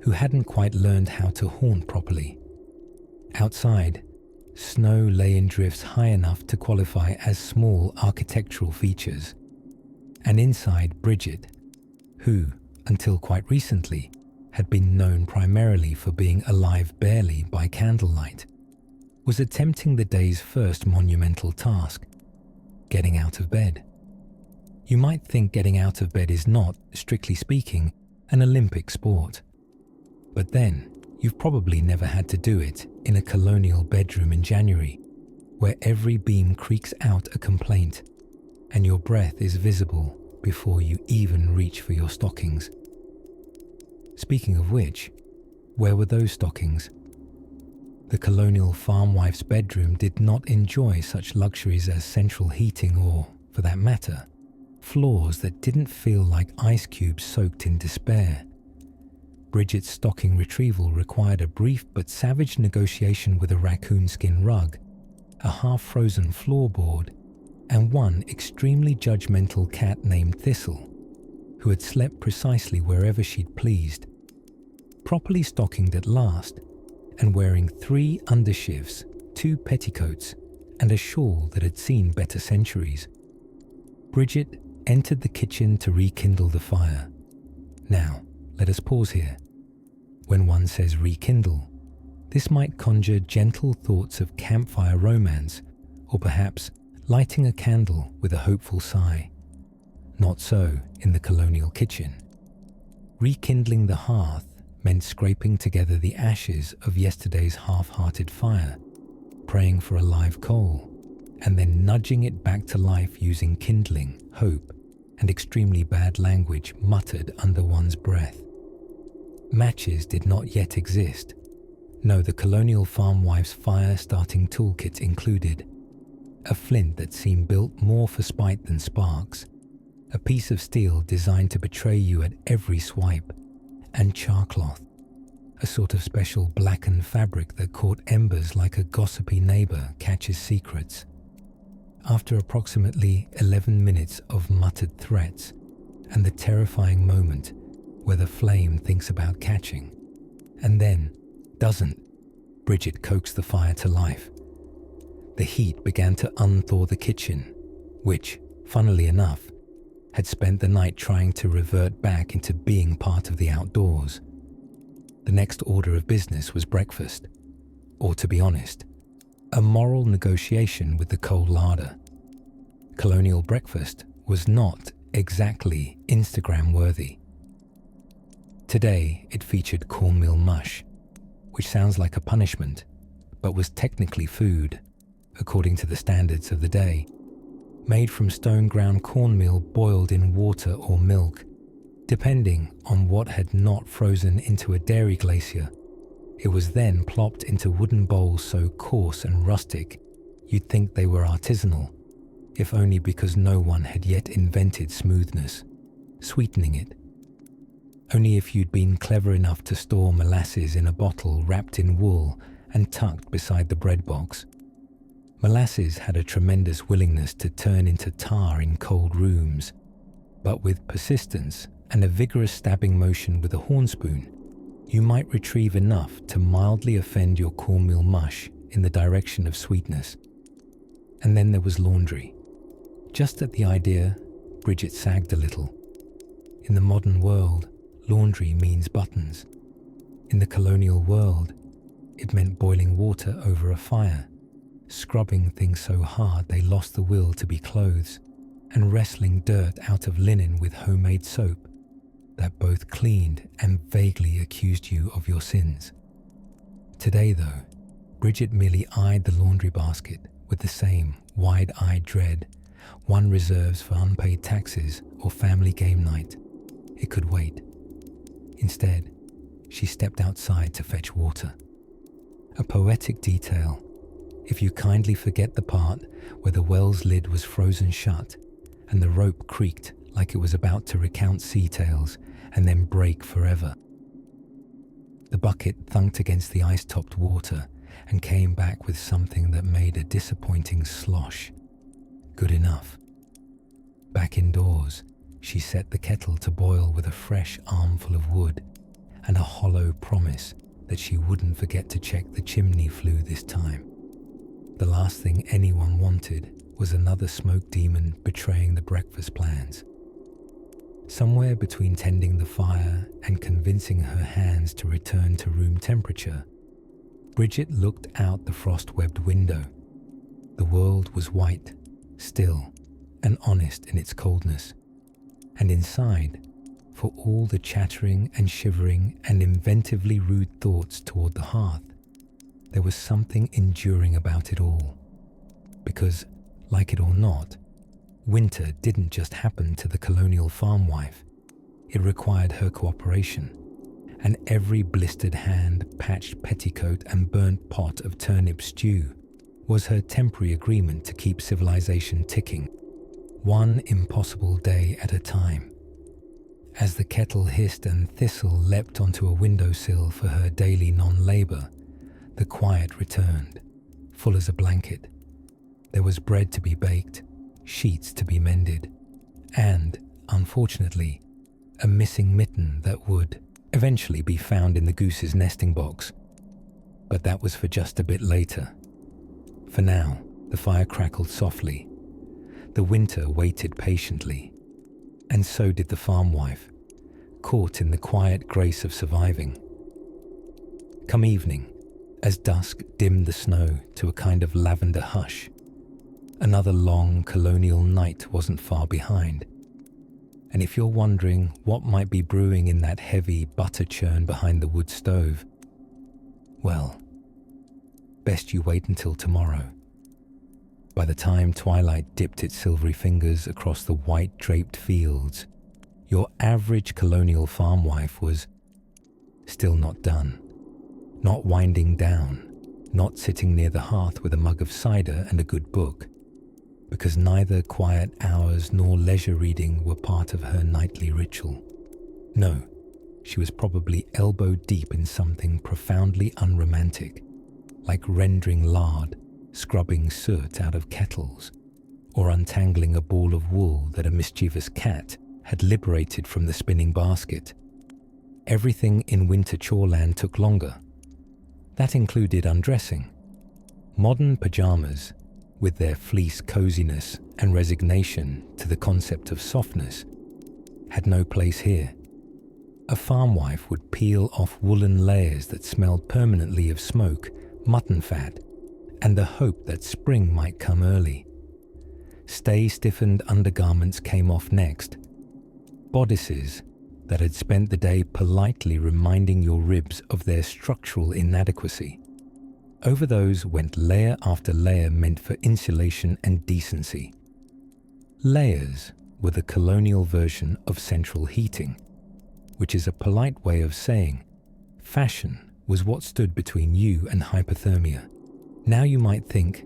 who hadn't quite learned how to haunt properly. Outside, snow lay in drifts high enough to qualify as small architectural features. And inside, Bridget, who, until quite recently, had been known primarily for being alive barely by candlelight, was attempting the day's first monumental task, getting out of bed. You might think getting out of bed is not, strictly speaking, an Olympic sport. But then, you've probably never had to do it in a colonial bedroom in January, where every beam creaks out a complaint, and your breath is visible before you even reach for your stockings. Speaking of which, where were those stockings? The colonial farmwife's bedroom did not enjoy such luxuries as central heating or, for that matter, floors that didn't feel like ice cubes soaked in despair. Bridget's stocking retrieval required a brief but savage negotiation with a raccoon skin rug, a half-frozen floorboard, and one extremely judgmental cat named Thistle, who had slept precisely wherever she'd pleased. Properly stockinged at last, and wearing 3 undershifts, 2 petticoats, and a shawl that had seen better centuries, Bridget entered the kitchen to rekindle the fire. Now, let us pause here. When one says rekindle, this might conjure gentle thoughts of campfire romance, or perhaps lighting a candle with a hopeful sigh. Not so in the colonial kitchen. Rekindling the hearth meant scraping together the ashes of yesterday's half-hearted fire, praying for a live coal, and then nudging it back to life using kindling, hope, and extremely bad language muttered under one's breath. Matches did not yet exist, No, the Colonial Farmwife's fire-starting toolkit included a flint that seemed built more for spite than sparks, a piece of steel designed to betray you at every swipe, and charcloth, a sort of special blackened fabric that caught embers like a gossipy neighbor catches secrets. After approximately 11 minutes of muttered threats and the terrifying moment where the flame thinks about catching, and then doesn't, Bridget coaxed the fire to life. The heat began to unthaw the kitchen, which, funnily enough, had spent the night trying to revert back into being part of the outdoors. The next order of business was breakfast, or to be honest, a moral negotiation with the coal larder. Colonial breakfast was not exactly Instagram-worthy. Today, it featured cornmeal mush, which sounds like a punishment, but was technically food, according to the standards of the day, made from stone-ground cornmeal boiled in water or milk, depending on what had not frozen into a dairy glacier. It was then plopped into wooden bowls so coarse and rustic you'd think they were artisanal, if only because no one had yet invented smoothness, sweetening it. Only if you'd been clever enough to store molasses in a bottle wrapped in wool and tucked beside the bread box. Molasses had a tremendous willingness to turn into tar in cold rooms, but with persistence and a vigorous stabbing motion with a horn spoon, you might retrieve enough to mildly offend your cornmeal mush in the direction of sweetness. And then there was laundry. Just at the idea, Bridget sagged a little. In the modern world, laundry means buttons. In the colonial world, it meant boiling water over a fire, scrubbing things so hard they lost the will to be clothes, and wrestling dirt out of linen with homemade soap that both cleaned and vaguely accused you of your sins. Today, though, Bridget merely eyed the laundry basket with the same wide-eyed dread one reserves for unpaid taxes or family game night. It could wait. Instead, she stepped outside to fetch water. A poetic detail, if you kindly forget the part where the well's lid was frozen shut and the rope creaked like it was about to recount sea tales and then break forever. The bucket thunked against the ice-topped water and came back with something that made a disappointing slosh. Good enough. Back indoors, she set the kettle to boil with a fresh armful of wood and a hollow promise that she wouldn't forget to check the chimney flue this time. The last thing anyone wanted was another smoke demon betraying the breakfast plans. Somewhere between tending the fire and convincing her hands to return to room temperature, Bridget looked out the frost-webbed window. The world was white, still, and honest in its coldness. And inside, for all the chattering and shivering and inventively rude thoughts toward the hearth, there was something enduring about it all. Because, like it or not, winter didn't just happen to the Colonial Farmwife. It required her cooperation, and every blistered hand, patched petticoat and burnt pot of turnip stew was her temporary agreement to keep civilization ticking, one impossible day at a time. As the kettle hissed and Thistle leapt onto a windowsill for her daily non-labor, the quiet returned, full as a blanket. There was bread to be baked, sheets to be mended, and, unfortunately, a missing mitten that would eventually be found in the goose's nesting box. But that was for just a bit later. For now, the fire crackled softly. The winter waited patiently, and so did the farmwife, caught in the quiet grace of surviving. Come evening, as dusk dimmed the snow to a kind of lavender hush, another long colonial night wasn't far behind. And if you're wondering what might be brewing in that heavy butter churn behind the wood stove, well, best you wait until tomorrow. By the time twilight dipped its silvery fingers across the white draped fields, your average colonial farmwife was still not done, not winding down, not sitting near the hearth with a mug of cider and a good book, because neither quiet hours nor leisure reading were part of her nightly ritual. No, she was probably elbow deep in something profoundly unromantic, like rendering lard, scrubbing soot out of kettles, or untangling a ball of wool that a mischievous cat had liberated from the spinning basket. Everything in winter choreland took longer. That included undressing. Modern pajamas, with their fleece coziness and resignation to the concept of softness, had no place here. A farmwife would peel off woolen layers that smelled permanently of smoke, mutton fat, and the hope that spring might come early. Stay-stiffened undergarments came off next. Bodices that had spent the day politely reminding your ribs of their structural inadequacy. Over those went layer after layer meant for insulation and decency. Layers were the colonial version of central heating, which is a polite way of saying fashion was what stood between you and hypothermia. Now you might think,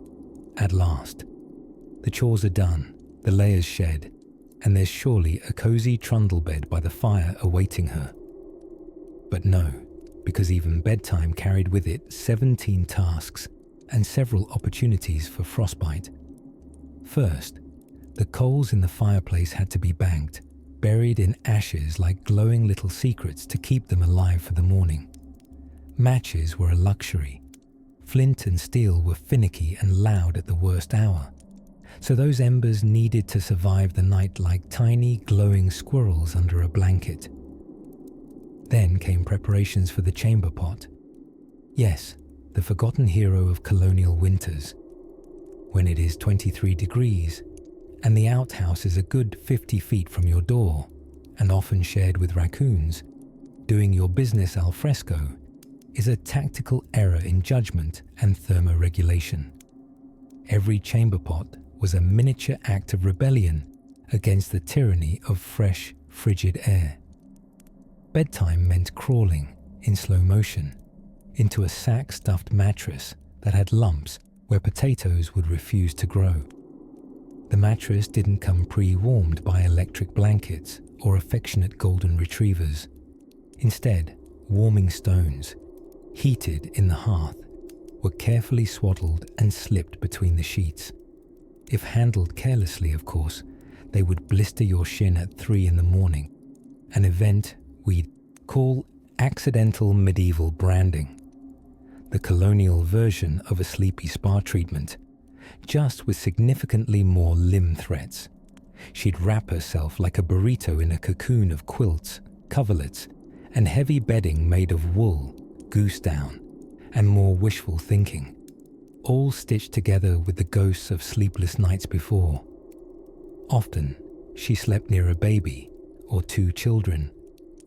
at last, the chores are done, the layers shed, and there's surely a cozy trundle bed by the fire awaiting her. But no, because even bedtime carried with it 17 tasks and several opportunities for frostbite. First, the coals in the fireplace had to be banked, buried in ashes like glowing little secrets to keep them alive for the morning. Matches were a luxury. Flint and steel were finicky and loud at the worst hour, so those embers needed to survive the night like tiny glowing squirrels under a blanket. Then came preparations for the chamber pot. Yes, the forgotten hero of colonial winters. When it is 23 degrees, and the outhouse is a good 50 feet from your door, and often shared with raccoons, doing your business al fresco is a tactical error in judgment and thermoregulation. Every chamber pot was a miniature act of rebellion against the tyranny of fresh, frigid air. Bedtime meant crawling, in slow motion, into a sack-stuffed mattress that had lumps where potatoes would refuse to grow. The mattress didn't come pre-warmed by electric blankets or affectionate golden retrievers. Instead, warming stones, heated in the hearth, were carefully swaddled and slipped between the sheets. If handled carelessly, of course, they would blister your shin at 3 a.m, an event we'd call accidental medieval branding, the colonial version of a sleepy spa treatment, just with significantly more limb threats. She'd wrap herself like a burrito in a cocoon of quilts, coverlets, and heavy bedding made of wool, goose down, and more wishful thinking, all stitched together with the ghosts of sleepless nights before. Often, she slept near a baby or 2 children,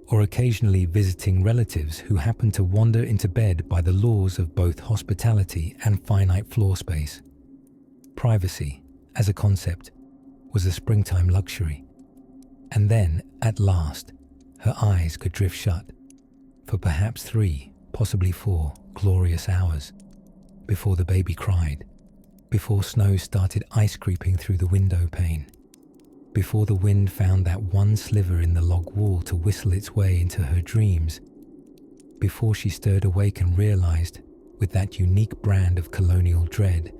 or occasionally visiting relatives who happened to wander into bed by the laws of both hospitality and finite floor space. Privacy, as a concept, was a springtime luxury. And then, at last, her eyes could drift shut for perhaps 3, possibly 4 glorious hours, before the baby cried, before snow started ice creeping through the window pane, before the wind found that one sliver in the log wall to whistle its way into her dreams, before she stirred awake and realized, with that unique brand of colonial dread,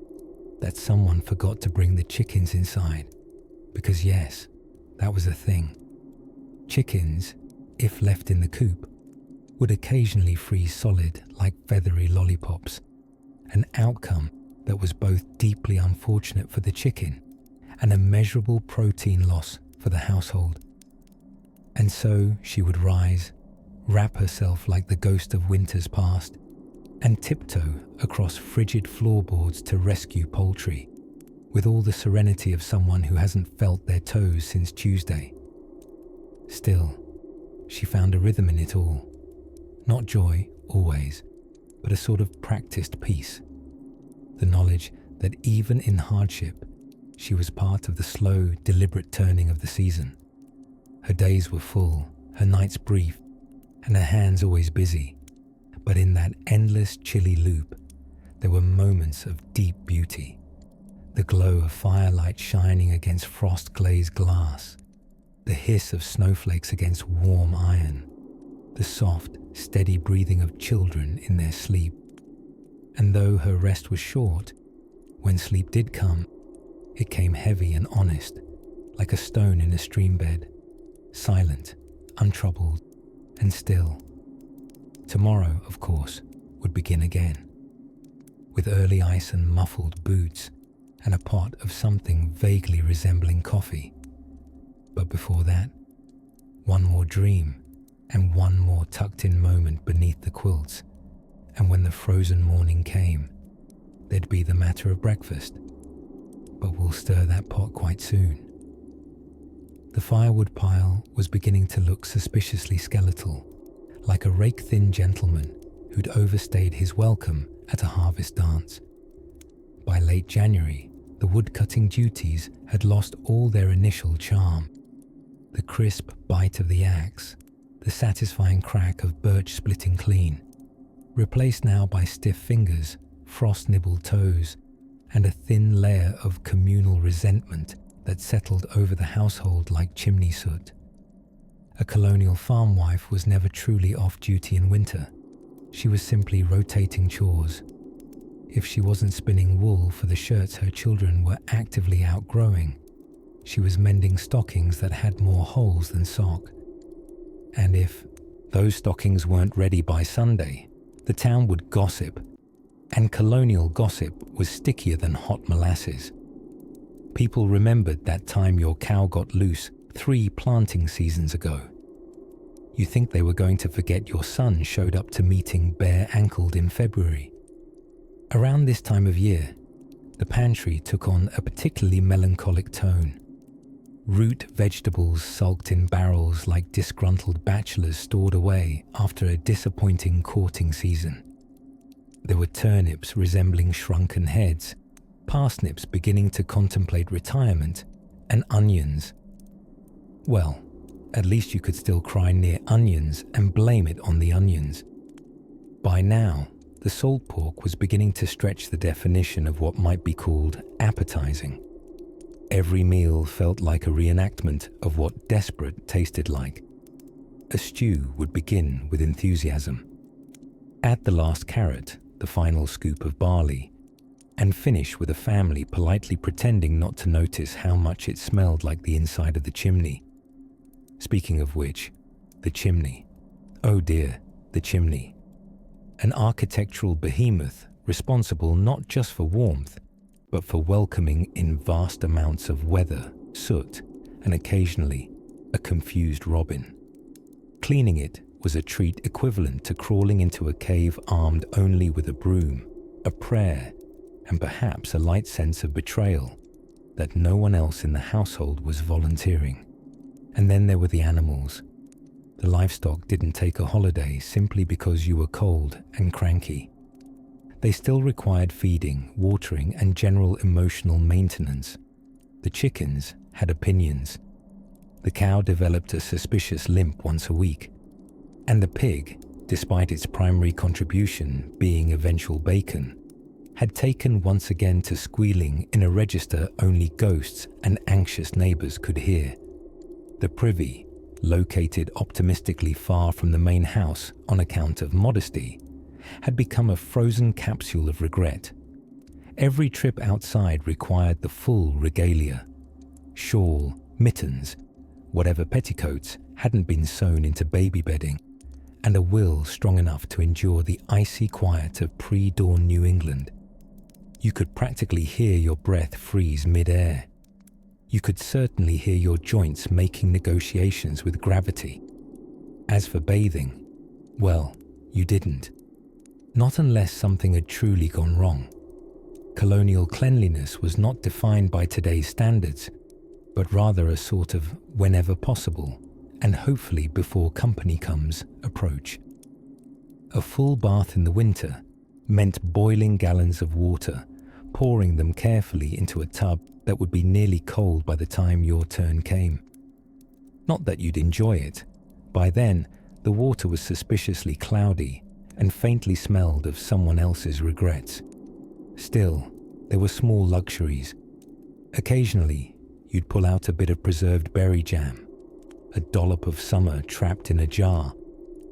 that someone forgot to bring the chickens inside, because yes, that was a thing. Chickens, if left in the coop, would occasionally freeze solid like feathery lollipops, an outcome that was both deeply unfortunate for the chicken and a measurable protein loss for the household. And so she would rise, wrap herself like the ghost of winters past, and tiptoe across frigid floorboards to rescue poultry, with all the serenity of someone who hasn't felt their toes since Tuesday. Still, she found a rhythm in it all. Not joy, always, but a sort of practiced peace. The knowledge that even in hardship, she was part of the slow, deliberate turning of the season. Her days were full, her nights brief, and her hands always busy. But in that endless chilly loop, there were moments of deep beauty. The glow of firelight shining against frost-glazed glass, the hiss of snowflakes against warm iron, the soft, steady breathing of children in their sleep. And though her rest was short, when sleep did come, it came heavy and honest, like a stone in a streambed, silent, untroubled, and still. Tomorrow, of course, would begin again, with early ice and muffled boots, and a pot of something vaguely resembling coffee. But before that, one more dream, and one more tucked-in moment beneath the quilts, and when the frozen morning came, there'd be the matter of breakfast, but we'll stir that pot quite soon. The firewood pile was beginning to look suspiciously skeletal, like a rake-thin gentleman who'd overstayed his welcome at a harvest dance. By late January, the wood-cutting duties had lost all their initial charm. The crisp bite of the axe, the satisfying crack of birch splitting clean, replaced now by stiff fingers, frost-nibbled toes, and a thin layer of communal resentment that settled over the household like chimney soot. A colonial farmwife was never truly off-duty in winter. She was simply rotating chores. If she wasn't spinning wool for the shirts her children were actively outgrowing, she was mending stockings that had more holes than sock. And if those stockings weren't ready by Sunday, the town would gossip, and colonial gossip was stickier than hot molasses. People remembered that time your cow got loose 3 planting seasons ago. You think they were going to forget your son showed up to meeting bare-ankled in February. Around this time of year, the pantry took on a particularly melancholic tone. Root vegetables sulked in barrels like disgruntled bachelors stored away after a disappointing courting season. There were turnips resembling shrunken heads, parsnips beginning to contemplate retirement, and onions. Well, at least you could still cry near onions and blame it on the onions. By now, the salt pork was beginning to stretch the definition of what might be called appetizing. Every meal felt like a reenactment of what desperate tasted like. A stew would begin with enthusiasm. Add the last carrot, the final scoop of barley, and finish with a family politely pretending not to notice how much it smelled like the inside of the chimney. Speaking of which, the chimney. Oh dear, the chimney. An architectural behemoth responsible not just for warmth, but for welcoming in vast amounts of weather, soot, and occasionally a confused robin. Cleaning it was a treat equivalent to crawling into a cave armed only with a broom, a prayer, and perhaps a light sense of betrayal that no one else in the household was volunteering. And then there were the animals. The livestock didn't take a holiday simply because you were cold and cranky. They still required feeding, watering, and general emotional maintenance. The chickens had opinions. The cow developed a suspicious limp once a week. And the pig, despite its primary contribution being eventual bacon, had taken once again to squealing in a register only ghosts and anxious neighbors could hear. The privy, located optimistically far from the main house on account of modesty, had become a frozen capsule of regret. Every trip outside required the full regalia. Shawl, mittens, whatever petticoats hadn't been sewn into baby bedding, and a will strong enough to endure the icy quiet of pre-dawn New England. You could practically hear your breath freeze mid-air. You could certainly hear your joints making negotiations with gravity. As for bathing, well, you didn't. Not unless something had truly gone wrong. Colonial cleanliness was not defined by today's standards, but rather a sort of whenever possible, and hopefully before company comes, approach. A full bath in the winter meant boiling gallons of water, pouring them carefully into a tub that would be nearly cold by the time your turn came. Not that you'd enjoy it. By then, the water was suspiciously cloudy, and faintly smelled of someone else's regrets. Still, there were small luxuries. Occasionally, you'd pull out a bit of preserved berry jam, a dollop of summer trapped in a jar,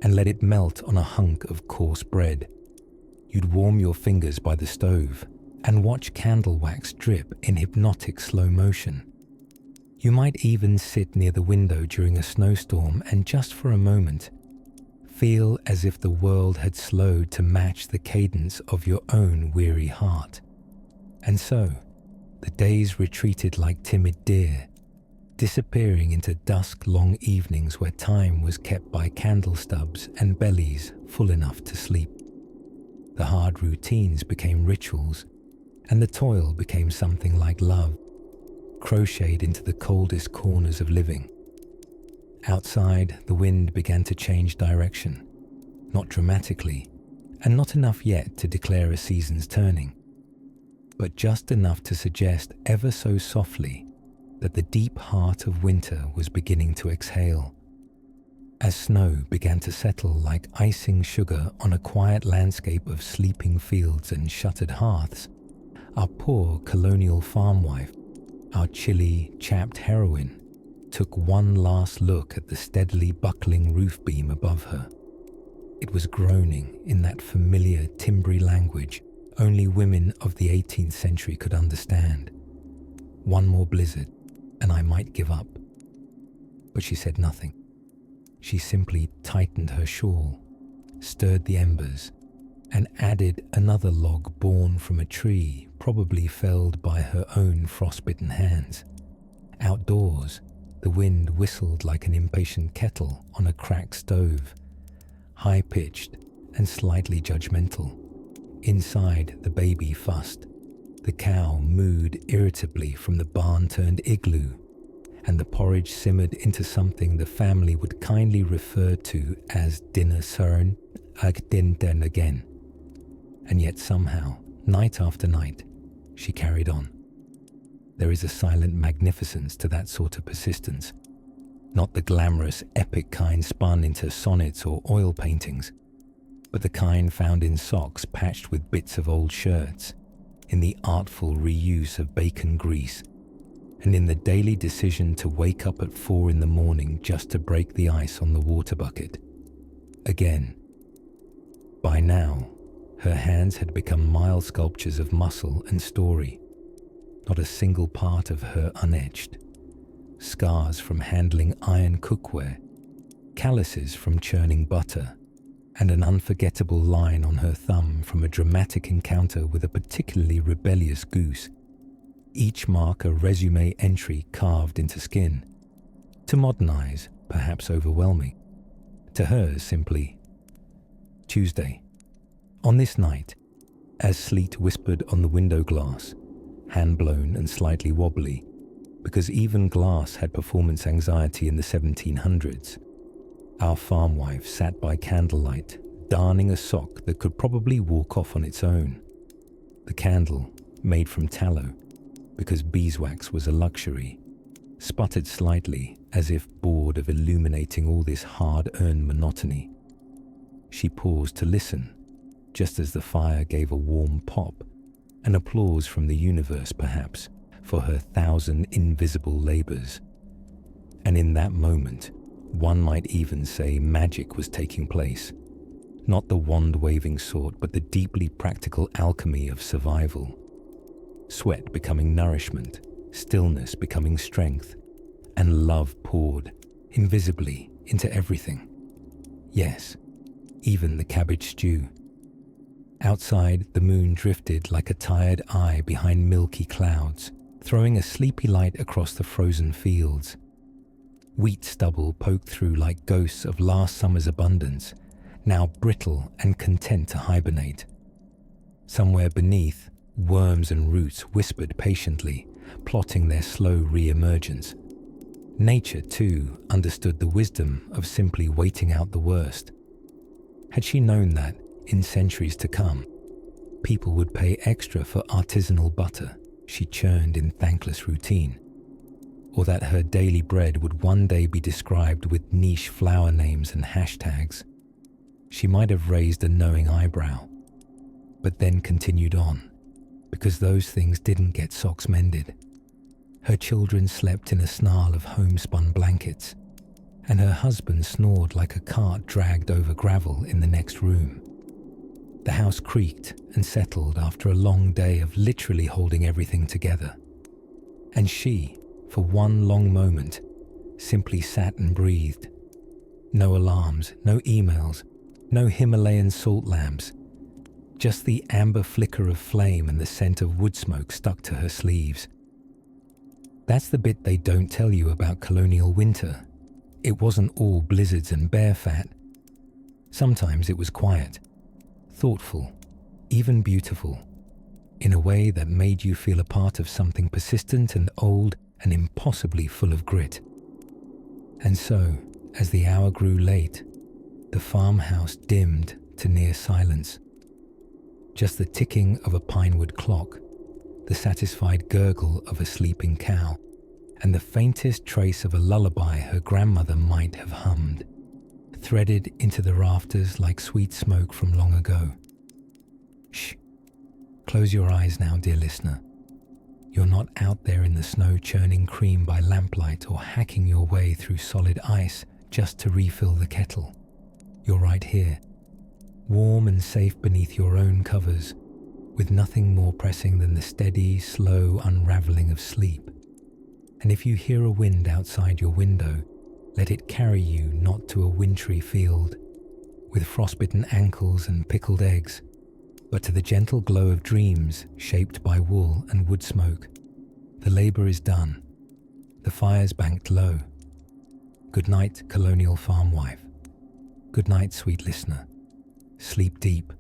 and let it melt on a hunk of coarse bread. You'd warm your fingers by the stove and watch candle wax drip in hypnotic slow motion. You might even sit near the window during a snowstorm and just for a moment, feel as if the world had slowed to match the cadence of your own weary heart. And so, the days retreated like timid deer, disappearing into dusk-long evenings where time was kept by candle stubs and bellies full enough to sleep. The hard routines became rituals, and the toil became something like love, crocheted into the coldest corners of living. Outside, the wind began to change direction, not dramatically, and not enough yet to declare a season's turning, but just enough to suggest ever so softly that the deep heart of winter was beginning to exhale. As snow began to settle like icing sugar on a quiet landscape of sleeping fields and shuttered hearths, our poor colonial farmwife, our chilly, chapped heroine, took one last look at the steadily buckling roof beam above her. It was groaning in that familiar timbry language only women of the 18th century could understand. One more blizzard, and I might give up. But she said nothing. She simply tightened her shawl, stirred the embers, and added another log born from a tree probably felled by her own frostbitten hands. Outdoors, the wind whistled like an impatient kettle on a cracked stove, high-pitched and slightly judgmental. Inside, the baby fussed. The cow mooed irritably from the barn-turned igloo, and the porridge simmered into something the family would kindly refer to as dinner surn ag din den again. And yet somehow, night after night, she carried on. There is a silent magnificence to that sort of persistence, not the glamorous, epic kind spun into sonnets or oil paintings, but the kind found in socks patched with bits of old shirts, in the artful reuse of bacon grease, and in the daily decision to wake up at 4 a.m. just to break the ice on the water bucket. Again. By now, her hands had become mild sculptures of muscle and story, not a single part of her unetched. Scars from handling iron cookware, calluses from churning butter, and an unforgettable line on her thumb from a dramatic encounter with a particularly rebellious goose. Each mark a resume entry carved into skin. To modernize, perhaps overwhelming. To her, simply, Tuesday. On this night, as sleet whispered on the window glass, hand-blown and slightly wobbly, because even glass had performance anxiety in the 1700s, our farmwife sat by candlelight, darning a sock that could probably walk off on its own. The candle, made from tallow, because beeswax was a luxury, sputtered slightly as if bored of illuminating all this hard-earned monotony. She paused to listen, just as the fire gave a warm pop, an applause from the universe perhaps, for her 1,000 invisible labors. And in that moment, one might even say magic was taking place. Not the wand-waving sort, but the deeply practical alchemy of survival. Sweat becoming nourishment, stillness becoming strength, and love poured, invisibly, into everything. Yes, even the cabbage stew. Outside, the moon drifted like a tired eye behind milky clouds, throwing a sleepy light across the frozen fields. Wheat stubble poked through like ghosts of last summer's abundance, now brittle and content to hibernate. Somewhere beneath, worms and roots whispered patiently, plotting their slow re-emergence. Nature, too, understood the wisdom of simply waiting out the worst. Had she known that, in centuries to come, people would pay extra for artisanal butter she churned in thankless routine, or that her daily bread would one day be described with niche flower names and hashtags, she she might have raised a knowing eyebrow, but then continued on, because those things didn't get socks mended. Her children slept in a snarl of homespun blankets, and her husband snored like a cart dragged over gravel in the next room. The house creaked and settled after a long day of literally holding everything together. And she, for one long moment, simply sat and breathed. No alarms, no emails, no Himalayan salt lamps, just the amber flicker of flame and the scent of wood smoke stuck to her sleeves. That's the bit they don't tell you about colonial winter. It wasn't all blizzards and bear fat. Sometimes it was quiet, thoughtful, even beautiful, in a way that made you feel a part of something persistent and old and impossibly full of grit. And so, as the hour grew late, the farmhouse dimmed to near silence. Just the ticking of a pinewood clock, the satisfied gurgle of a sleeping cow, and the faintest trace of a lullaby her grandmother might have hummed, threaded into the rafters like sweet smoke from long ago. Shh. Close your eyes now, dear listener. You're not out there in the snow churning cream by lamplight or hacking your way through solid ice just to refill the kettle. You're right here, warm and safe beneath your own covers, with nothing more pressing than the steady, slow unraveling of sleep. And if you hear a wind outside your window, let it carry you not to a wintry field, with frostbitten ankles and pickled eggs, but to the gentle glow of dreams shaped by wool and wood smoke. The labour is done. The fire's banked low. Good night, Colonial Farmwife. Good night, sweet listener. Sleep deep.